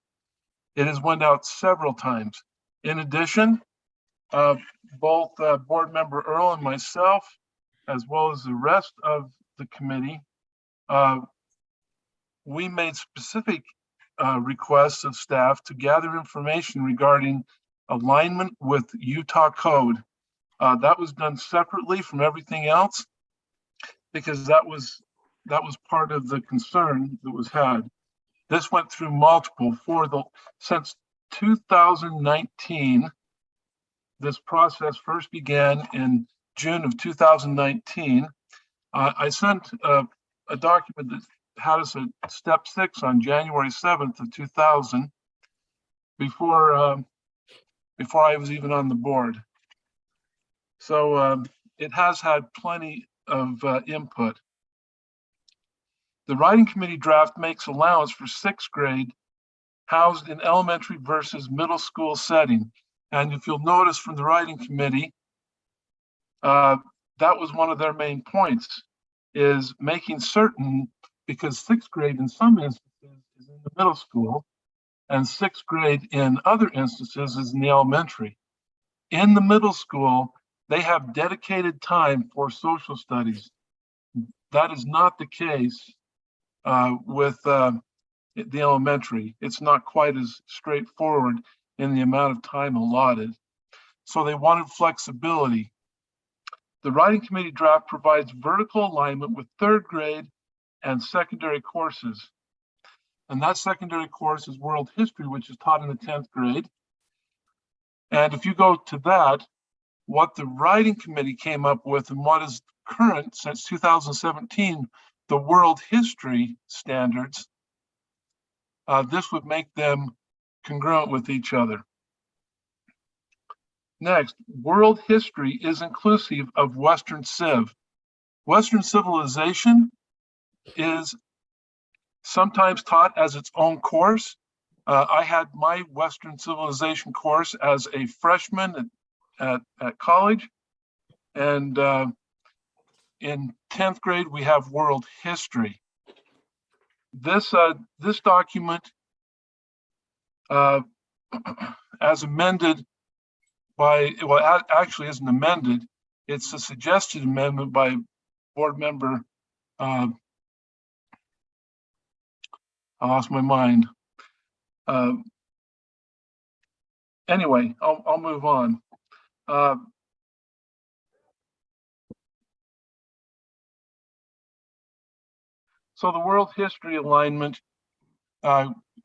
It has went out several times. In addition, both Board Member Earl and myself, as well as the rest of the committee, we made specific requests of staff to gather information regarding alignment with Utah code. That was done separately from everything else because that was part of the concern that was had. This went through multiple since 2019. This process first began in June of 2019. I sent a document that had us at step 6 on January 7th of 2000 before I was even on the board. So it has had plenty input. The writing committee draft makes allowance for sixth grade housed in elementary versus middle school setting. And if you'll notice from the writing committee, that was one of their main points, is making certain, because sixth grade in some instances is in the middle school, and sixth grade in other instances is in the elementary. In the middle school, they have dedicated time for social studies. That is not the case with the elementary. It's not quite as straightforward in the amount of time allotted. So they wanted flexibility. The writing committee draft provides vertical alignment with third grade and secondary courses. And that secondary course is world history, which is taught in the 10th grade. And if you go to that, what the writing committee came up with and what is current since 2017, the world history standards, this would make them congruent with each other. Next, world history is inclusive of Western Civ. Western civilization is sometimes taught as its own course. I had my Western civilization course as a freshman at college. And in 10th grade, we have world history. This document, as amended by, well, actually isn't amended. It's a suggested amendment by board member, I lost my mind. Anyway, I'll move on. So the world history alignment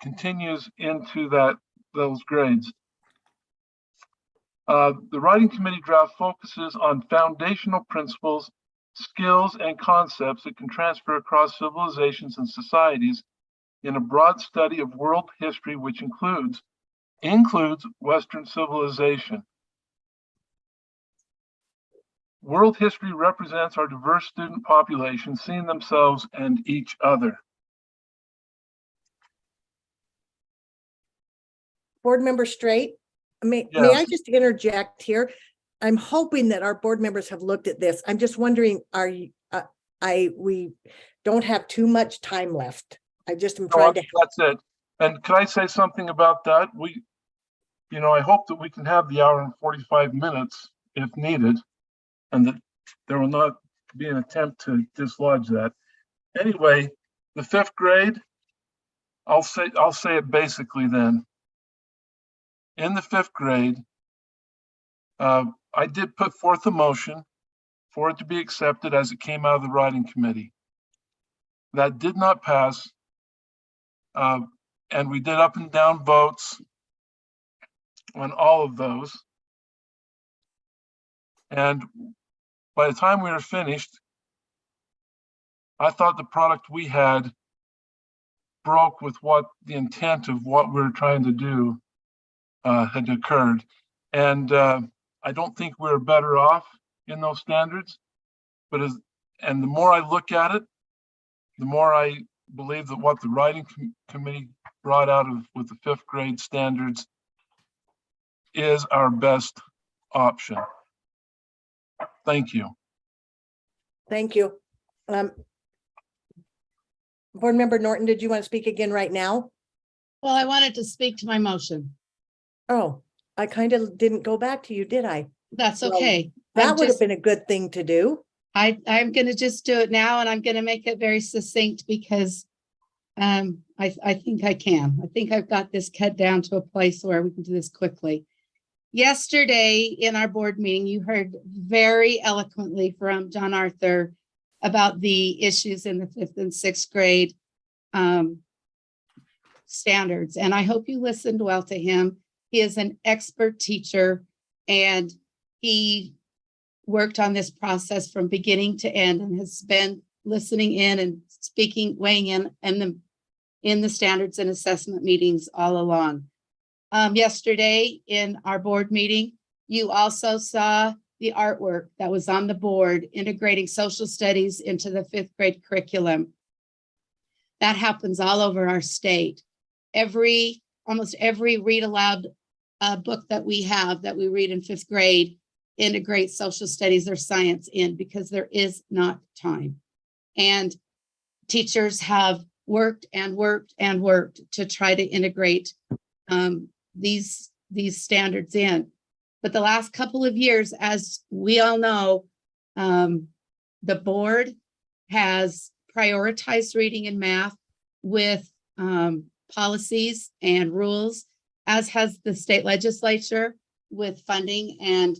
continues into those grades. The writing committee draft focuses on foundational principles, skills, and concepts that can transfer across civilizations and societies in a broad study of world history, which includes Western civilization. World history represents our diverse student population, seeing themselves and each other. Board Member Straight, may Yes. I just interject here? I'm hoping that our board members have looked at this. I'm just wondering, are you, we don't have too much time left. I just am trying to help. That's it. And can I say something about that? I hope that we can have the hour and 45 minutes if needed, and that there will not be an attempt to dislodge that. Anyway, the 5th grade, I'll say it basically then. In the 5th grade, I did put forth a motion for it to be accepted as it came out of the writing committee. That did not pass, and we did up and down votes on all of those. And by the time we were finished, I thought the product we had broke with what the intent of what we were trying to do had occurred. And I don't think we're better off in those standards, and the more I look at it, the more I believe that what the writing committee brought out with the 5th grade standards is our best option. Thank you. Thank you. Board Member Norton, did you want to speak again right now? Well, I wanted to speak to my motion. Oh, I kind of didn't go back to you, did I? That's Well, okay. that would have been a good thing to do. I'm going to just do it now, and I'm going to make it very succinct because I think I can. I think I've got this cut down to a place where we can do this quickly. Yesterday in our board meeting, you heard very eloquently from John Arthur about the issues in the 5th and 6th grade standards. And I hope you listened well to him. He is an expert teacher, and he worked on this process from beginning to end and has been listening in and speaking, weighing in the standards and assessment meetings all along. Yesterday in our board meeting, you also saw the artwork that was on the board, integrating social studies into the 5th grade curriculum. That happens all over our state. Almost every read aloud book that we have that we read in 5th grade integrates social studies or science in, because there is not time. And teachers have worked and worked and worked to try to integrate these standards in. But the last couple of years, as we all know, the board has prioritized reading and math with policies and rules, as has the state legislature with funding and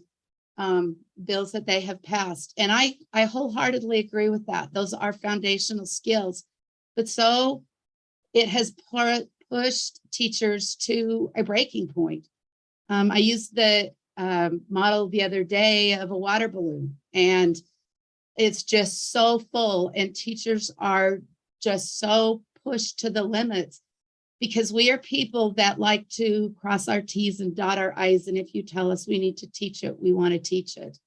bills that they have passed. And I wholeheartedly agree with that. Those are foundational skills. But so it has pushed teachers to a breaking point. I used the model the other day of a water balloon, and it's just so full, and teachers are just so pushed to the limits, because we are people that like to cross our T's and dot our I's. And if you tell us we need to teach it, we want to teach it.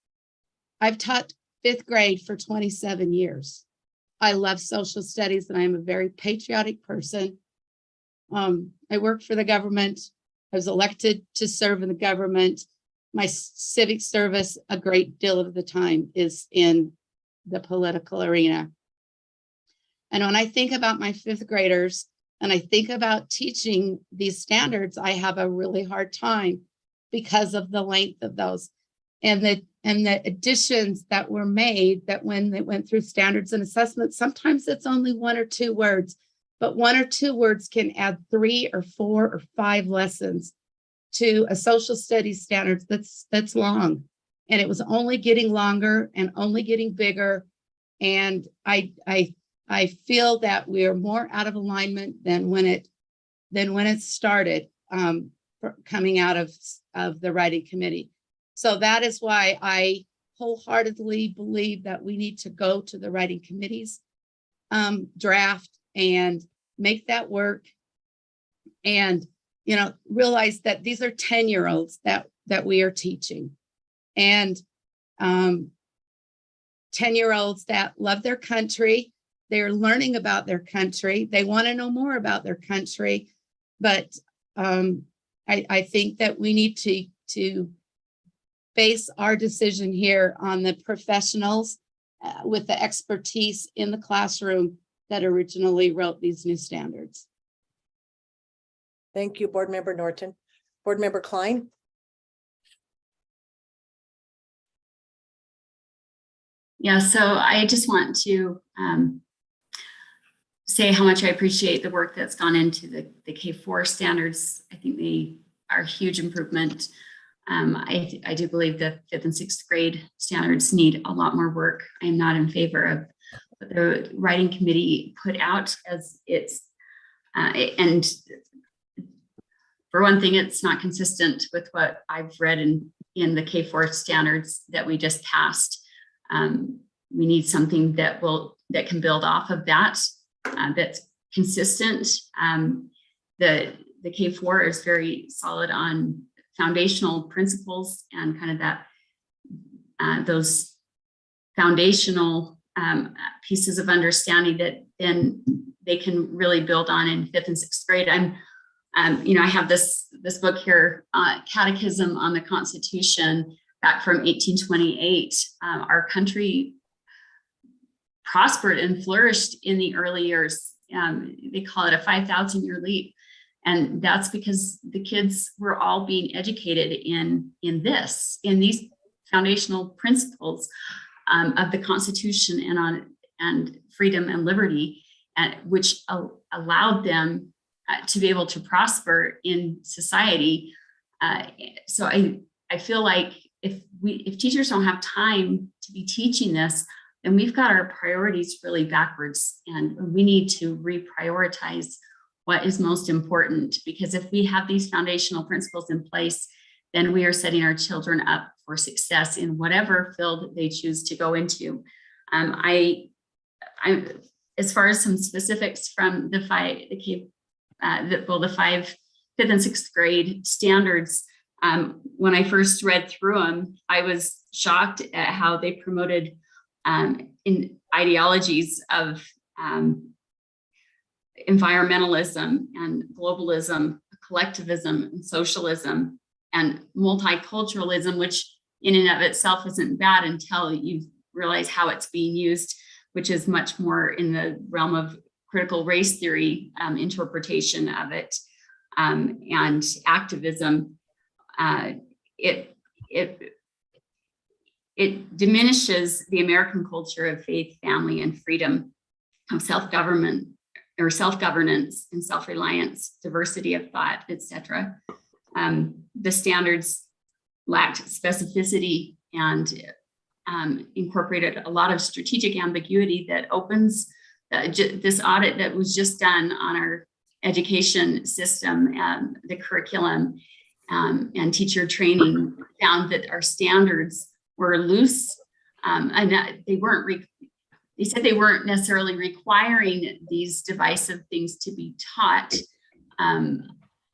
I've taught 5th grade for 27 years. I love social studies, and I am a very patriotic person. I work for the government. I was elected to serve in the government. My civic service, a great deal of the time, is in the political arena. And when I think about my 5th graders and I think about teaching these standards, I have a really hard time because of the length of those and the additions that were made, that when they went through standards and assessments, sometimes it's only 1 or 2 words, but 1 or 2 words can add 3 or 4 or 5 lessons to a social studies standards that's long. And it was only getting longer and only getting bigger. And I feel that we are more out of alignment than when it started coming out of the writing committee. So that is why I wholeheartedly believe that we need to go to the writing committee's draft and make that work, and realize that these are 10-year-olds that we are teaching, and 10-year-olds that love their country. They're learning about their country. They want to know more about their country. But I think that we need to base our decision here on the professionals with the expertise in the classroom that originally wrote these new standards. Thank you, Board Member Norton. Board Member Klein. Yeah, so I just want to say how much I appreciate the work that's gone into the K-4 standards. I think they are a huge improvement. I do believe the 5th and 6th grade standards need a lot more work. I am not in favor of what the writing committee put out as its, and for one thing, it's not consistent with what I've read in the K-4 standards that we just passed. We need something that can build off of that, that's consistent. The K-4 is very solid on foundational principles and kind of that those foundational pieces of understanding that then they can really build on in 5th and 6th grade. I have this book here, Catechism on the Constitution, back from 1828. Our country prospered and flourished in the early years. They call it a 5,000-year leap. And that's because the kids were all being educated in these foundational principles of the Constitution and freedom and liberty, which allowed them to be able to prosper in society. So I feel like if teachers don't have time to be teaching this, then we've got our priorities really backwards, and we need to reprioritize what is most important, because if we have these foundational principles in place, then we are setting our children up for success in whatever field they choose to go into. As far as some specifics from the 5th and 6th grade standards, When I first read through them, I was shocked at how they promoted in ideologies of environmentalism and globalism, collectivism and socialism and multiculturalism, which in and of itself isn't bad until you realize how it's being used, which is much more in the realm of critical race theory interpretation of it and activism. It diminishes the American culture of faith, family, and freedom, of self-government or self-governance and self-reliance, diversity of thought, etc. The standards lacked specificity and incorporated a lot of strategic ambiguity that opens this audit that was just done on our education system and the curriculum and teacher training found that our standards were loose and that they said they weren't necessarily requiring these divisive things to be taught,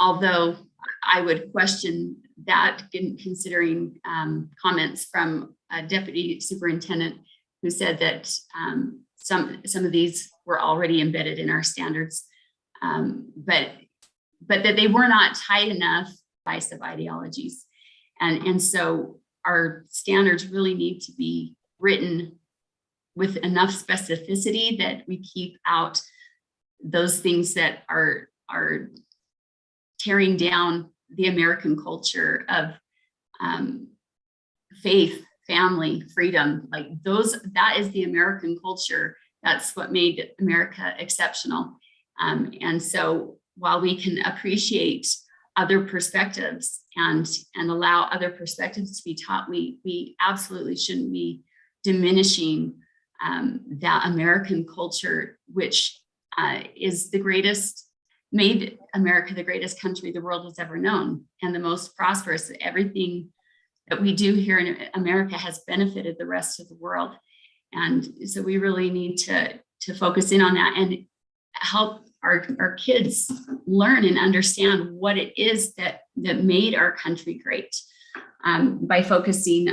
although I would question that considering comments from a deputy superintendent who said that some of these were already embedded in our standards, but that they were not tight enough by divisive ideologies. And so our standards really need to be written with enough specificity that we keep out those things that are tearing down the American culture of faith, family, freedom. Like that is the American culture. That's what made America exceptional. And so while we can appreciate other perspectives and allow other perspectives to be taught, we absolutely shouldn't be diminishing that American culture, which is the greatest, made America the greatest country the world has ever known and the most prosperous. Everything that we do here in America has benefited the rest of the world. And so we really need to focus in on that and help our kids learn and understand what it is that made our country great by focusing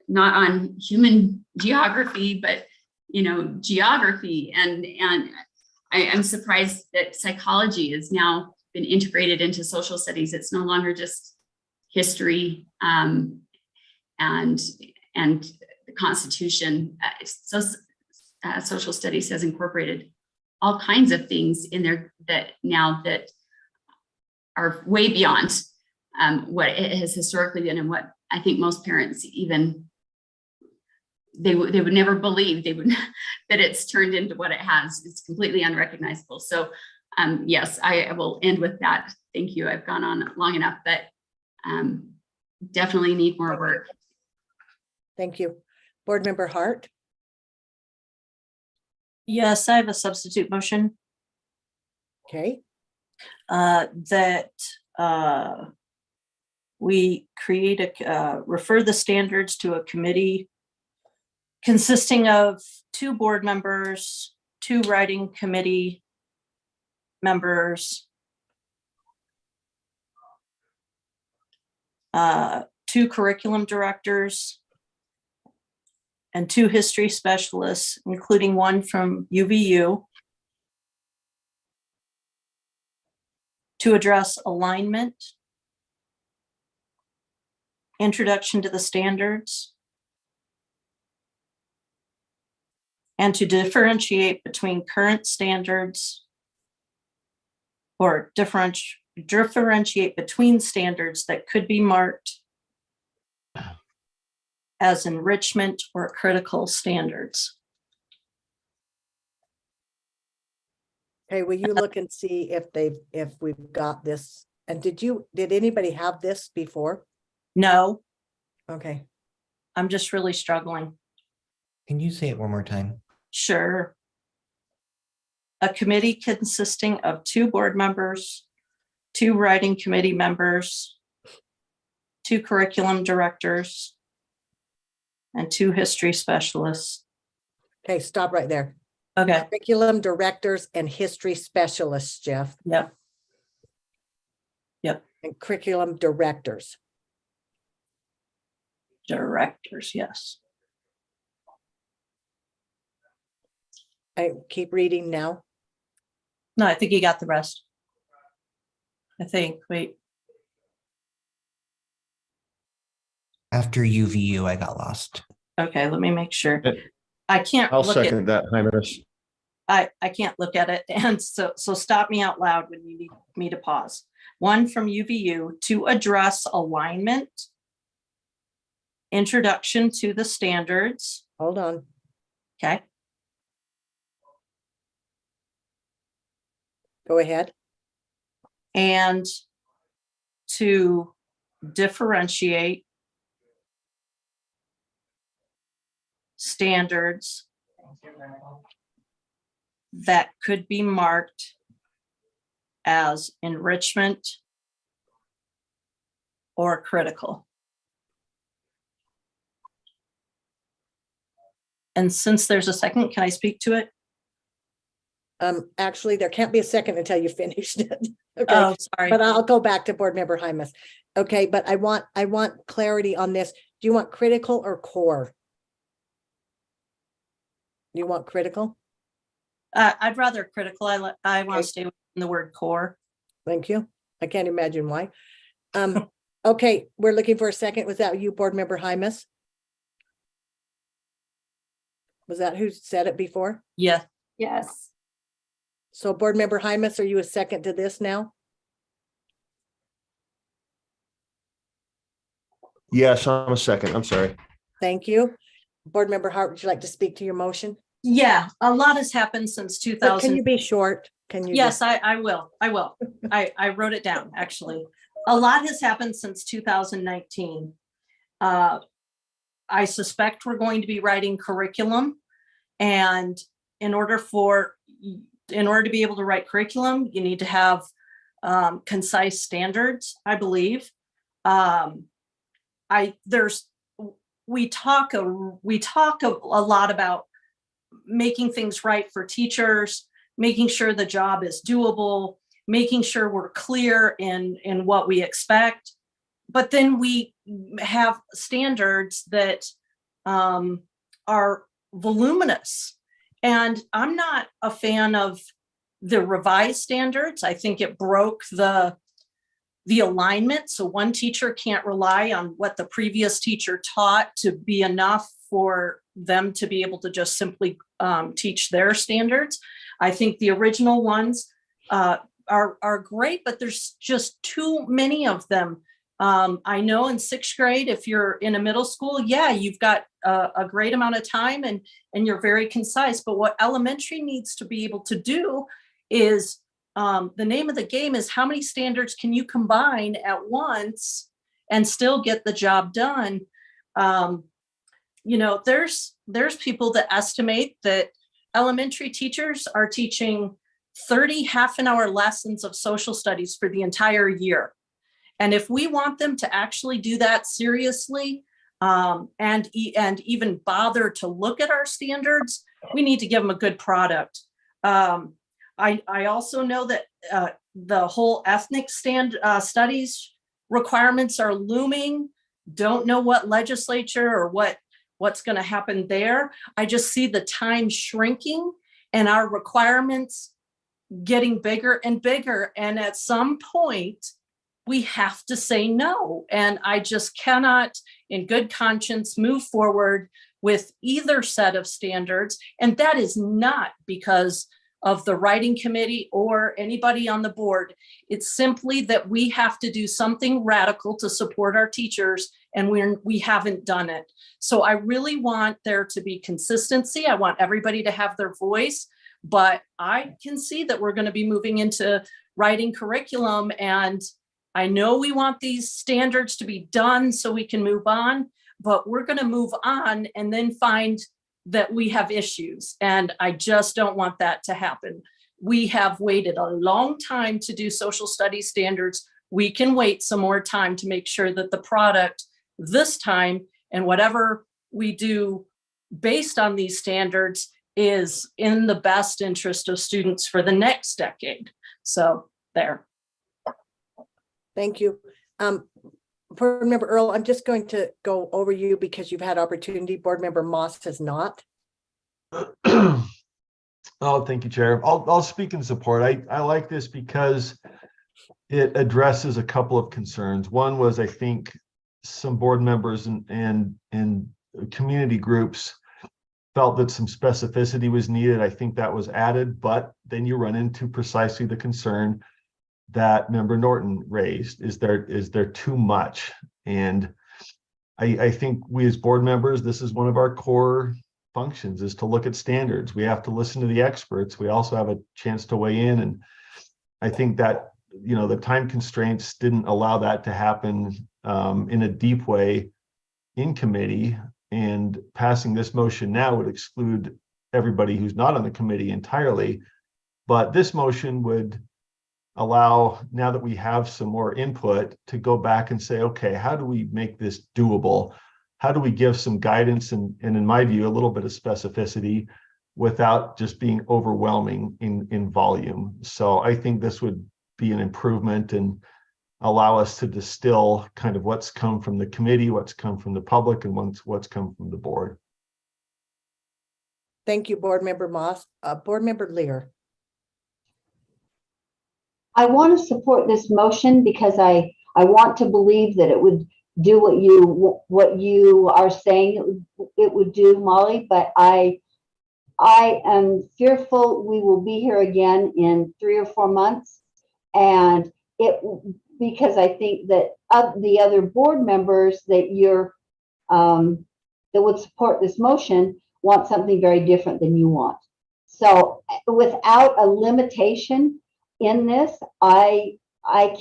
not on human geography, but geography. And I'm surprised that psychology has now been integrated into social studies. It's no longer just history and the Constitution. Social studies has incorporated all kinds of things in there that are way beyond what it has historically been and what I think most parents even they would never believe that it's turned into what it has. It's completely unrecognizable. So yes, I will end with that. Thank you. I've gone on long enough, but definitely need more work. Thank you. Board Member Hart. Yes, I have a substitute motion. Okay. That we create refer the standards to a committee consisting of 2 board members, 2 writing committee members, 2 curriculum directors, and 2 history specialists, including 1 from UVU, to address alignment, introduction to the standards, and to differentiate between current standards or differentiate between standards that could be marked as enrichment or critical standards. Okay, will you look and see if we've got this? And did anybody have this before? No. Okay. I'm just really struggling. Can you say it one more time? Sure. A committee consisting of 2 board members, 2 writing committee members, 2 curriculum directors, and 2 history specialists. Okay, stop right there. Okay. Curriculum directors and history specialists, Jeff. Yep. And curriculum directors. Directors, yes. I keep reading now. No, I think you got the rest. I think, wait, After UVU, I got lost. okay, let me make sure. I can't I'll look at, second that, Jimenez. I can't look at it. And so stop me out loud when you need me to pause. One from UVU, to address alignment, introduction to the standards. Hold on. Okay. Go ahead. And to differentiate standards that could be marked as enrichment or critical. And since there's a second, can I speak to it? Actually, there can't be a second until you finished it. Okay. Oh, sorry. But I'll go back to Board Member Hymas. Okay, but I want clarity on this. Do you want critical or core? Do you want critical? I'd rather critical. I want Okay. to stay with the word core. Thank you. I can't imagine why. Okay, we're looking for a second. Was that you, Board Member Hymas? Was that who said it before? Yeah. Yes. So Board Member Hymas, are you a second to this now? Yes, I'm a second. I'm sorry. Thank you. Board Member Hart, would you like to speak to your motion? Yeah, a lot has happened since But 2000. can you be short? Can you? Yes, I will. I will. I wrote it down, actually. A lot has happened since 2019. I suspect we're going to be writing curriculum. And in order to be able to write curriculum, you need to have concise standards, I believe. We talk a lot about making things right for teachers, making sure the job is doable, making sure we're clear in what we expect. But then we have standards that are voluminous. And I'm not a fan of the revised standards. I think it broke the alignment. So one teacher can't rely on what the previous teacher taught to be enough for them to be able to just simply teach their standards. I think the original ones are great, but there's just too many of them. I know in 6th grade, if you're in a middle school, yeah, you've got a great amount of time and you're very concise. But what elementary needs to be able to do is the name of the game is how many standards can you combine at once and still get the job done? You know, there's people that estimate that elementary teachers are teaching 30 half-an-hour lessons of social studies for the entire year. And if we want them to actually do that seriously and even bother to look at our standards, we need to give them a good product. I also know that the whole ethnic studies requirements are looming. Don't know what legislature or what's going to happen there. I just see the time shrinking and our requirements getting bigger and bigger. And at some point, we have to say no. And I just cannot, in good conscience, move forward with either set of standards. And that is not because of the writing committee or anybody on the board. It's simply that we have to do something radical to support our teachers, and we haven't done it. So I really want there to be consistency. I want everybody to have their voice, but I can see that we're going to be moving into writing curriculum, and I know we want these standards to be done so we can move on, but we're going to move on and then find that we have issues. And I just don't want that to happen. We have waited a long time to do social studies standards. We can wait some more time to make sure that the product this time and whatever we do based on these standards is in the best interest of students for the next decade. So there. Thank you. Board Member Earl, I'm just going to go over you because you've had opportunity. Board Member Moss has not. Oh, thank you, Chair. I'll speak in support. I like this because it addresses a couple of concerns. One was, I think, some board members and community groups felt that some specificity was needed. I think that was added, but then you run into precisely the concern that Member Norton raised. Is there too much? And I think we as board members, this is one of our core functions, is to look at standards. We have to listen to the experts. We also have a chance to weigh in. And I think that, you know, the time constraints didn't allow that to happen in a deep way in committee, and passing this motion now would exclude everybody who's not on the committee entirely. But this motion would allow, now that we have some more input, to go back and say, okay, how do we make this doable? How do we give some guidance and in my view, a little bit of specificity without just being overwhelming in volume? So I think this would be an improvement and allow us to distill kind of what's come from the committee, what's come from the public, and what's come from the board. Thank you, Board Member Moss. Board Member Lear. I want to support this motion because I want to believe that it would do what you are saying it would do, Molly, but I am fearful we will be here again in 3 or 4 months, and because I think that of the other board members that that would support this motion want something very different than you want. So without a limitation in this, I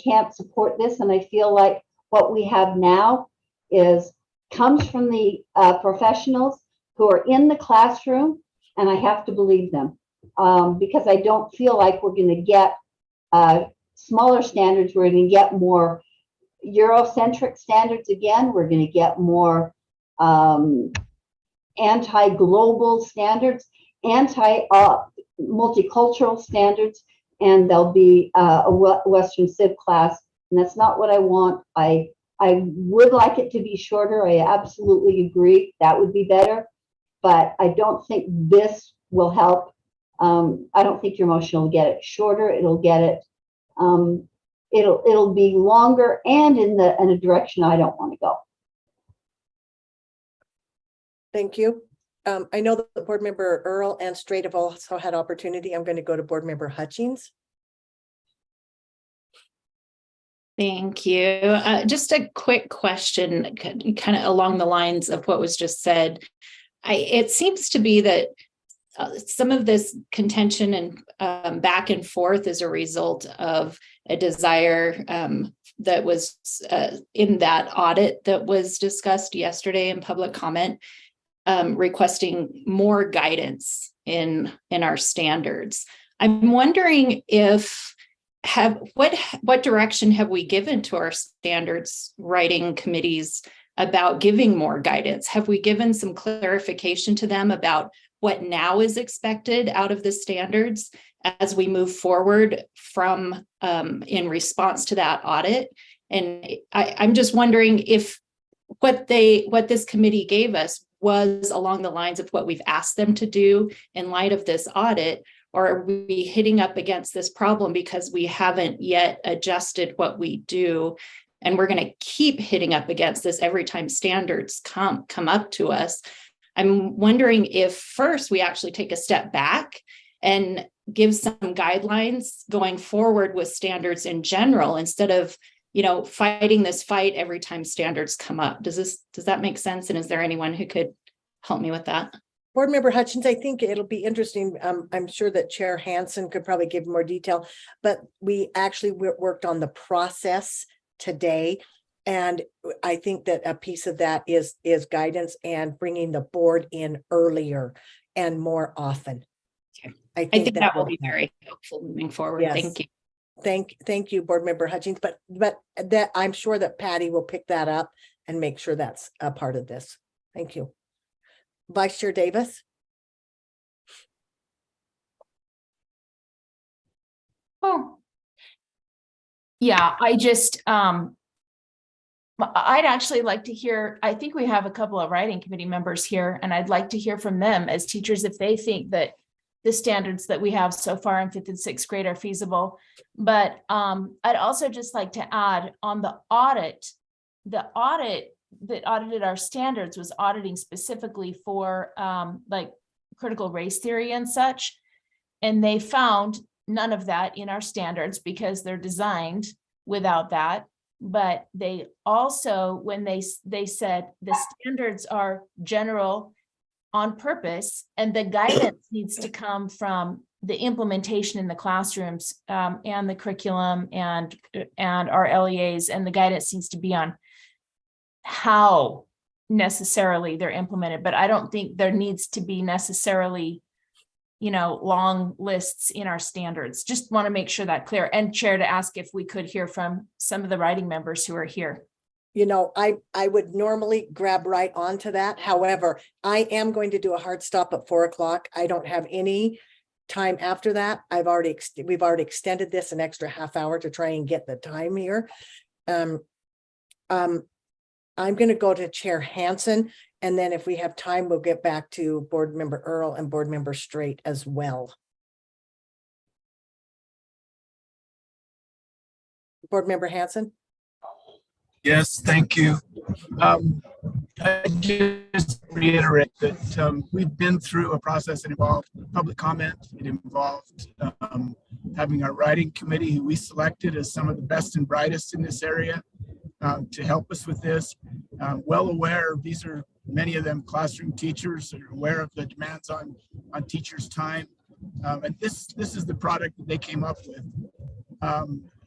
can't support this, and I feel like what we have now comes from the professionals who are in the classroom, and I have to believe them because I don't feel like we're going to get smaller standards. We're going to get more Eurocentric standards again. We're going to get more anti-global standards, multicultural standards, and there'll be a Western Civ class, and that's not what I want. I would like it to be shorter. I absolutely agree. That would be better, but I don't think this will help. I don't think your motion will get it shorter. It'll get it. It'll be longer and in a direction I don't want to go. Thank you. I know that Board Member Earl and Strait have also had opportunity. I'm going to go to Board Member Hutchins. Thank you. Just a quick question, kind of along the lines of what was just said. It seems to be that some of this contention and back and forth is a result of a desire that was in that audit that was discussed yesterday in public comment, requesting more guidance in our standards. I'm wondering if what direction have we given to our standards writing committees about giving more guidance? Have we given some clarification to them about what now is expected out of the standards as we move forward from in response to that audit? And I'm just wondering if what this committee gave us was along the lines of what we've asked them to do in light of this audit, or are we hitting up against this problem because we haven't yet adjusted what we do, and we're going to keep hitting up against this every time standards come up to us? I'm wondering if first we actually take a step back and give some guidelines going forward with standards in general, instead of, fighting this fight every time standards come up. Does that make sense? And is there anyone who could help me with that? Board Member Hutchins, I think it'll be interesting. I'm sure that Chair Hansen could probably give more detail, but we actually worked on the process today. And I think that a piece of that is guidance and bringing the board in earlier and more often. Okay. I think that will be very helpful moving forward. Yes. Thank you. Thank you, Board Member Hutchins, but that I'm sure that Patty will pick that up and make sure that's a part of this. Thank you. Vice Chair Davis. Oh, yeah, I just, I'd actually like to hear, I think we have a couple of writing committee members here, and I'd like to hear from them as teachers if they think that the standards that we have so far in 5th and 6th grade are feasible. But I'd also just like to add on the audit that audited our standards was auditing specifically for like critical race theory and such. And they found none of that in our standards because they're designed without that. But they also, when they said the standards are general on purpose, and the guidance needs to come from the implementation in the classrooms and the curriculum and our LEAs, and the guidance needs to be on how necessarily they're implemented. But I don't think there needs to be necessarily, you know, long lists in our standards. Just want to make sure that clear. And Chair, to ask if we could hear from some of the writing members who are here. You know, I would normally grab right onto that. However, I am going to do a hard stop at 4 o'clock. I don't have any time after that. we've already extended this an extra half hour to try and get the time here. I'm going to go to Chair Hansen, and then if we have time, we'll get back to Board Member Earl and Board Member Straight as well. Board Member Hansen. Yes, thank you. I just reiterate that we've been through a process that involved public comment. It involved having our writing committee, who we selected as some of the best and brightest in this area, to help us with this. Well aware, these are many of them classroom teachers that are aware of the demands on teachers' time. And this is the product that they came up with.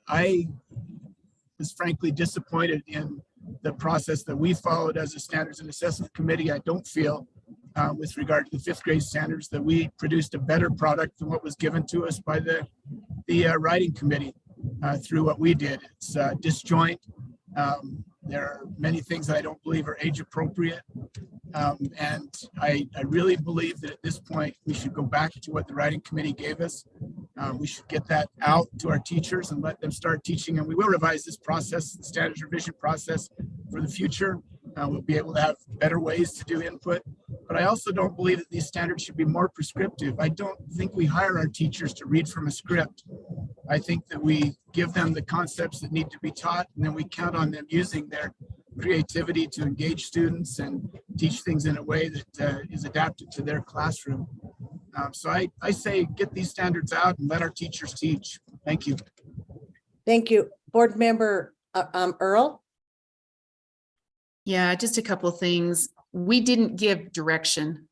I was frankly disappointed in the process that we followed as a standards and assessment committee. I don't feel with regard to the 5th grade standards that we produced a better product than what was given to us by the writing committee through what we did. It's disjoint. There are many things that I don't believe are age appropriate. And I really believe that at this point, we should go back to what the writing committee gave us. We should get that out to our teachers and let them start teaching. And we will revise this process, the standards revision process, for the future. We'll be able to have better ways to do input. But I also don't believe that these standards should be more prescriptive. I don't think we hire our teachers to read from a script. I think that we give them the concepts that need to be taught, and then we count on them using their creativity to engage students and teach things in a way that is adapted to their classroom. So I say get these standards out and let our teachers teach. Thank you. Thank you. Board Member Earl. Yeah, just a couple of things. We didn't give direction.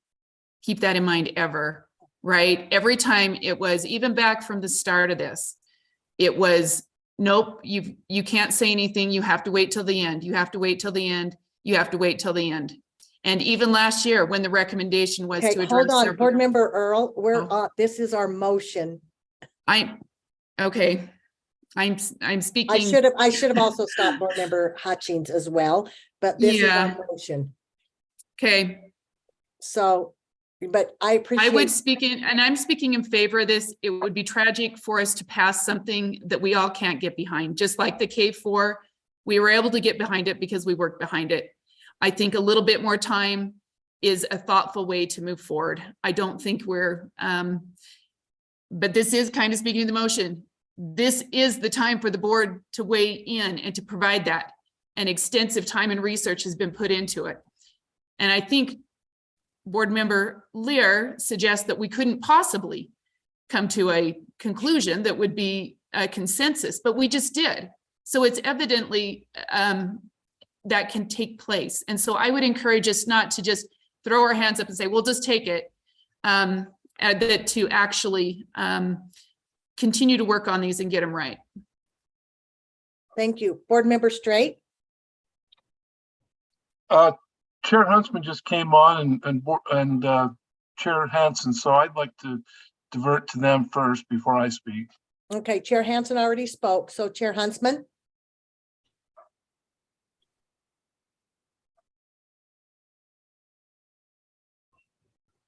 Keep that in mind ever, right? Every time it was, even back from the start of this, it was, nope, you can't say anything. You have to wait till the end. You have to wait till the end. You have to wait till the end. And even last year, when the recommendation was to address. Hold on, Board Member Earl, this is our motion. Okay. I'm speaking. I should have also stopped Board Member Hutchings as well, but this is our motion. Okay. So, but I appreciate. I'm speaking in favor of this. It would be tragic for us to pass something that we all can't get behind. Just like the K4, we were able to get behind it because we worked behind it. I think a little bit more time is a thoughtful way to move forward. I don't think we're, but this is kind of speaking of the motion. This is the time for the board to weigh in and to provide that. And extensive time and research has been put into it. And I think Board Member Lear suggests that we couldn't possibly come to a conclusion that would be a consensus, but we just did. So it's evidently that can take place. And so I would encourage us not to just throw our hands up and say, we'll just take it, that to actually continue to work on these and get them right. Thank you. Board Member Straight. Chair Huntsman just came on and Chair Hansen, so I'd like to divert to them first before I speak. Okay, Chair Hansen already spoke, so Chair Huntsman.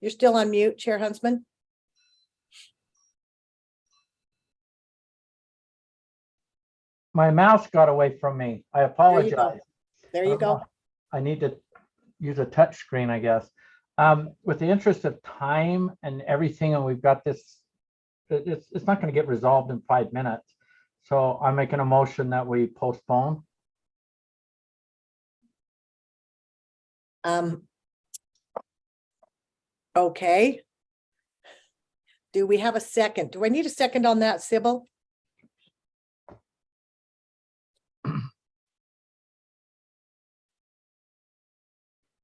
You're still on mute, Chair Huntsman. My mouse got away from me. I apologize. There you go. I need to use a touch screen, I guess. With the interest of time and everything, and we've got this, it's not going to get resolved in 5 minutes. So I'm making a motion that we postpone. Okay. Do we have a second? Do I need a second on that, Sybil?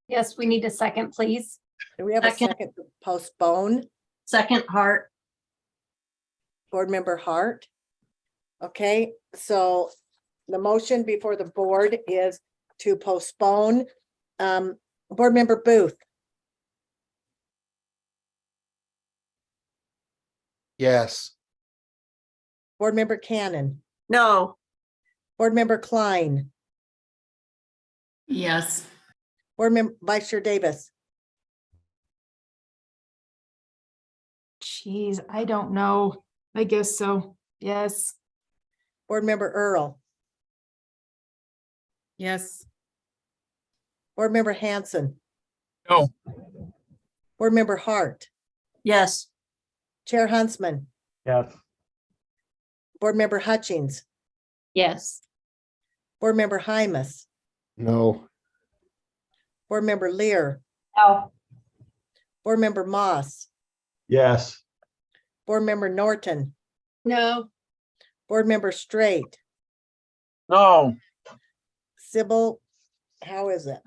Yes, we need a second, please. Do we have a second to postpone? Second, Hart. Board Member Hart. Okay, so the motion before the board is to postpone. Board Member Booth, Yes. Board Member Cannon, No. Board Member Klein, Yes. Board Member Vice Chair Davis, Geez, I don't know. I guess so. Yes. Board Member Earl, Yes. Board Member Hanson, No. Board Member Hart, Yes. Chair Huntsman, Yes. Board Member Hutchings, Yes. Board Member Hymas, No. Board Member Lear, No. Board Member Moss, Yes. Board Member Norton, No. Board Member Straight, No. Sybil, how is it?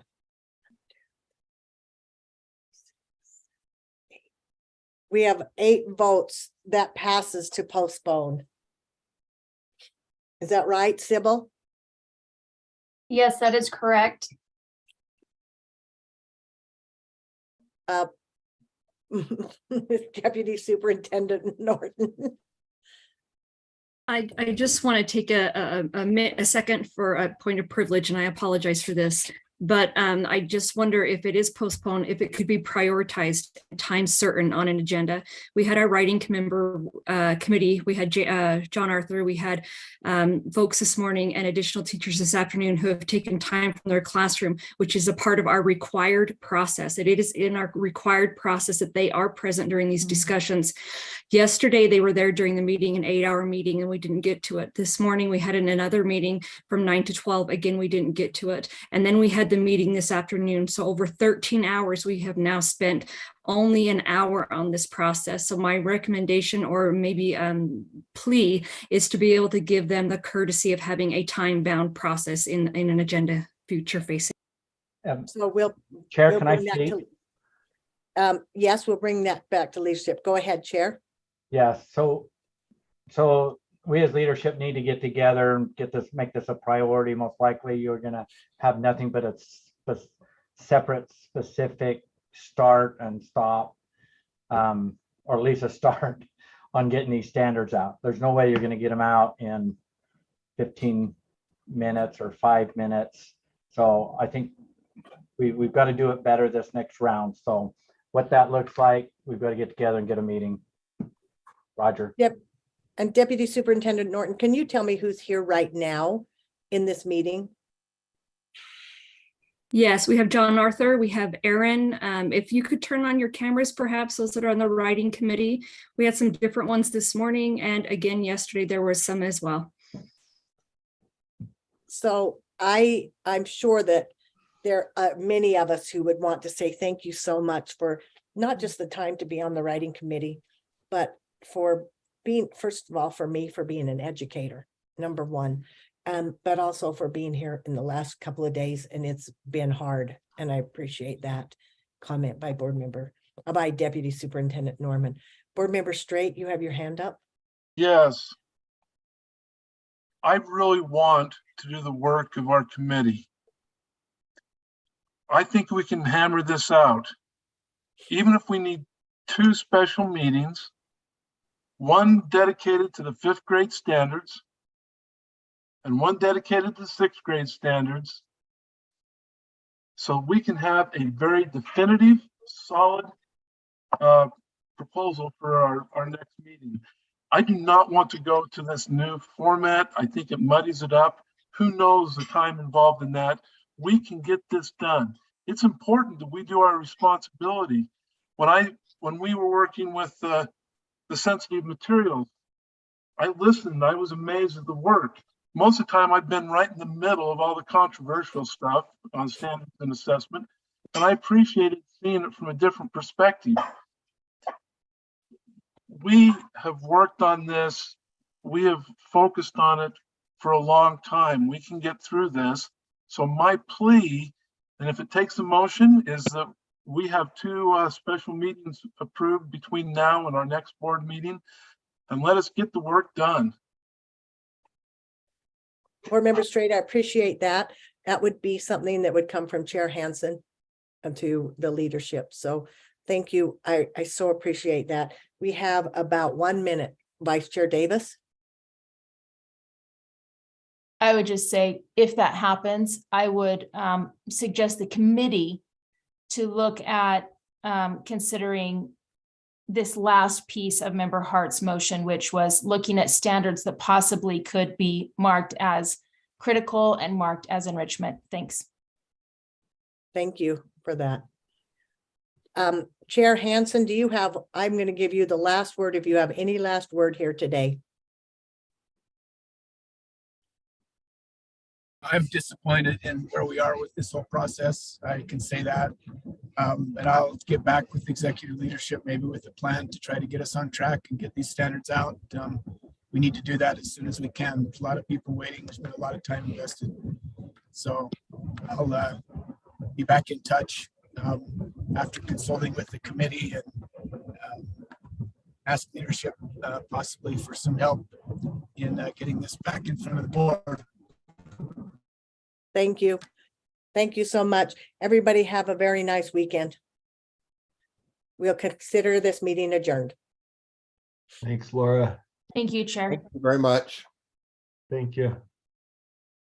We have 8 votes that passes to postpone. Is that right, Sybil? Yes, that is correct. Deputy Superintendent Norton. I just want to take a second for a point of privilege, and I apologize for this. But I just wonder if it is postponed, if it could be prioritized at time certain on an agenda. We had our writing committee, we had John Arthur, we had folks this morning and additional teachers this afternoon who have taken time from their classroom, which is a part of our required process. It is in our required process that they are present during these discussions. Yesterday, they were there during the meeting, an 8-hour meeting, and we didn't get to it. This morning, we had another meeting from 9 to 12. Again, we didn't get to it. And then we had the meeting this afternoon. So over 13 hours, we have now spent only an hour on this process. So my recommendation, or maybe plea, is to be able to give them the courtesy of having a time-bound process in an agenda future facing. So we'll. Chair, we'll can I bring that speak? to- yes, we'll bring that back to leadership. Go ahead, Chair. Yes, so we as leadership need to get together and make this a priority. Most likely you're gonna have nothing but a separate, specific start and stop, or at least a start on getting these standards out. There's no way you're gonna get them out in 15 minutes or 5 minutes. So I think we've got to do it better this next round. So what that looks like, we've got to get together and get a meeting. Roger. Yep. And Deputy Superintendent Norton, can you tell me who's here right now in this meeting? Yes, we have John Arthur, we have Aaron. If you could turn on your cameras, perhaps those that are on the writing committee. We had some different ones this morning, and again, yesterday there were some as well. So I'm sure that there are many of us who would want to say thank you so much for not just the time to be on the writing committee, but for being, first of all, for me, for being an educator, number one, but also for being here in the last couple of days, and it's been hard, and I appreciate that comment by by Deputy Superintendent Norman. Board Member Straight, you have your hand up. Yes. I really want to do the work of our committee. I think we can hammer this out. Even if we need 2 special meetings, one dedicated to the 5th grade standards and one dedicated to 6th grade standards, so we can have a very definitive, solid proposal for our next meeting. I do not want to go to this new format. I think it muddies it up. Who knows the time involved in that? we can get this done. It's important that we do our responsibility. When we were working with the sensitive materials, I listened, I was amazed at the work. Most of the time I've been right in the middle of all the controversial stuff on standards and assessment, and I appreciated seeing it from a different perspective. We have worked on this. We have focused on it for a long time. We can get through this. So my plea, and if it takes a motion, is that we have 2 special meetings approved between now and our next board meeting, and let us get the work done. Board Member Straight, I appreciate that. That would be something that would come from Chair Hansen to the leadership. So thank you. I so appreciate that. We have about 1 minute. Vice Chair Davis. I would just say, if that happens, I would suggest the committee to look at considering this last piece of Member Hart's motion, which was looking at standards that possibly could be marked as critical and marked as enrichment. Thanks. Thank you for that. Chair Hansen, I'm going to give you the last word if you have any last word here today. I'm disappointed in where we are with this whole process. I can say that. And I'll get back with executive leadership, maybe with a plan to try to get us on track and get these standards out. We need to do that as soon as we can. There's a lot of people waiting. There's been a lot of time invested. So I'll be back in touch after consulting with the committee and ask leadership possibly for some help in getting this back in front of the board. Thank you. Thank you so much. Everybody have a very nice weekend. We'll consider this meeting adjourned. Thanks, Laura. Thank you, Chair. Thank you very much. Thank you.